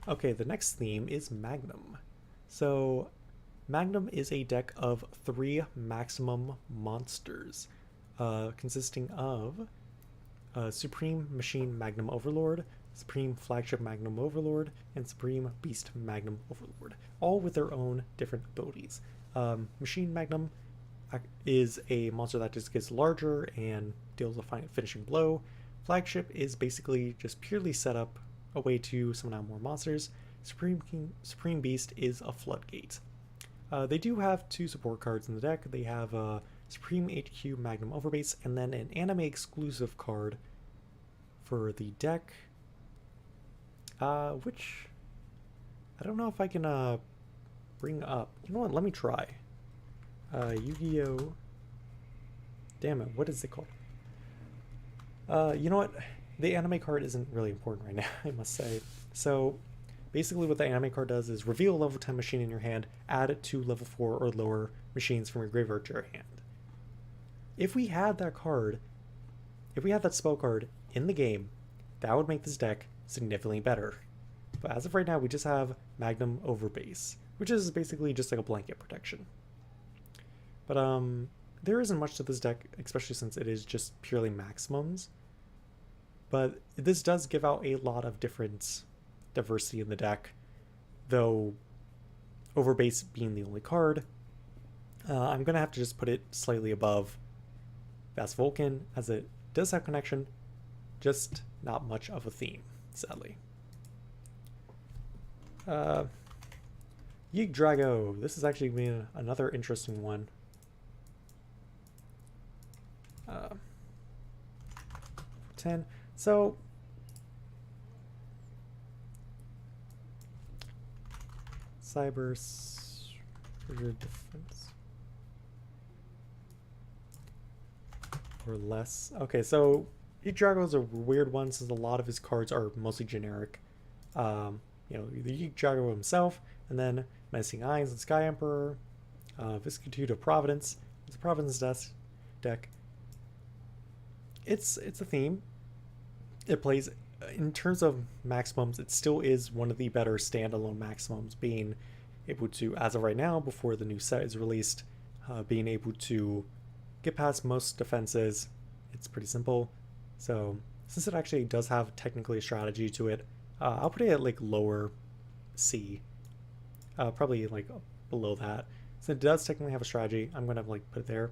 Okay, the next theme is Magnum. So Magnum is a deck of 3 maximum monsters, consisting of Supreme Machine Magnum Overlord, Supreme Flagship Magnum Overlord, and Supreme Beast Magnum Overlord, all with their own different abilities. Machine Magnum is a monster that just gets larger and deals a finishing blow. Flagship is basically just purely set up a way to summon out more monsters. Supreme Beast is a floodgate. They do have 2 support cards in the deck. They have Supreme HQ Magnum Overbase, and then an anime exclusive card for the deck, which I don't know if I can bring up. You know what? Let me try. Yu-Gi-Oh! Damn it, what is it called? You know what? The anime card isn't really important right now, I must say. So basically what the anime card does is reveal a level 10 machine in your hand, add it to level 4 or lower machines from your graveyard to your hand. If we had that card, if we had that spell card in the game, that would make this deck significantly better. But as of right now, we just have Magnum Overbase, which is basically just like a blanket protection. But there isn't much to this deck, especially since it is just purely maximums. But this does give out a lot of different diversity in the deck, though Overbase being the only card, I'm going to have to just put it slightly above Vulcan, as it does have connection, just not much of a theme, sadly. Yeeg Drago. This is actually been another interesting one. 10. So defense. Or less. Okay, so Drago is a weird one since a lot of his cards are mostly generic. You know, the Drago himself, and then Menacing Eyes and Sky Emperor, Viscitude of Providence. It's a Providence deck. It's a theme. It plays, in terms of maximums, it still is one of the better standalone maximums, being able to, as of right now, before the new set is released, being able to get past most defenses. It's pretty simple. So since it actually does have technically a strategy to it, I'll put it at like lower C, probably like below that. So it does technically have a strategy. I'm gonna like put it there.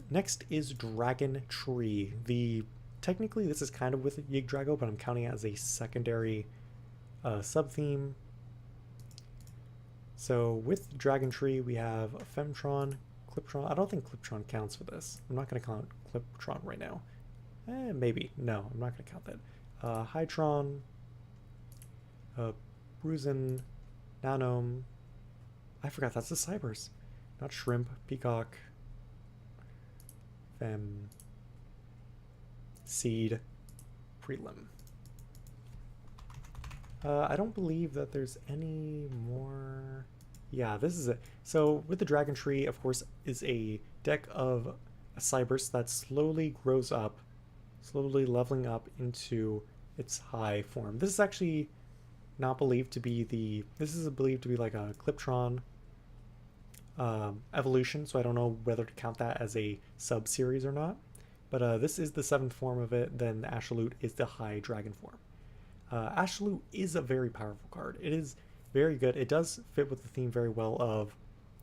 Next is Dragon Tree. Technically this is kind of with Yggdrago, but I'm counting it as a secondary sub theme. So with Dragon Tree we have Femtron, Cliptron. I don't think Cliptron counts for this. I'm not going to count Cliptron right now. Maybe. No, I'm not going to count that. Hydron, Bruisen, Nanome. I forgot that's the Cybers. Not Shrimp, Peacock, Fem, Seed, Prelim. I don't believe that there's any more. Yeah, this is it. So with the Dragon Tree, of course, is a deck of a Cybers that slowly grows up, slowly leveling up into its high form. This is actually not believed to be this is believed to be like a Cliptron evolution, so I don't know whether to count that as a sub-series or not. But this is the 7th form of it, then Absolute is the high dragon form. Absolute is a very powerful card. It is very good. It does fit with the theme very well of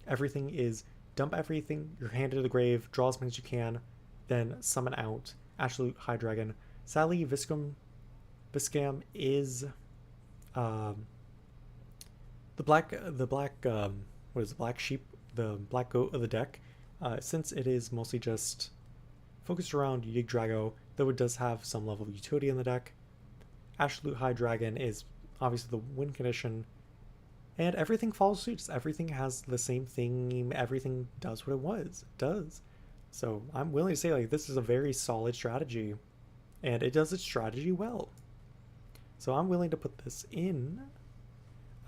everything is dump everything, your hand into the grave, draw as many as you can, then summon out Absolute High Dragon. Sadly, Viscam is the black what is it, black sheep, the black goat of the deck. Since it is mostly just focused around Yggdrago, though it does have some level of utility in the deck. Absolute High Dragon is obviously the win condition, and everything follows suit. Everything has the same theme. Everything does what it does. So I'm willing to say like this is a very solid strategy, and it does its strategy well. So I'm willing to put this in.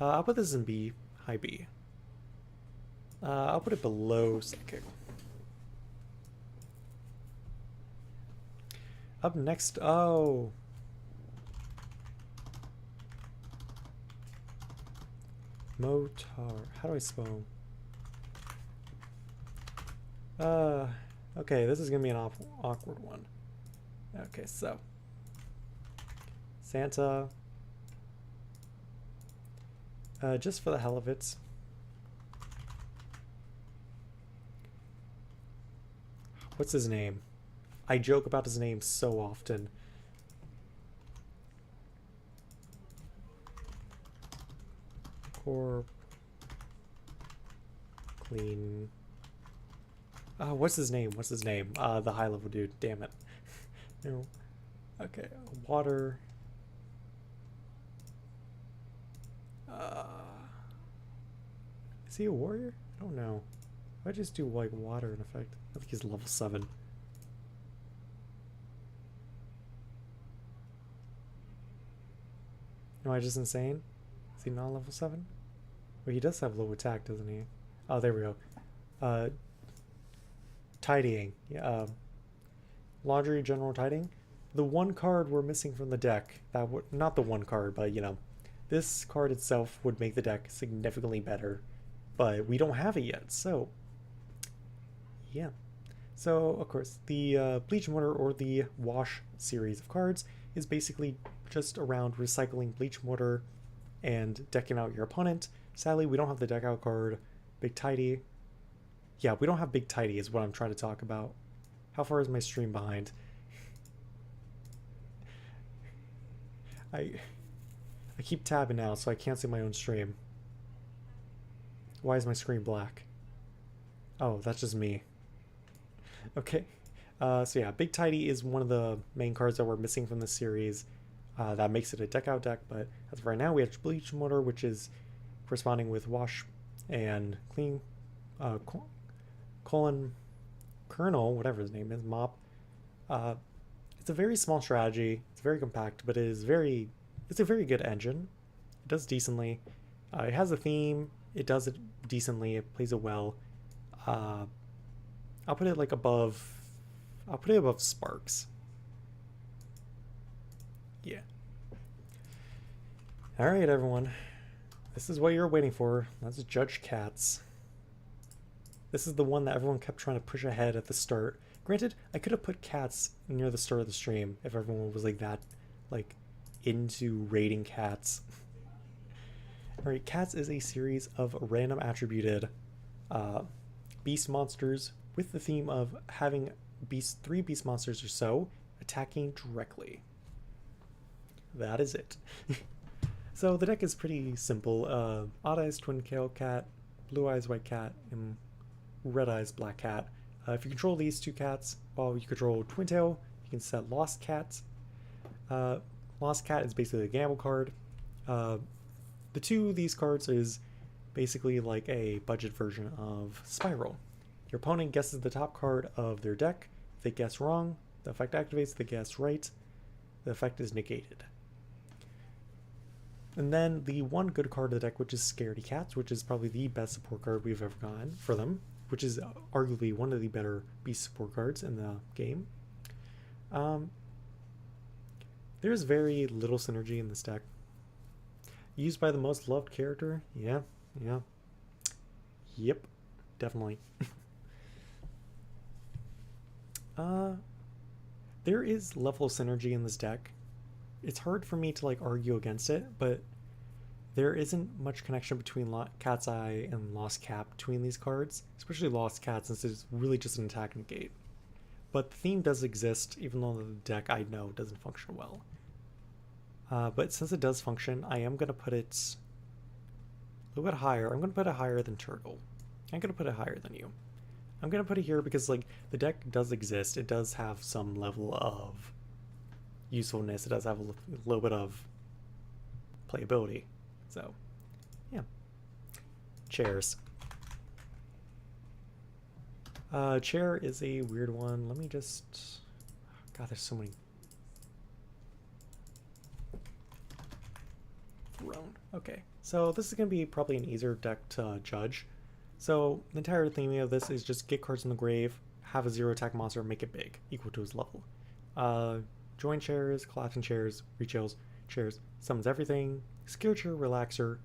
I'll put this in B, high B. I'll put it below Psychic. Up next, oh. Motar. How do I spell? Okay, this is gonna be an awkward one. Okay, so Santa. Just for the hell of it. What's his name? I joke about his name so often. Clean. What's his name? The high level dude. Damn it. No. Okay. Water. Is he a warrior? I don't know. Why just do like water in effect? I think he's level 7. Am I just insane? Is he not level 7? Well, he does have low attack, doesn't he? Oh, there we go. Tidying. Yeah, laundry, general tidying. The one card we're missing from the deck, that would, not the one card, but you know, this card itself would make the deck significantly better, but we don't have it yet, so yeah. So, of course, the Bleach Mortar or the Wash series of cards is basically just around recycling Bleach Mortar and decking out your opponent. Sadly, we don't have the deck out card. Big Tidy. Yeah, we don't have Big Tidy is what I'm trying to talk about. How far is my stream behind? I keep tabbing now, so I can't see my own stream. Why is my screen black? Oh, that's just me. Okay. So yeah, Big Tidy is one of the main cards that we're missing from the series. That makes it a deck out deck, but as of right now we have Bleach Mortar, which is corresponding with Wash and clean colon kernel, whatever his name is, mop. It's a very small strategy. It's very compact, but it's a very good engine. It does decently. It has a theme. It does it decently. It plays it well. I'll put it like above. I'll put it above Sparks. Yeah. All right, everyone. This is what you're waiting for. Let's judge cats. This is the one that everyone kept trying to push ahead at the start. Granted, I could have put cats near the start of the stream if everyone was like that, like into rating cats. Alright, cats is a series of random attributed beast monsters with the theme of having three beast monsters or so attacking directly. That is it. So the deck is pretty simple. Odd Eyes Twin Tail Cat, Blue Eyes White Cat, and Red Eyes Black Cat. If you control these two cats, while you control Twin Tail, you can set Lost Cats. Lost Cat is basically a gamble card. The two of these cards is basically like a budget version of Spiral. Your opponent guesses the top card of their deck. If they guess wrong, the effect activates. If they guess right, the effect is negated. And then the one good card of the deck, which is Scaredy Cats, which is probably the best support card we've ever gotten for them, which is arguably one of the better beast support cards in the game. There's very little synergy in this deck. Used by the most loved character? Yeah. Yep, definitely. There is level of synergy in this deck. It's hard for me to like argue against it, but there isn't much connection between Cat's Eye and Lost Cat between these cards, especially Lost Cat, since it's really just an attack negate. But the theme does exist, even though the deck I know doesn't function well. But since it does function, I am going to put it a little bit higher. I'm going to put it higher than Turtle. I'm going to put it higher than you. I'm going to put it here because like the deck does exist. It does have some level of usefulness. It does have a little bit of playability. So, yeah. Chairs. Chair is a weird one. Let me just... God, there's so many... Throne. Okay, so this is going to be probably an easier deck to judge. So the entire theme of this is just get cards in the grave, have a 0 attack monster, make it big, equal to its level. Join chairs, collapsing chairs, rechills, chairs, summons everything, scare chair, relaxer,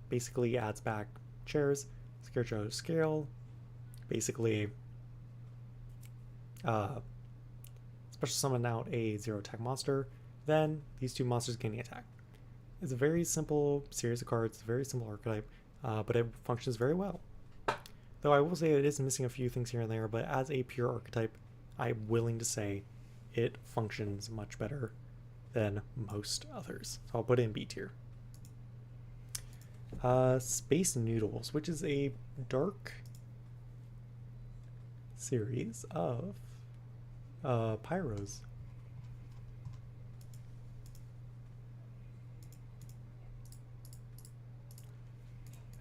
basically adds back chairs, scare chair scale, basically special summon out a 0 attack monster, then these two monsters gain the attack. It's a very simple series of cards, a very simple archetype, but it functions very well. Though I will say it is missing a few things here and there, but as a pure archetype, I'm willing to say it functions much better than most others. So I'll put it in B tier. Space Noodles, which is a dark series of pyros.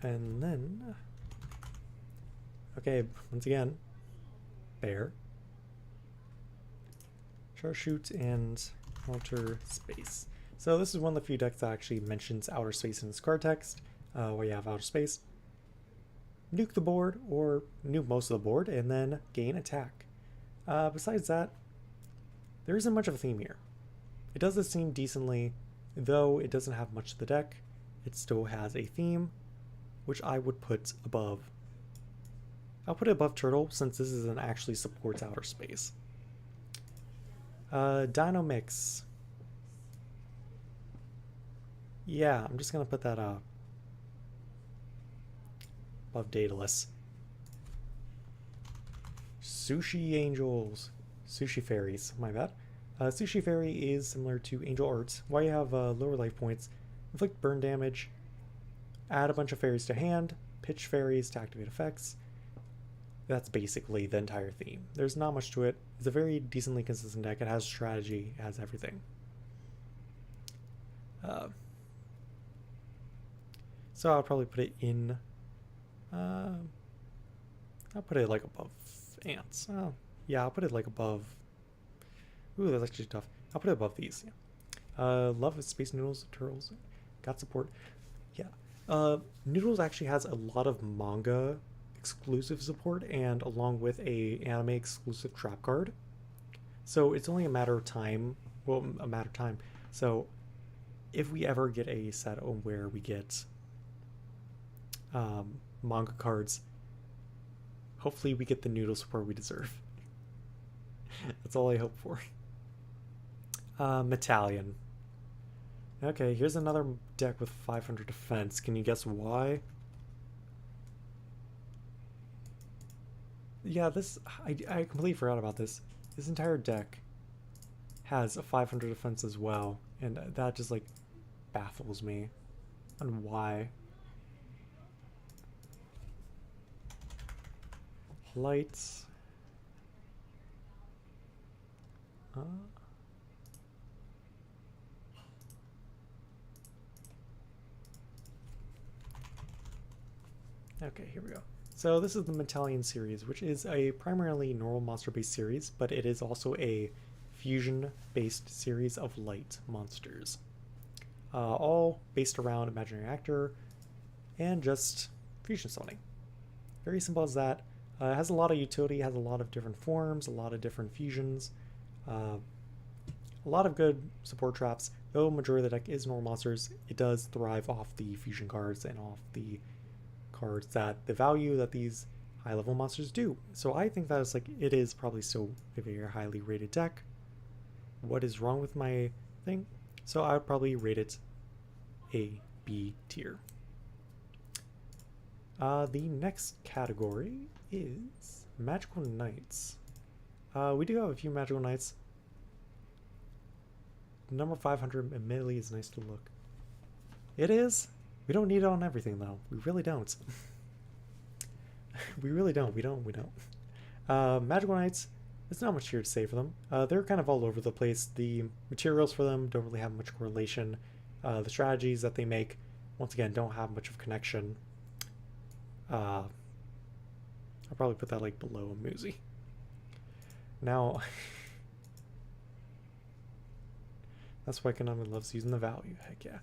And then, okay, once again, bear, chartreuse, and outer space. So this is one of the few decks that actually mentions outer space in its card text, where you have outer space. Nuke the board, or nuke most of the board, and then gain attack. Besides that, there isn't much of a theme here. It does this theme decently, though it doesn't have much of the deck. It still has a theme, which I would put above. I'll put it above Turtle, since this isn't actually supports outer space. Dino Mix. Yeah, I'm just gonna put that above Daedalus. Sushi Angels. Sushi Fairies, my bad. Sushi Fairy is similar to Angel Arts. While you have lower life points, inflict burn damage, add a bunch of fairies to hand, pitch fairies to activate effects. That's basically the entire theme. There's not much to it. It's a very decently consistent deck. It has strategy, it has everything. So I'll probably put it in I'll put it like above ants. Oh, yeah, I'll put it like above. Ooh, that's actually tough. I'll put it above these. Yeah. Love Space Noodles, Turtles. Got support. Yeah. Noodles actually has a lot of manga exclusive support and along with a anime exclusive trap card. So it's only a matter of time. Well, a matter of time. So if we ever get a set where we get manga cards, hopefully we get the noodle support we deserve. That's all I hope for. Metallion. Okay, here's another deck with 500 defense. Can you guess why? Yeah, this... I completely forgot about this. This entire deck has a 500 defense as well, and that just, like, baffles me on why. Lights. Okay, here we go. So this is the Metallion series, which is a primarily normal monster-based series, but it is also a fusion-based series of light monsters. All based around imaginary actor and just fusion summoning. Very simple as that. It has a lot of utility, has a lot of different forms, a lot of different fusions, a lot of good support traps. Though majority of the deck is normal monsters, it does thrive off the fusion cards and off the cards that the value that these high level monsters do. So I think that it is probably still a very highly rated deck. What is wrong with my thing? So I would probably rate it a B tier. The next category is Magical Knights. We do have a few Magical Knights. Number 500 admittedly is nice to look. It is. We don't need it on everything though. We really don't. We really don't. We don't. Magical Knights, there's not much here to say for them. They're kind of all over the place. The materials for them don't really have much correlation. The strategies that they make, once again, don't have much of connection. I'll probably put that like below a Muzi. Now, that's why Konami loves using the value. Heck yeah.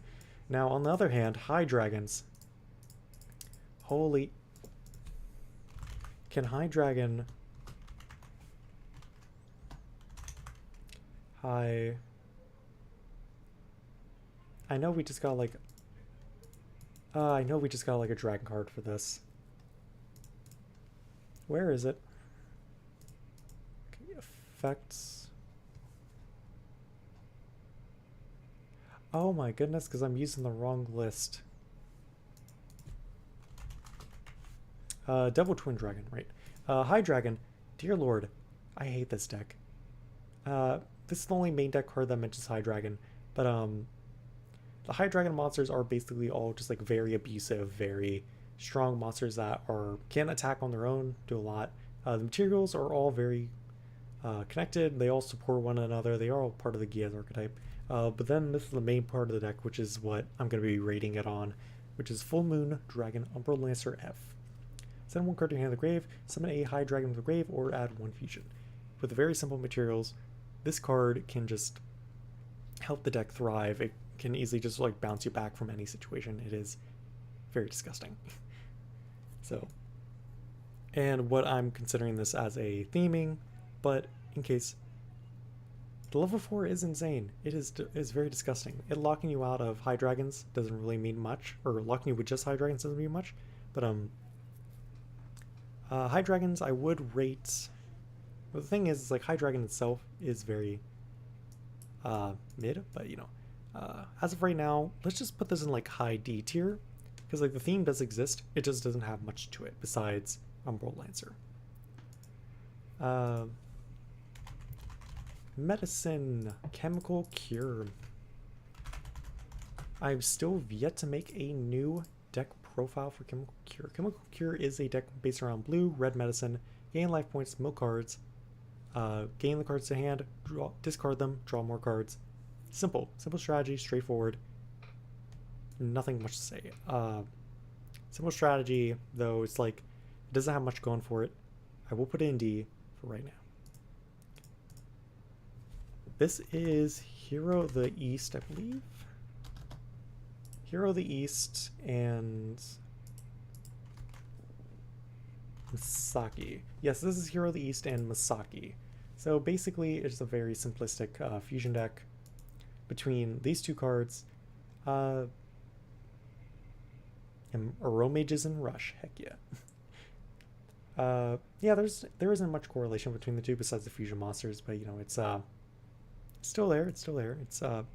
Now, on the other hand, High Dragons. Holy... Can High Dragon... I know we just got like... I know we just got like a dragon card for this. Where is it? Okay, effects... Oh my goodness, because I'm using the wrong list. Devil Twin Dragon, right. High Dragon, dear lord, I hate this deck. This is the only main deck card that mentions High Dragon, but the High Dragon monsters are basically all just like very abusive, very strong monsters that can attack on their own, do a lot. The materials are all very connected, they all support one another, they are all part of the Giaz archetype. But then this is the main part of the deck, which is what I'm going to be rating it on, which is Full Moon Dragon Umbral Lancer F. Send one card to your hand in the grave, summon a High Dragon to the grave, or add one fusion. With very simple materials, this card can just help the deck thrive. It can easily just like bounce you back from any situation. It is very disgusting. So, and what I'm considering this as a theming, but in case... The level 4 is insane. It is very disgusting. It locking you out of High Dragons doesn't really mean much, or locking you with just High Dragons doesn't mean much. But High Dragons I would rate. Well, the thing is like High Dragon itself is very mid, but you know, as of right now, let's just put this in like high D tier, because like the theme does exist. It just doesn't have much to it besides Umbral Lancer. Medicine, Chemical Cure. I've still yet to make a new deck profile for Chemical Cure. Chemical Cure is a deck based around blue, red medicine, gain life points, mill cards, gain the cards to hand, discard them, draw more cards. Simple strategy, straightforward. Nothing much to say. Simple strategy, though it's like it doesn't have much going for it. I will put it in D for right now. This is Hero of the East, I believe. Hero of the East and Misaki. Yes, this is Hero of the East and Misaki. So basically, it's a very simplistic fusion deck between these two cards. And Aromages and Rush. Heck yeah. Yeah, there isn't much correlation between the two besides the fusion monsters, but you know, it's still there. It's still there. It's I'll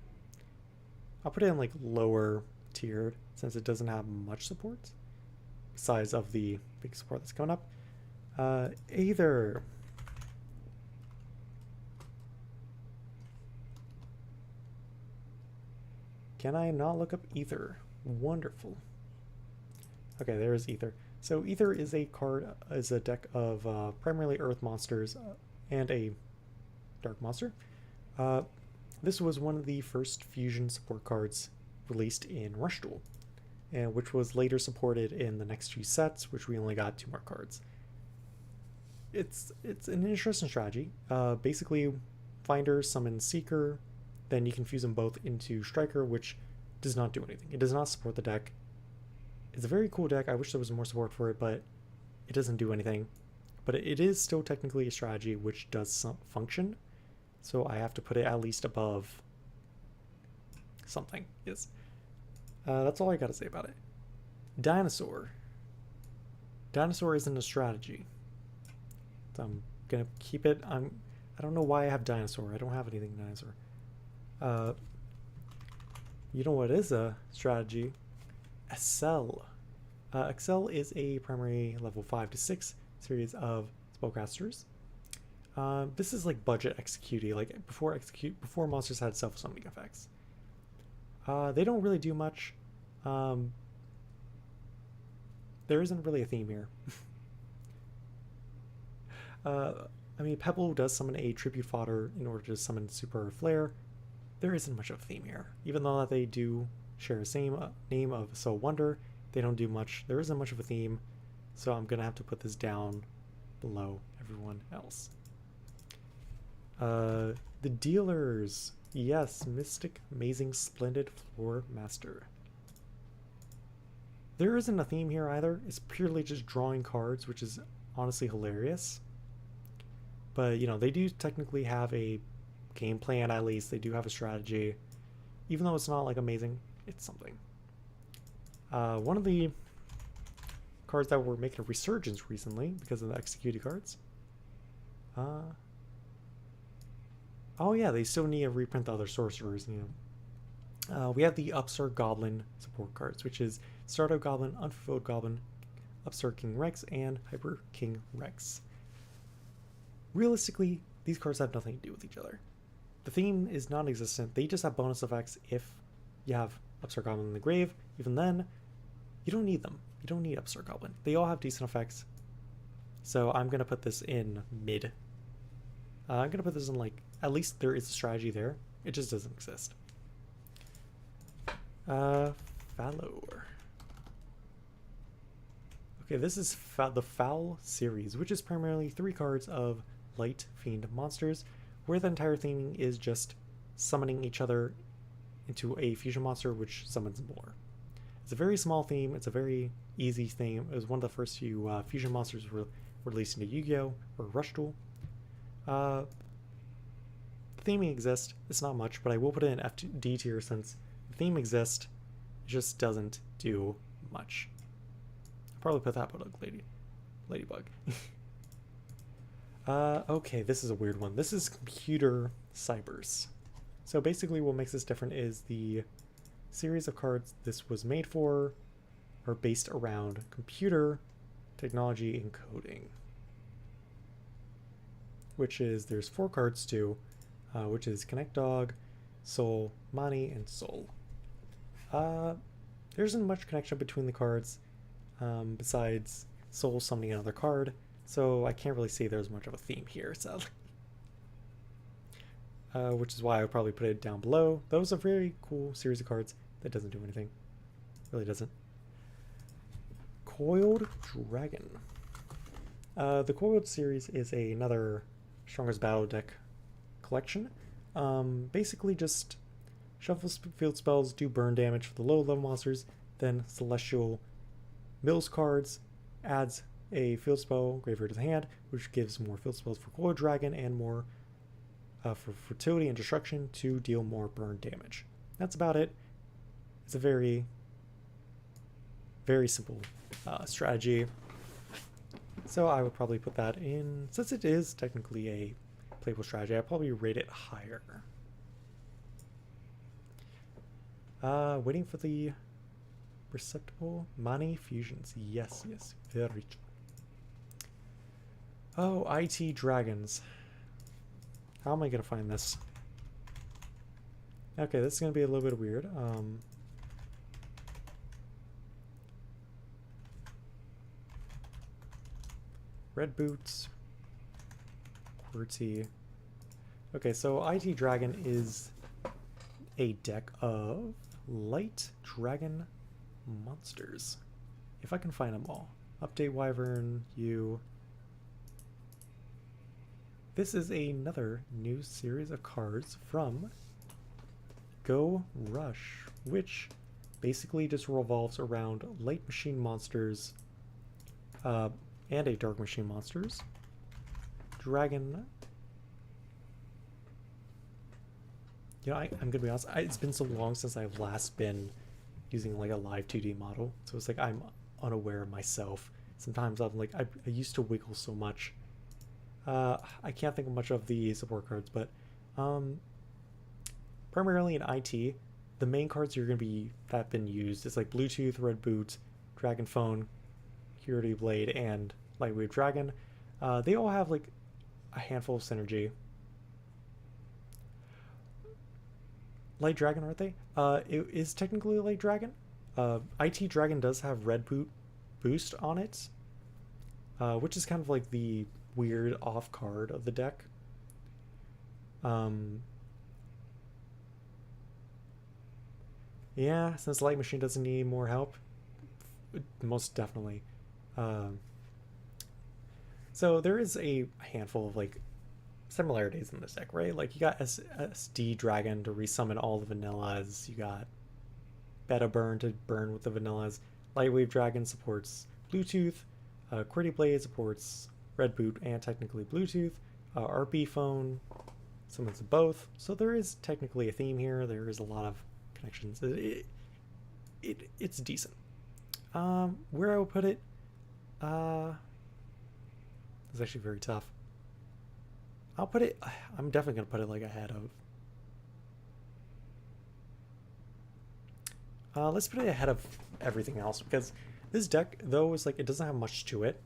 put it in like lower tiered since it doesn't have much support besides of the big support that's coming up. Either can I not look up Ether? Wonderful. Okay, there's Ether. So Ether is a card, is a deck of primarily Earth monsters and a Dark monster. This was one of the first fusion support cards released in Rush Duel, and which was later supported in the next few sets, which we only got 2 more cards. It's an interesting strategy. Basically, Finder, summon Seeker, then you can fuse them both into Striker, which does not do anything. It does not support the deck. It's a very cool deck. I wish there was more support for it, but it doesn't do anything. But it is still technically a strategy which does some function, so I have to put it at least above something. Yes. That's all I gotta say about it. Dinosaur. Dinosaur isn't a strategy, so I'm gonna keep it. I don't know why I have Dinosaur. I don't have anything Dinosaur. You know what is a strategy? Excel. Excel is a primary level 5 to 6 series of spellcasters. This is like budget executey, like before monsters had self-summoning effects. They don't really do much. There isn't really a theme here. I mean, Pebble does summon a tribute fodder in order to summon Super Flare. There isn't much of a theme here. Even though they do share the same name of So Wonder, they don't do much. There isn't much of a theme, so I'm gonna have to put this down below everyone else. The dealers. Yes, Mystic, Amazing, Splendid, Floor Master. There isn't a theme here either. It's purely just drawing cards, which is honestly hilarious. But, you know, they do technically have a game plan, at least. They do have a strategy. Even though it's not, like, amazing, it's something. One of the cards that were making a resurgence recently because of the executed cards. Oh yeah, they still need to reprint the other sorcerers, you know. We have the Upstart Goblin support cards, which is Startup Goblin, Unfulfilled Goblin, Upstart King Rex, and Hyper King Rex. Realistically, these cards have nothing to do with each other. The theme is non-existent. They just have bonus effects if you have Upstart Goblin in the grave. Even then, you don't need them. You don't need Upstart Goblin. They all have decent effects. So I'm going to put this in mid. I'm going to put this in, like, at least there is a strategy there. It just doesn't exist. Fallow. Okay, this is the Foul series, which is primarily 3 cards of Light Fiend monsters, where the entire theming is just summoning each other into a fusion monster, which summons more. It's a very small theme. It's a very easy theme. It was one of the first few fusion monsters released into Yu-Gi-Oh! Or Rush Duel. The theming exists. It's not much, but I will put it in D tier since the theme exists. It just doesn't do much. I'll probably put that below Ladybug. Okay, this is a weird one. This is Computer Cybers. So basically what makes this different is the series of cards this was made for are based around computer technology and coding. Which is, there's 4 cards too, which is Connect Dog, Soul, Mani, and Soul. There isn't much connection between the cards, besides Soul summoning another card, so I can't really say there's much of a theme here, sadly. Which is why I would probably put it down below. That was a very cool series of cards that doesn't do anything. Really doesn't. Coiled Dragon. The Coiled series is another Strongest Battle deck collection. Basically just shuffle field spells, do burn damage for the low level monsters, then Celestial mills cards, adds a field spell graveyard to the hand, which gives more field spells for Coiled Dragon and more for fertility and destruction to deal more burn damage. That's about it. It's a very, very simple strategy. So I would probably put that in, since it is technically a playable strategy, I'd probably rate it higher. Waiting for the perceptible money fusions. Yes, yes, very true. Oh, IT dragons. How am I gonna find this? Okay, this is gonna be a little bit weird. Red boots. QWERTY. Okay, so IT Dragon is a deck of light dragon monsters. If I can find them all. Update Wyvern, you. This is another new series of cards from Go Rush, which basically just revolves around light machine monsters and a dark machine monsters. Dragon. You know, I'm gonna be honest, it's been so long since I've last been using like a live 2D model, so it's like I'm unaware of myself. Sometimes I'm like, I used to wiggle so much. I can't think of much of the support cards, but primarily in IT, the main cards you're gonna be that have been used is like Bluetooth, Red Boot, Dragon Phone, Purity Blade, and Lightwave Dragon. They all have like a handful of synergy. Light Dragon, aren't they? It is technically Light Dragon. IT Dragon does have Red Boot boost on it, which is kind of like the weird off card of the deck. Yeah, since Light Machine doesn't need more help, most definitely. So there is a handful of like similarities in this deck, right? Like you got SD Dragon to resummon all the vanillas. You got Beta Burn to burn with the vanillas. Lightwave Dragon supports Bluetooth. QWERTY Blade supports Red Boot and technically Bluetooth. RP Phone summons both. So there is technically a theme here. There is a lot of connections. It's decent. Where I would put it, it's actually very tough. I'll put it, I'm definitely going to put it like ahead of, let's put it ahead of everything else, because this deck, though, is like, it doesn't have much to it.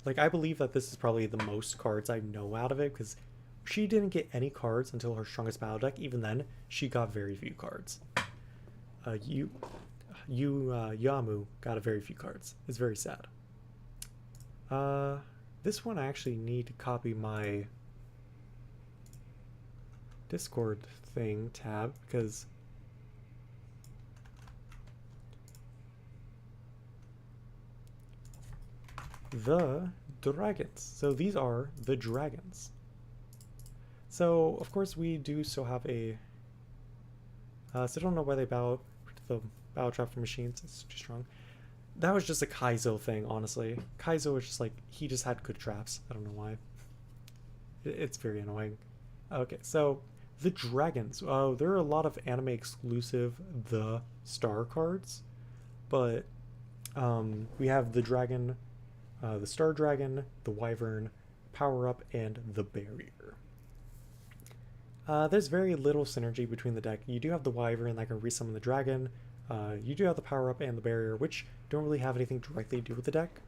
Like, I believe that this is probably the most cards I know out of it, because she didn't get any cards until her Strongest Battle deck. Even then, she got very few cards. Yamu got a very few cards. It's very sad. This one I actually need to copy my Discord thing tab, because the dragons. So these are the dragons. So of course we do still have a so I don't know why they bow to the battle trap for machines. It's too strong. That was just a Kaizo thing, honestly. Kaizo was just like, he just had good traps. I don't know why. It's very annoying. Okay, so the dragons. Oh, there are a lot of anime exclusive the star cards, but we have the dragon, the star dragon, the wyvern, power up, and the barrier. There's very little synergy between the deck. You do have the wyvern that can resummon the dragon. You do have the power up and the barrier, which don't really have anything directly to do with the deck.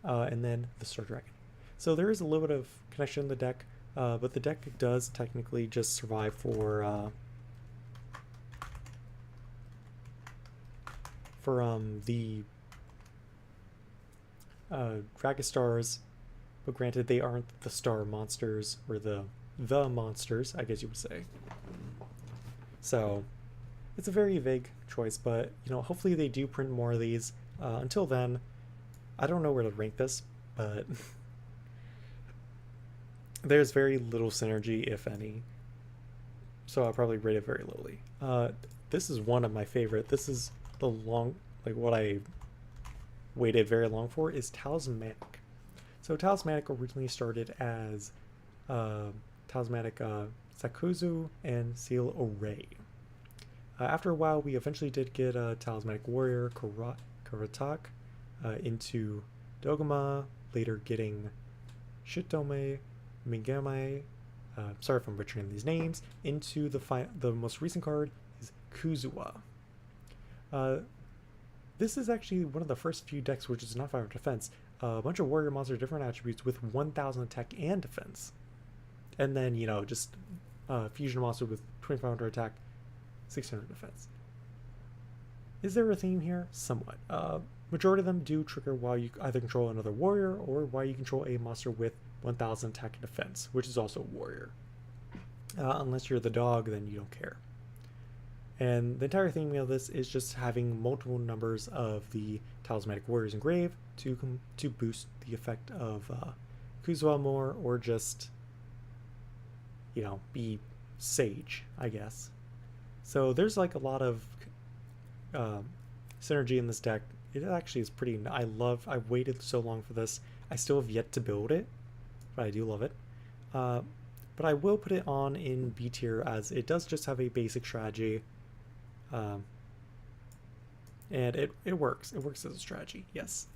And then the star dragon. So there is a little bit of connection in the deck. But the deck does technically just survive for the Dragastars, but granted they aren't the star monsters, or the monsters, I guess you would say. So it's a very vague choice, but you know, hopefully they do print more of these. Until then, I don't know where to rank this, but there's very little synergy, if any. So I'll probably rate it very lowly. This is one of my favorite. This is the long, like what I waited very long for is Talismanic. So Talismanic originally started as Talismanic Sakuzu and Seal Array. After a while, we eventually did get Talismanic Warrior Karatak into Dogma, later getting Shitome, Migame, sorry if I'm butchering these names, into the most recent card is Kuzuwa. This is actually one of the first few decks which is not 500 defense. A bunch of warrior monsters, different attributes with 1000 attack and defense. And then, you know, just fusion monster with 2500 attack, 600 defense. Is there a theme here? Somewhat. Majority of them do trigger while you either control another warrior or while you control a monster with 1000 attack and defense, which is also warrior. Unless you're the dog, then you don't care. And the entire theme of this is just having multiple numbers of the Talismanic Warriors engraved to boost the effect of Kuzuwa more, or just, you know, be sage, I guess. So there's like a lot of synergy in this deck. It actually is pretty. I waited so long for this. I still have yet to build it, but I do love it. But I will put it on in B tier as it does just have a basic strategy. And it works. It works as a strategy, yes.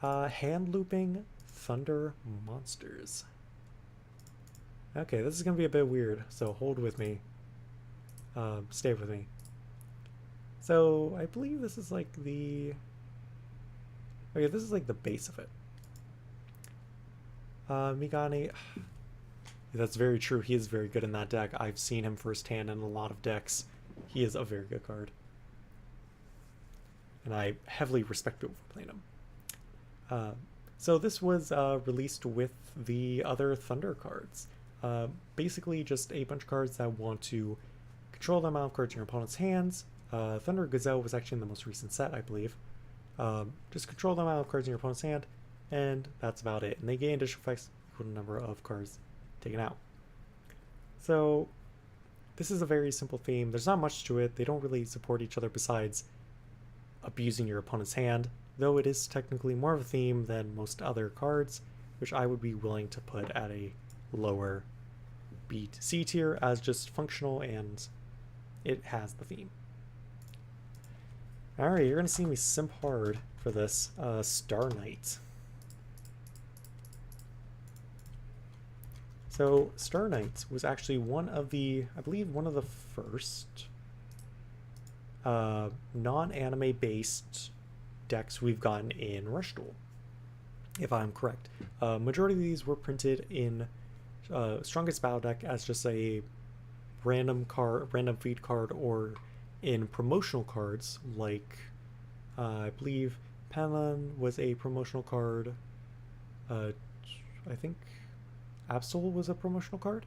Hand looping thunder monsters. Okay, this is gonna be a bit weird, so hold with me. Stay with me. So I believe this is like the. Okay, this is like the base of it. Migane. That's very true. He is very good in that deck. I've seen him firsthand in a lot of decks. He is a very good card. And I heavily respect people for playing him. So this was released with the other Thunder cards. Basically just a bunch of cards that want to control the amount of cards in your opponent's hands. Thunder Gazelle was actually in the most recent set, I believe. Just control the amount of cards in your opponent's hand, and that's about it. And they gain additional effects equal to the number of cards taken out. So this is a very simple theme. There's not much to it. They don't really support each other besides abusing your opponent's hand, though it is technically more of a theme than most other cards, which I would be willing to put at a lower B to C tier as just functional, and it has the theme. Alright, you're going to see me simp hard for this. Star Knight. So, Star Knight was actually one of the, I believe, one of the first non-anime based decks we've gotten in Rush Duel, if I'm correct. Majority of these were printed in Strongest Battle Deck as just a random feed card, or in promotional cards like I believe Penlan was a promotional card. I think Absol was a promotional card.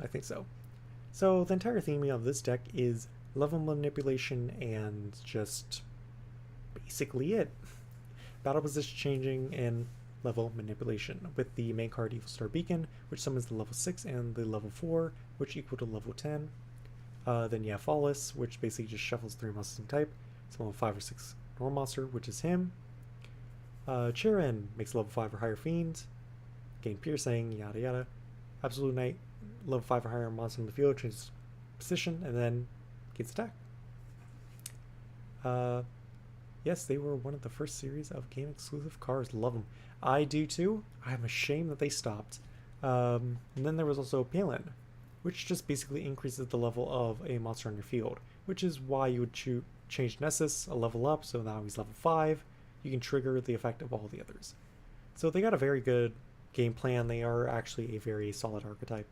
I think so. So the entire theme of this deck is level manipulation and just basically it. Battle position changing and level manipulation, with the main card Evil Star Beacon, which summons the level 6 and the level 4, which equal to level 10. Then you have Flawless, which basically just shuffles 3 monsters in type. It's level 5 or 6 normal monster, which is him. Chirin makes level 5 or higher fiend, gain piercing, yada yada. Absolute Knight, level 5 or higher monster in the field, changes position, and then gains attack. Yes, they were one of the first series of game exclusive cards. Love them. I do too. I'm ashamed that they stopped. And then there was also Palin, which just basically increases the level of a monster on your field, which is why you would change Nessus a level up, so now he's level 5. You can trigger the effect of all the others. So they got a very good game plan. They are actually a very solid archetype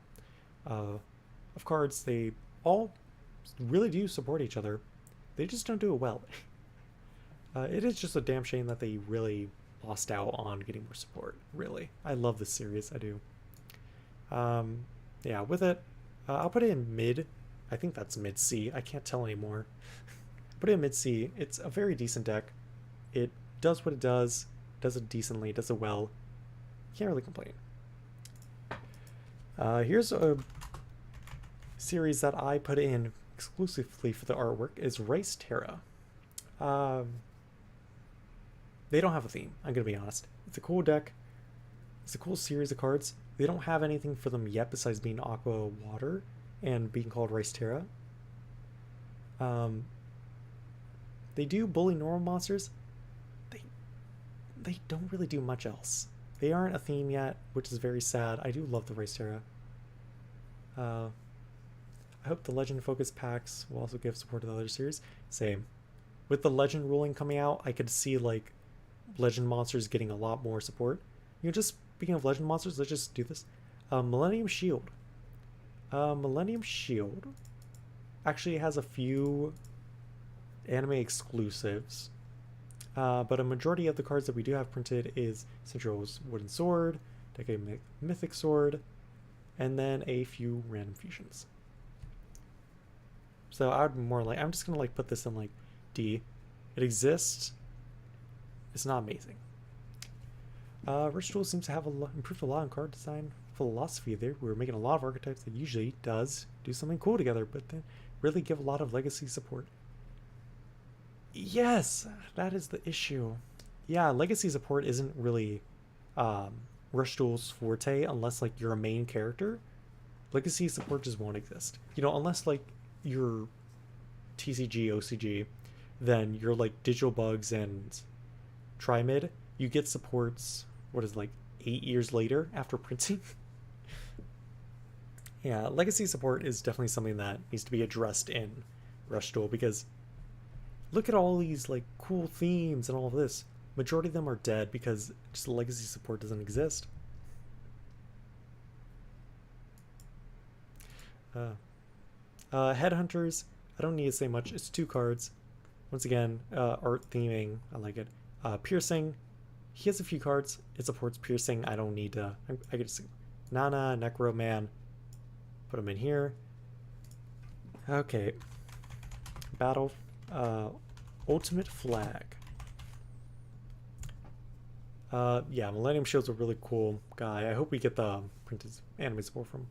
of cards. They all really do support each other. They just don't do it well. It is just a damn shame that they really lost out on getting more support, really. I love this series, I do. Yeah, with it, I'll put it in mid. I think that's mid-C. I can't tell anymore. Put it in mid-C. It's a very decent deck. It does what it does it decently, does it well. Can't really complain. Here's a series that I put in exclusively for the artwork, is Rice Terra. They don't have a theme, I'm gonna be honest. It's a cool deck. It's a cool series of cards. They don't have anything for them yet besides being Aqua Water and being called Rice Terra. They do bully normal monsters. They don't really do much else. They aren't a theme yet, which is very sad. I do love the Rice Terra. I hope the Legend Focus packs will also give support to the other series. Same. With the Legend ruling coming out, I could see like Legend monsters getting a lot more support. You know, just speaking of Legend monsters, let's just do this. Millennium Shield. Millennium Shield actually has a few anime exclusives. But a majority of the cards that we do have printed is Central's Wooden Sword, Decade Mythic Sword, and then a few random fusions. So I would more like, I'm just gonna like put this in like D. It exists. It's not amazing. Rich Duel seems to have improved a lot in card design philosophy there. We're making a lot of archetypes that usually do something cool together, but then really give a lot of legacy support. Yes, that is the issue. Yeah, legacy support isn't really Rush Duel's forte unless like you're a main character. Legacy support just won't exist. You know, unless like you're TCG, OCG, then you're like Digital Bugs and Trimid. You get supports, what is it, like 8 years later after printing? Yeah, legacy support is definitely something that needs to be addressed in Rush Duel, because look at all these like cool themes and all of this. Majority of them are dead because just legacy support doesn't exist. Headhunters, I don't need to say much. It's 2 cards. Once again, art theming, I like it. Piercing, he has a few cards. It supports piercing. I don't need to. I could just Nana, Necro Man, put them in here. Okay. Battle. Ultimate Flag. Yeah, Millennium Shield's a really cool guy. I hope we get the printed anime support from.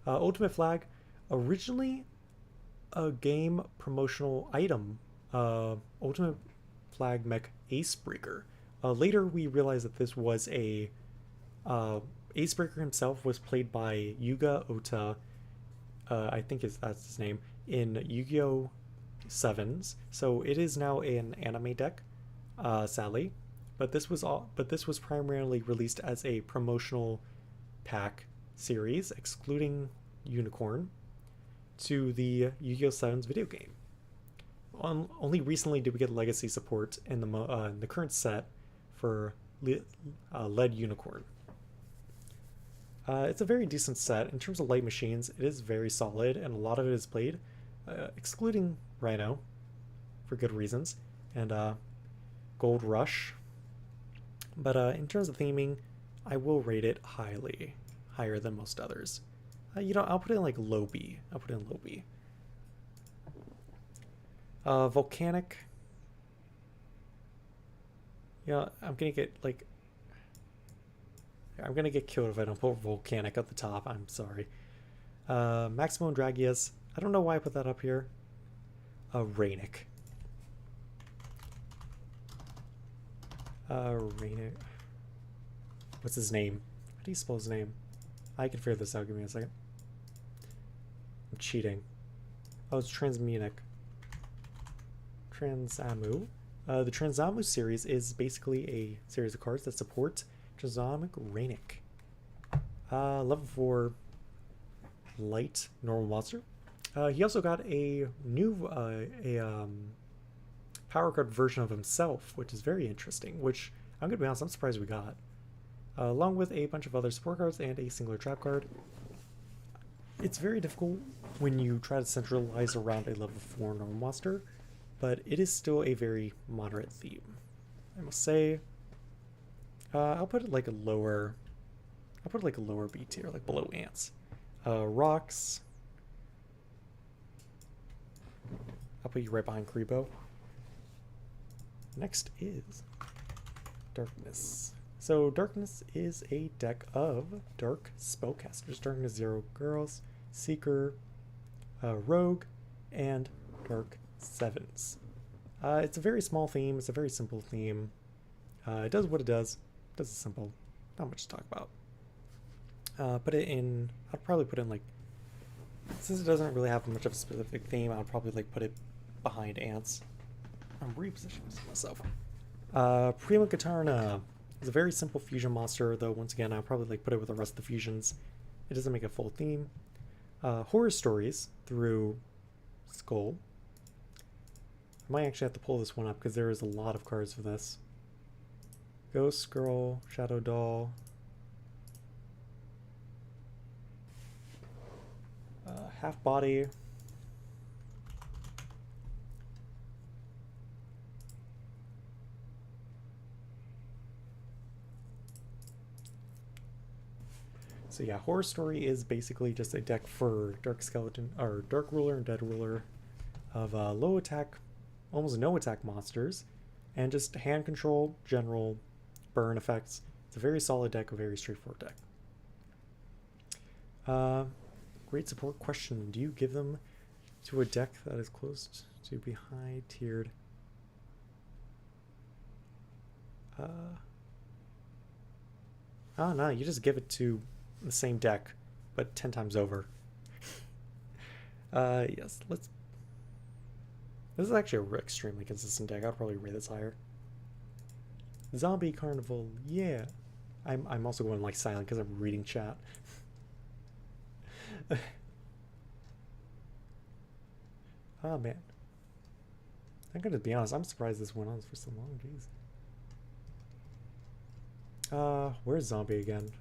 Ultimate Flag, originally a game promotional item. Ultimate Flag mech Acebreaker. Later we realized that this was a Acebreaker himself was played by Yuga Ota. I think that's his name in Yu-Gi-Oh! 7s. So it is now an anime deck, sadly. But this was primarily released as a promotional pack series, excluding Unicorn, to the Yu-Gi-Oh! 7's video game. Only recently did we get legacy support in the current set for Lead Unicorn. It's a very decent set. In terms of light machines, it is very solid, and a lot of it is played, excluding Rhino, for good reasons, and Gold Rush. But in terms of theming, I will rate it highly, higher than most others. You know, I'll put it in like low B. I'll put it in low B. Volcanic. Yeah, I'm gonna get killed if I don't put Volcanic at the top. I'm sorry. Maximo and Dragias. I don't know why I put that up here. Rainic. Rainic. What's his name? How do you spell his name? I can figure this out. Give me a second. I'm cheating. Oh, it's Transmunic. Transamu. The Transamu series is basically a series of cards that support Transomic Rainic. Level 4 light normal monster. He also got a new power card version of himself, which is very interesting, which I'm gonna be honest, I'm surprised we got. Along with a bunch of other support cards and a singular trap card. It's very difficult when you try to centralize around a level 4 normal monster, but it is still a very moderate theme, I must say. I'll put it like a lower B tier, like below Ants. Rocks. I'll put you right behind Kribo. Next is Darkness. So Darkness is a deck of Dark Spellcasters. Darkness 0 Girls, Seeker, Rogue, and Dark 7s. It's a very small theme. It's a very simple theme. It does what it does. It does it simple. Not much to talk about. Put it in... I'd probably put it in like... Since it doesn't really have much of a specific theme, I'll probably like put it behind ants. I'm repositioning myself. Prima Katarna is a very simple fusion monster, though once again I'll probably like put it with the rest of the fusions. It doesn't make a full theme. Horror Stories through Skull. I might actually have to pull this one up because there is a lot of cards for this. Ghost Girl, Shadow Doll. Half Body. So yeah, Horror Story is basically just a deck for Dark Skeleton, or Dark Ruler and Dead Ruler of low attack, almost no attack monsters, and just hand control, general burn effects. It's a very solid deck, a very straightforward deck. Great support question. Do you give them to a deck that is close to be high tiered? Oh no, you just give it to the same deck, but 10 times over. Yes, let's... This is actually an extremely consistent deck. I'd probably rate this higher. Zombie Carnival, yeah. I'm also going like silent because I'm reading chat. Oh man. I'm gonna be honest, I'm surprised this went on for so long, jeez. Where's Zombie again?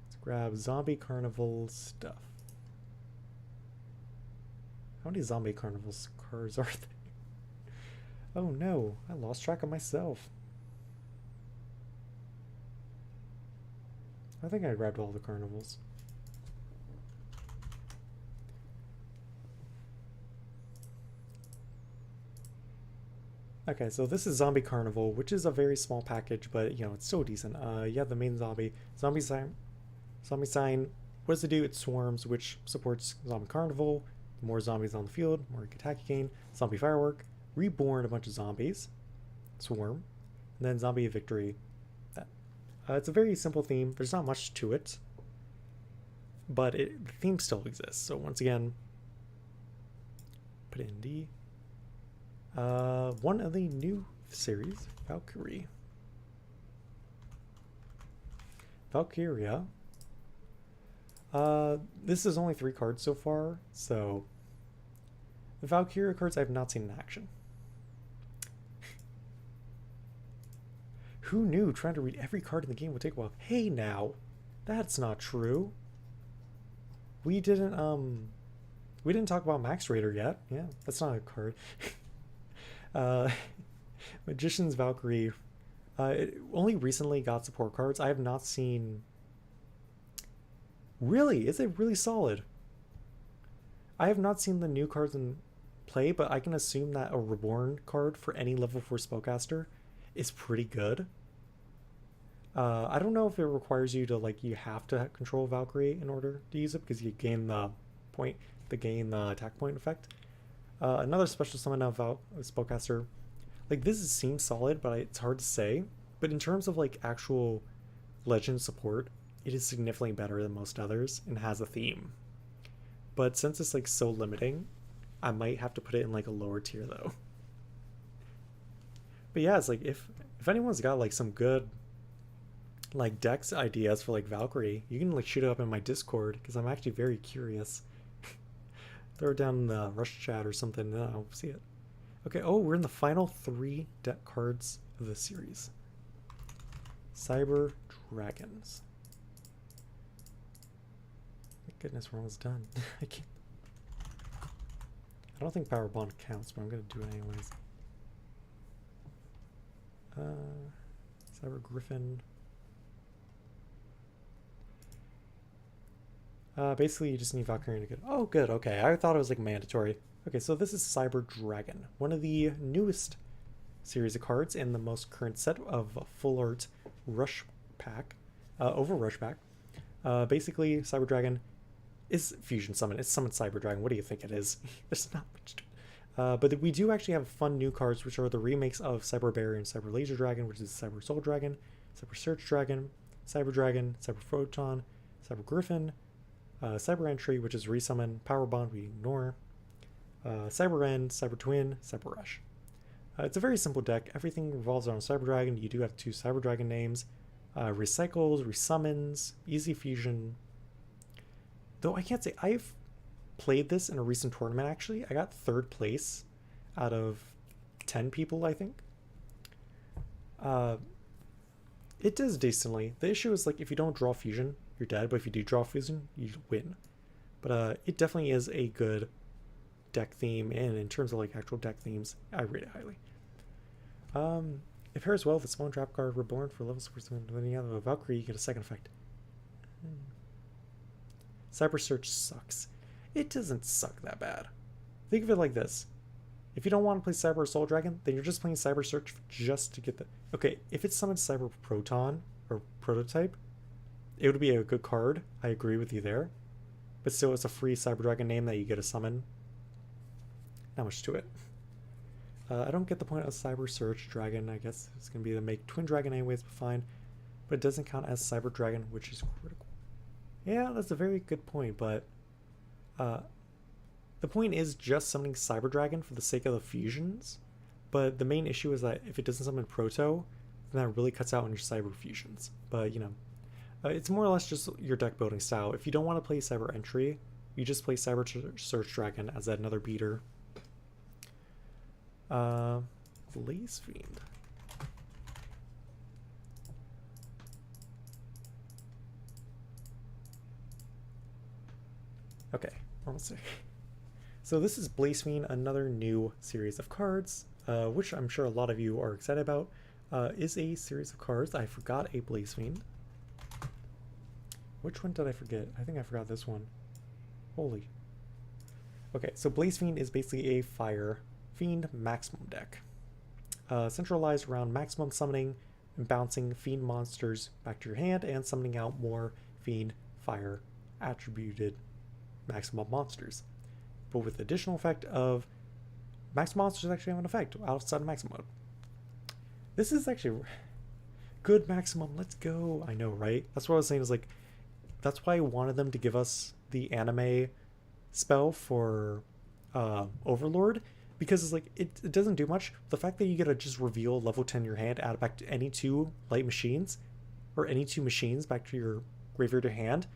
Let's grab Zombie Carnival stuff. How many Zombie Carnival cards are there? Oh no, I lost track of myself. I think I grabbed all the carnivals. Okay, so this is Zombie Carnival, which is a very small package, but you know, it's still decent. You have the main zombie. Zombie sign. What does it do? It swarms, which supports Zombie Carnival. The more zombies on the field, more attack you gain. Zombie Firework. Reborn a bunch of zombies. Swarm. And then Zombie Victory. It's a very simple theme. There's not much to it. But the theme still exists. So once again, put it in D. One of the new series, Valkyrie. Valkyria. This is only 3 cards so far, so the Valkyria cards I have not seen in action. Who knew trying to read every card in the game would take a while? Hey now, that's not true. We didn't talk about Max Raider yet. Yeah, that's not a card. Magician's Valkyrie. It only recently got support cards. I have not seen... Really? Is it really solid? I have not seen the new cards in play, but I can assume that a Reborn card for any level 4 spellcaster is pretty good. I don't know if it requires you to, like, you have to control Valkyrie in order to use it, because you gain the attack point effect. Another special summon of spellcaster. Like, this seems solid, but it's hard to say. But in terms of, like, actual legend support, it is significantly better than most others and has a theme. But since it's, like, so limiting, I might have to put it in, like, a lower tier, though. But yeah, it's like, if anyone's got, like, some good, like, decks ideas for, like, Valkyrie, you can, like, shoot it up in my Discord, because I'm actually very curious. Throw it down in the Rush chat or something, and I'll see it. Okay, oh, we're in the final 3 deck cards of the series. Cyber Dragons. Thank goodness we're almost done. I don't think Power Bond counts, but I'm gonna do it anyways. Cyber Griffin. Basically, you just need Valkyrie to get... Oh, good, okay. I thought it was, like, mandatory. Okay, so this is Cyber Dragon, one of the newest series of cards in the most current set of full art rush pack, over rush pack. Basically, Cyber Dragon is fusion summon. It's summoned Cyber Dragon. What do you think it is? There's not much to it. But we do actually have fun new cards, which are the remakes of Cyber Barrier and Cyber Laser Dragon, which is Cyber Soul Dragon, Cyber Search Dragon, Cyber Photon, Cyber Griffin, Cyber Entry, which is resummon, Power Bond, we ignore, Cyber End, Cyber Twin, Cyber Rush. It's a very simple deck. Everything revolves around Cyber Dragon. You do have 2 Cyber Dragon names. Recycles, resummons, easy fusion. Though I can't say, I've played this in a recent tournament actually. I got 3rd place out of 10 people, I think. It does decently. The issue is like if you don't draw fusion, you're dead, but if you do draw fusion, you win. But it definitely is a good deck theme, and in terms of like actual deck themes, I rate it highly. It pairs well with a small trap card Reborn for level support when you have a Valkyrie, you get a second effect. Cyber Search sucks. It doesn't suck that bad. Think of it like this. If you don't want to play Cyber Soul Dragon, then you're just playing Cyber Search just to get the... Okay, if it's summoned Cyber Proton, or Prototype, it would be a good card. I agree with you there. But still, it's a free Cyber Dragon name that you get to summon. Not much to it. I don't get the point of Cyber Search Dragon. I guess it's going to be to make Twin Dragon anyways, but fine. But it doesn't count as Cyber Dragon, which is critical. Yeah, that's a very good point, but... the point is just summoning Cyber Dragon for the sake of the fusions, but the main issue is that if it doesn't summon Proto, then that really cuts out on your Cyber fusions. But, you know, it's more or less just your deck building style. If you don't want to play Cyber Entry, you just play Cyber Search Dragon as another beater. Blaze Fiend. Okay, almost there. So this is Blaze Fiend, another new series of cards, which I'm sure a lot of you are excited about. Is a series of cards. I forgot a Blaze Fiend. Which one did I forget? I think I forgot this one. Holy. Okay, so Blaze Fiend is basically a Fire Fiend maximum deck. Centralized around maximum summoning and bouncing Fiend monsters back to your hand and summoning out more Fiend Fire attributed maximum monsters. But with the additional effect of maximum monsters actually have an effect outside of maximum mode. This is actually good maximum. Let's go. I know, right? That's what I was saying is like, that's why I wanted them to give us the anime spell for Overlord, because it's like it doesn't do much. The fact that you get to just reveal level 10 in your hand, add it back to any 2 light machines or any 2 machines back to your graveyard or hand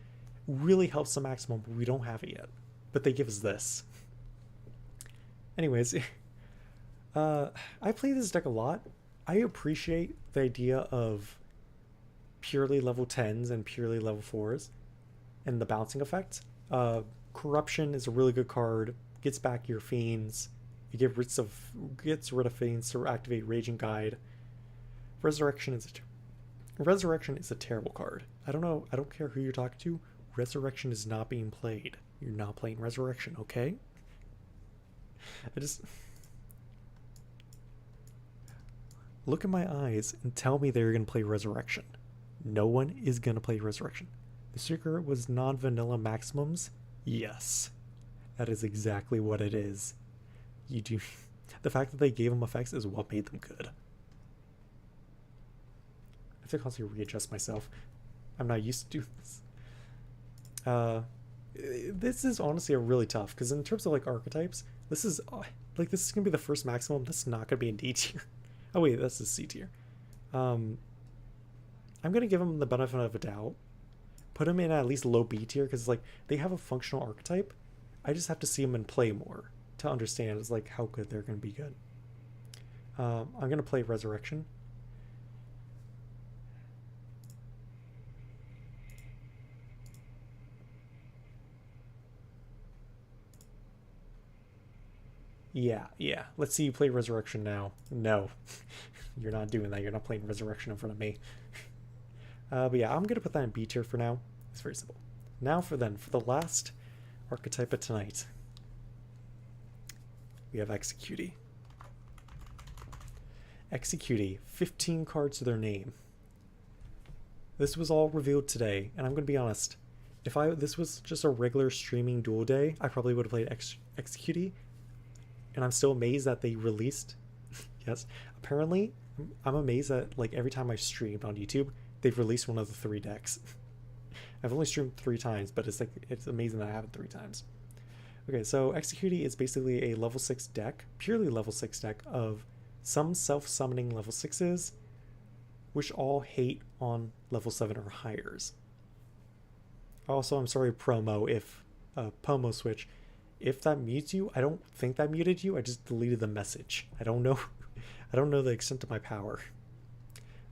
really helps the maximum, but we don't have it yet. But they give us this. Anyways, I play this deck a lot. I appreciate the idea of purely level 10s and purely level 4s and the bouncing effect. Corruption is a really good card. Gets back your fiends. You gets rid of fiends to activate Raging Guide. Resurrection is a terrible card. I don't know. I don't care who you're talking to. Resurrection is not being played. You're not playing Resurrection, okay? Look in my eyes and tell me they're going to play Resurrection. No one is going to play Resurrection. The secret was non-vanilla maximums? Yes. That is exactly what it is. You do. The fact that they gave them effects is what made them good. I have to constantly readjust myself. I'm not used to this. This is honestly a really tough, because in terms of like archetypes, this is gonna be the first maximum. This is not gonna be in D tier. Oh wait, that's the C tier. I'm gonna give them the benefit of a doubt. Put them in at least low B tier, because like they have a functional archetype. I just have to see them in play more to understand is like how good they're gonna be good. I'm gonna play Resurrection. Yeah. Let's see you play Resurrection now. No. You're not doing that. You're not playing Resurrection in front of me. But yeah, I'm going to put that in B tier for now. It's very simple. Now for the last archetype of tonight. We have Executee. Execute 15 cards to their name. This was all revealed today, and I'm going to be honest. If this was just a regular streaming duel day, I probably would have played Execute, and I'm still amazed that they released. Yes, apparently, I'm amazed that like every time I streamed on YouTube, they've released one of the 3 decks. I've only streamed 3 times, but it's amazing that I have it 3 times. Okay, so Execute is basically a level 6 deck, purely level 6 deck of some self-summoning level 6s, which all hate on level 7 or higher. Also, I'm sorry, promo, if Pomo switch, if that mutes you, I don't think that muted you. I just deleted the message. I don't know. I don't know the extent of my power.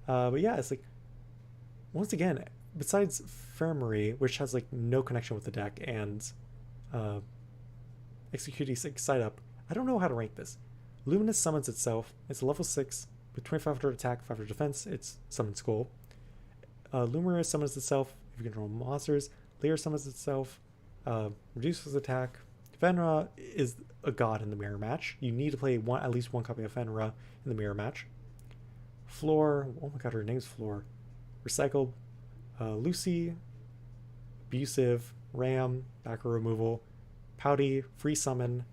But yeah, it's like, once again, besides Fermery, which has like no connection with the deck, and Execute 6 side up, I don't know how to rank this. Luminous summons itself. It's a level 6 with 2500 attack, 500 defense. It's Summon Skull. Luminous summons itself if you control monsters. Leer summons itself, reduces attack. Fenra is a god in the mirror match. You need to play at least 1 copy of Fenra in the mirror match. Floor, oh my god, her name's Floor. Recycled. Lucy, Abusive, Ram, backer removal. Pouty, free summon.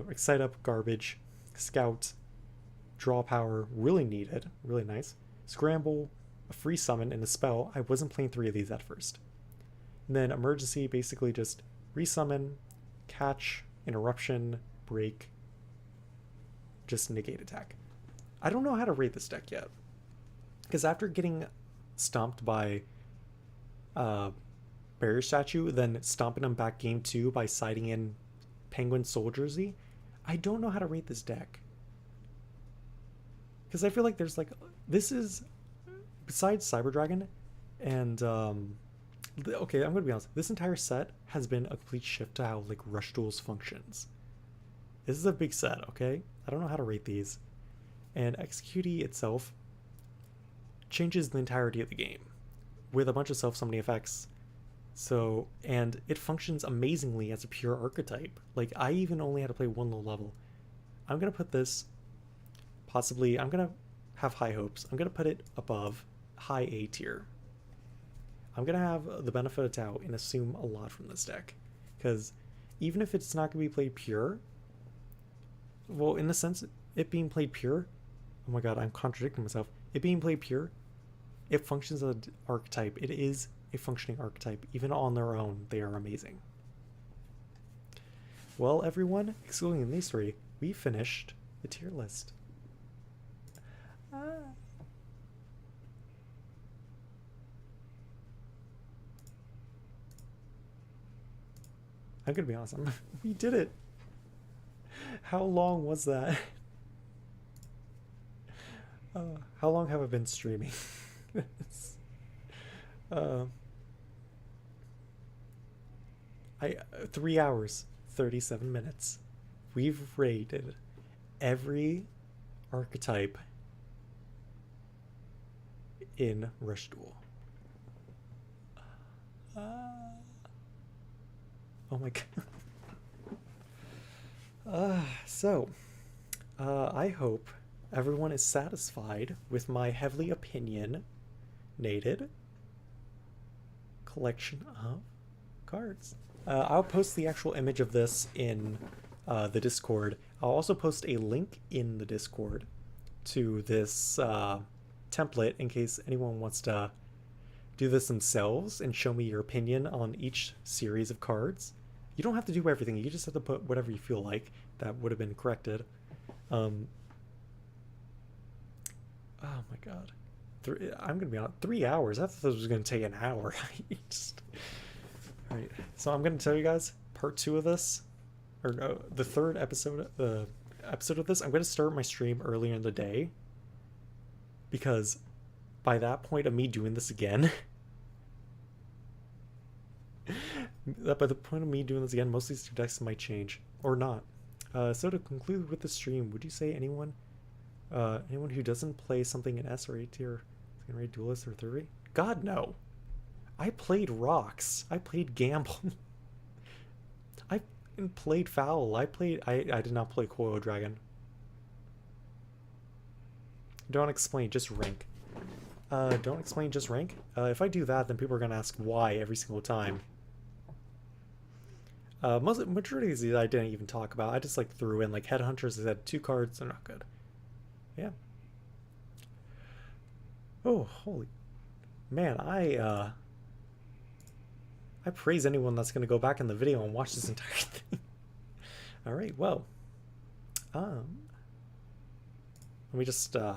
Excite up, garbage. Scout, draw power, really needed, really nice. Scramble, a free summon, and a spell. I wasn't playing 3 of these at first. And then emergency, basically just resummon, catch, interruption, break, just negate attack. I don't know how to rate this deck yet, because after getting stomped by Barrier Statue, then stomping him back game 2 by siding in Penguin Soldiersy, I don't know how to rate this deck. Because I feel like there's like, this is, besides Cyber Dragon, and okay, I'm gonna be honest, this entire set has been a complete shift to how like Rush Duels functions. This is a big set, okay? I don't know how to rate these. And Execute itself changes the entirety of the game with a bunch of self-summoning effects. So, and it functions amazingly as a pure archetype. Like, I even only had to play 1 low level. I'm gonna put this, possibly, I'm gonna have high hopes. I'm gonna put it above high A tier. I'm gonna have the benefit of doubt and assume a lot from this deck, because even if it's not gonna be played pure, well, in the sense it being played pure, oh my god, I'm contradicting myself. It being played pure, it functions as an archetype. It is a functioning archetype. Even on their own, they are amazing. Well, everyone, excluding these 3, we finished the tier list. I'm gonna be honest, we did it. How long was that? How long have I been streaming? 3 hours, 37 minutes. We've rated every archetype in Rush Duel. Oh my god. I hope everyone is satisfied with my heavily opinionated collection of cards. I'll post the actual image of this in the Discord. I'll also post a link in the Discord to this template in case anyone wants to do this themselves and show me your opinion on each series of cards. You don't have to do everything. You just have to put whatever you feel like that would have been corrected. Oh my god. I'm gonna be on 3 hours. I thought this was gonna take an hour. Alright, so I'm gonna tell you guys part 2 of this, or no, the 3rd episode, of this. I'm gonna start my stream earlier in the day, because by that point of me doing this again, by the point of me doing this again, most of these decks might change or not. So to conclude with the stream, would you say anyone who doesn't play something in S or A tier is gonna rate Duelist or 3? God no. I played Rocks. I played Gamble. I played Foul. I did not play Coil Dragon. Don't explain, just rank. Don't explain, just rank. If I do that, then people are gonna ask why every single time. Majority of these I didn't even talk about. I just like threw in like headhunters. I said 2 cards. They're not good. Yeah. Oh, holy man! I praise anyone that's gonna go back in the video and watch this entire thing. All right. Well. Let me just the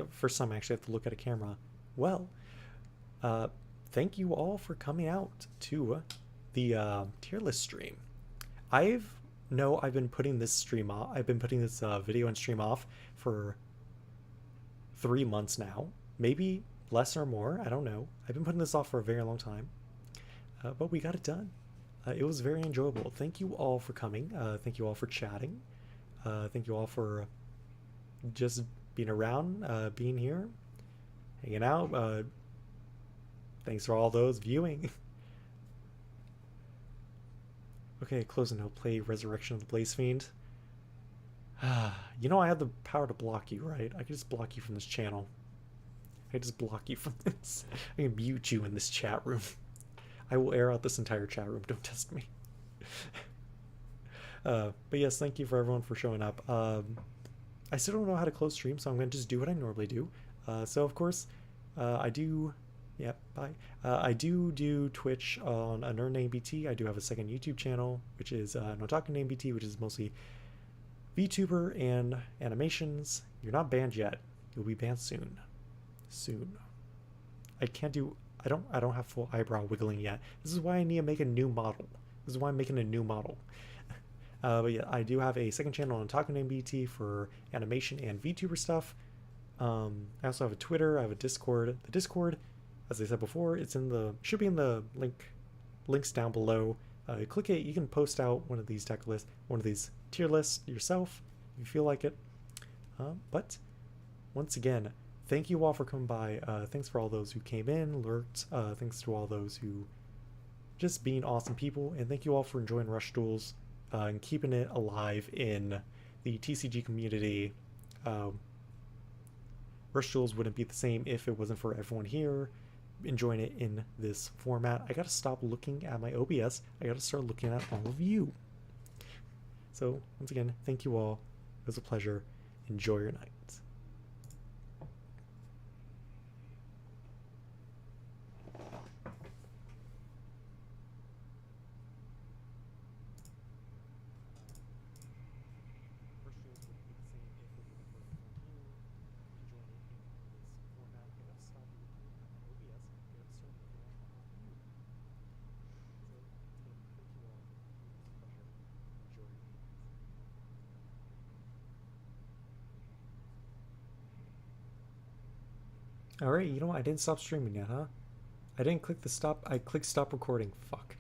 first time I actually have to look at a camera. Well, thank you all for coming out to the tier list stream. I've been putting this stream off. I've been putting this video and stream off for 3 months now, maybe less or more. I don't know. I've been putting this off for a very long time, but we got it done. It was very enjoyable. Thank you all for coming. Thank you all for chatting. Thank you all for just being around, being here, hanging out. Thanks for all those viewing. Okay, closing note. Play Resurrection of the Blaze Fiend. You know I have the power to block you, right? I can just block you from this channel. I can just block you from this. I can mute you in this chat room. I will air out this entire chat room. Don't test me. But yes, thank you for everyone for showing up. I still don't know how to close stream, so I'm going to just do what I normally do. So of course, I do... Yeah, bye. I do Twitch on a nerd named BT. I do have a second YouTube channel, which is No Talking Name BT, which is mostly VTuber and animations. You're not banned yet. You'll be banned soon. Soon. I can't do... I don't have full eyebrow wiggling yet. This is why I need to make a new model. This is why I'm making a new model. But yeah, I do have a second channel on Talking Name BT for animation and VTuber stuff. I also have a Twitter. I have a Discord. The Discord, as I said before, it's in the should be in the links down below. Click it. You can post out one of these deck lists, one of these tier lists yourself if you feel like it. But once again, thank you all for coming by. Thanks for all those who came in, lurked. Thanks to all those who just being awesome people, and thank you all for enjoying Rush Duels and keeping it alive in the TCG community. Rush Duels wouldn't be the same if it wasn't for everyone here enjoying it in this format. I gotta stop looking at my OBS. I gotta start looking at all of you. So once again, thank you all. It was a pleasure. Enjoy your night. Alright, you know what? I didn't stop streaming yet, huh? I didn't click the stop. I clicked stop recording. Fuck.